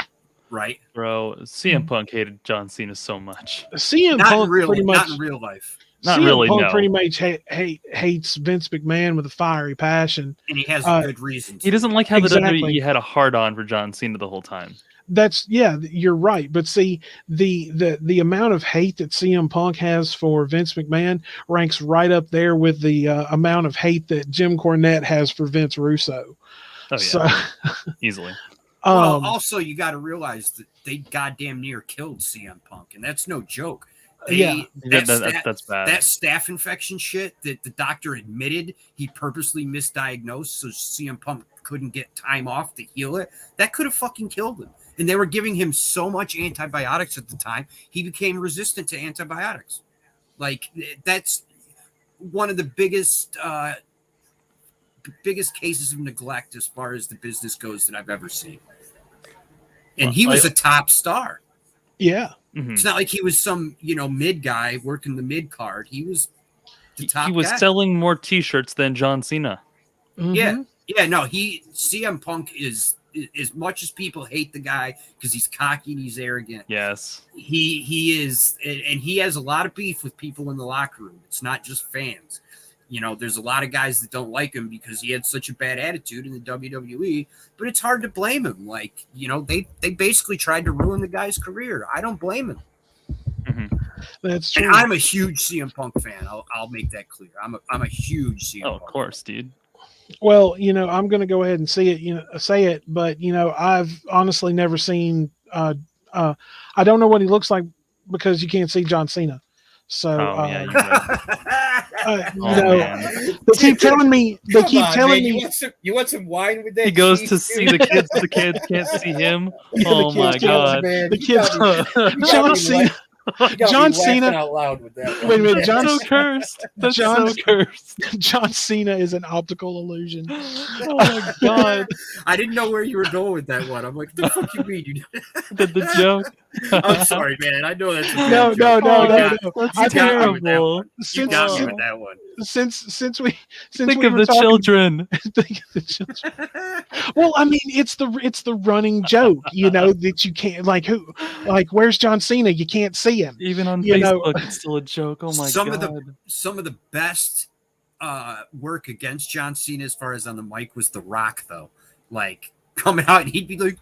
Right, bro. CM Punk hated John Cena so much. CM Punk pretty much, not in real life. Not CM really. Punk No. pretty much hates Vince McMahon with a fiery passion, and he has good reasons. He doesn't like how the WWE had a hard on for John Cena the whole time. You're right. But see, the amount of hate that CM Punk has for Vince McMahon ranks right up there with the amount of hate that Jim Cornette has for Vince Russo. Oh yeah, so, easily. Well, also you got to realize that they goddamn near killed CM Punk, and that's no joke. That's bad. That staph infection shit that the doctor admitted he purposely misdiagnosed so CM Punk couldn't get time off to heal it. That could have fucking killed him. And they were giving him so much antibiotics at the time, he became resistant to antibiotics. Like, that's one of the biggest cases of neglect as far as the business goes that I've ever seen. And he was a top star. Yeah. Mm-hmm. It's not like he was some, mid guy working the mid card. He was the top He was guy. selling more T-shirts than John Cena. Mm-hmm. Yeah. No, CM Punk is, as much as people hate the guy because he's cocky and he's arrogant. Yes. He is, and he has a lot of beef with people in the locker room. It's not just fans. There's a lot of guys that don't like him because he had such a bad attitude in the WWE, but it's hard to blame him. Like, they basically tried to ruin the guy's career. I don't blame him. Mm-hmm. That's true. And I'm a huge CM Punk fan. I'll make that clear. I'm a huge CM Punk. Of course, dude. Well, I'm going to go ahead and say it, but I've honestly never seen. I don't know what he looks like because you can't see John Cena. So, yeah, you did. they keep telling me. They keep telling me. You want some wine with that? He goes to see the kids. The kids can't see him. Oh my god! The kids. John Cena. John Cena out loud with that. Wait a minute, That's so cursed. That's so cursed. John Cena is an optical illusion. Oh my god! I didn't know where you were going with that one. I'm like, what the fuck you mean? You Did the joke? I'm sorry, man. I know that's No. That's terrible. You got me with that one. Since we think of the children. Think of the children. Well, I mean, it's the running joke, that you can't where's John Cena? You can't see him. Even on Facebook, it's still a joke. Oh my god! Some of the best work against John Cena as far as on the mic was The Rock, though. Like, coming out and he'd be like,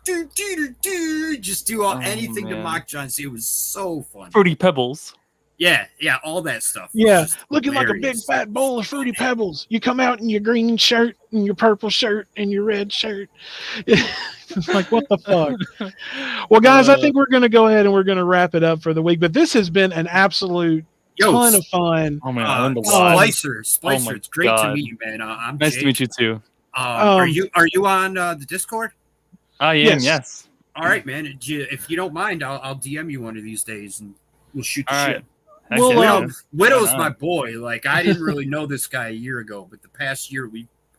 just do anything to mock John Cena. It was so fun. Fruity Pebbles. Yeah, all that stuff. Yeah, looking like a big hilarious. fat bowl of Fruity Pebbles. You come out in your green shirt and your purple shirt and your red shirt. It's like, what the fuck? Well, guys, I think we're going to go ahead and we're going to wrap it up for the week. But this has been an absolute ton of fun. Oh, man, I learned a lot. Splicer, it's great to meet you, man. I'm nice Jake. to meet you, too. Are you on the Discord? I am, yes. All right, man. If you don't mind, I'll DM you one of these days and we'll shoot the shit. Right. Well, Widow's my boy. Like, I didn't really know this guy a year ago, but the past year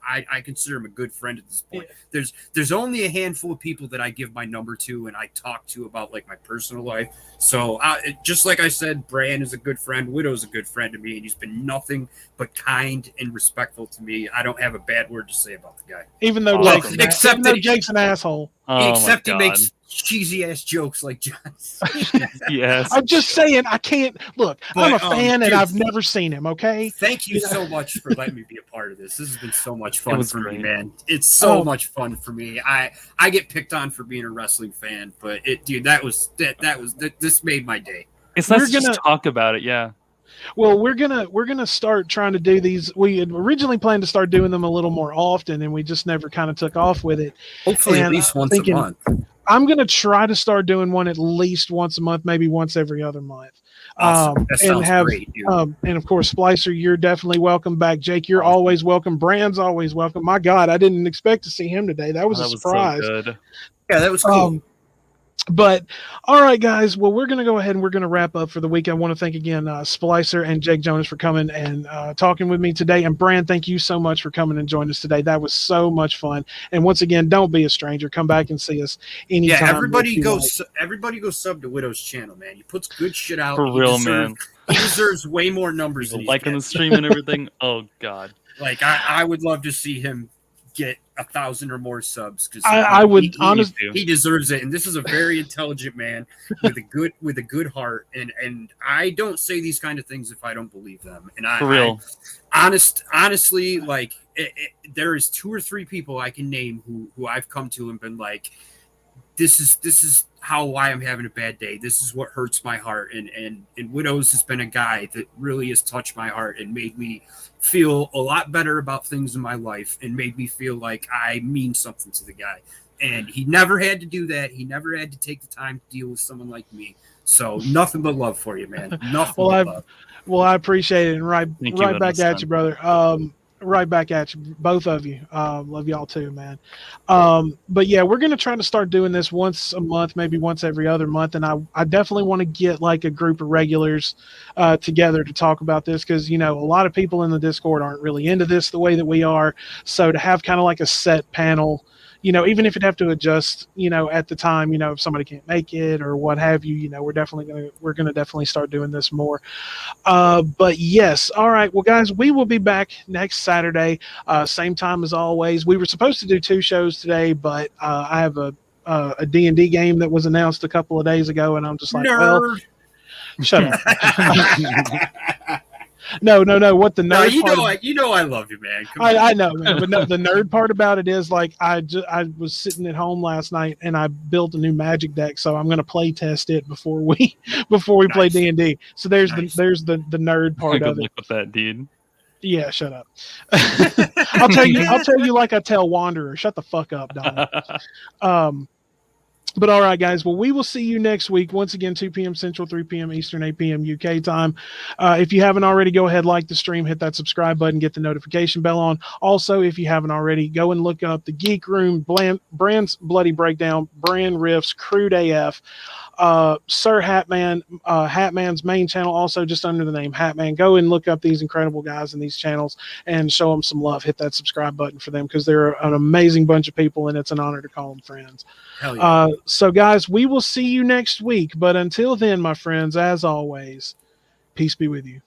I consider him a good friend at this point. There's only a handful of people that I give my number to and I talk to about like my personal life. So just like I said, Bran is a good friend. Widow's a good friend to me, and he's been nothing but kind and respectful to me. I don't have a bad word to say about the guy. Even though Jake's an asshole. Except he makes cheesy ass jokes like John. Yes. I'm just saying, I can't look. I'm a fan, and I've never seen him. Okay. Thank you so much for letting me be a part of this. This has been so much fun for great. me, man. It's so much fun for me. I get picked on for being a wrestling fan, but this made my day. It's nice to just talk about it. Yeah. Well, we're gonna start trying to do these. We had originally planned to start doing them a little more often, and we just never kind of took off with it. Hopefully, at least once a month. I'm gonna try to start doing one at least once a month, maybe once every other month. Awesome. That sounds great, dude. And of course, Splicer, you're definitely welcome back. Jake, you're always welcome. Brand's always welcome. My God, I didn't expect to see him today. That was a surprise. So good. Yeah, that was cool. But all right, guys. Well, we're going to go ahead and we're going to wrap up for the week. I want to thank again Splicer and Jake Jonas for coming and talking with me today. And Brand, thank you so much for coming and joining us today. That was so much fun. And once again, don't be a stranger. Come back and see us anytime. Yeah, everybody go sub to Widow's channel, man. He puts good shit out. For real, man. He deserves way more numbers. Than liking the stream and everything. Oh God. Like I would love to see him get 1,000 or more subs because I would honestly, he deserves it. And this is a very intelligent man with a good heart. And I don't say these kind of things if I don't believe them. And for real, honestly, like there is 2 or 3 people I can name who I've come to and been like, this is why I'm having a bad day. This is what hurts my heart. And Widows has been a guy that really has touched my heart and made me feel a lot better about things in my life and made me feel like I mean something to the guy. And he never had to do that. He never had to take the time to deal with someone like me. So nothing but love for you, man. Nothing but love. Well, I appreciate it. And right back at son. you, brother. Right back at you, both of you. Love y'all too, man. But yeah, we're going to try to start doing this once a month, maybe once every other month. And I definitely want to get like a group of regulars together to talk about this because, you know, a lot of people in the Discord aren't really into this the way that we are. So to have kind of like a set panel, you know, even if you'd have to adjust, you know, at the time, you know, if somebody can't make it or what have you, you know, we're going to definitely start doing this more. But yes, all right. Well, guys, we will be back next Saturday, same time as always. We were supposed to do 2 shows today, but I have a D&D game that was announced a couple of days ago, and I'm just like, well, shut up. No. What the nerd part? You know I love you, man. I know, man. But no, the nerd part about it is like I was sitting at home last night and I built a new Magic deck, so I'm going to play test it before we play D&D. So there's the nerd part of it. Good luck with that, dude. Yeah, shut up. I'll tell you like I tell Wanderer. Shut the fuck up, Don. But all right, guys. Well, we will see you next week. Once again, 2 p.m. Central, 3 p.m. Eastern, 8 p.m. UK time. If you haven't already, go ahead, like the stream, hit that subscribe button, get the notification bell on. Also, if you haven't already, go and look up the Geek Room, Brand's Bloody Breakdown, Brand Riffs, Crude AF, Sir Hatman, Hatman's main channel, also just under the name Hatman. Go and look up these incredible guys in these channels and show them some love. Hit that subscribe button for them because they're an amazing bunch of people, and it's an honor to call them friends. Hell yeah. So, guys, we will see you next week. But until then, my friends, as always, peace be with you.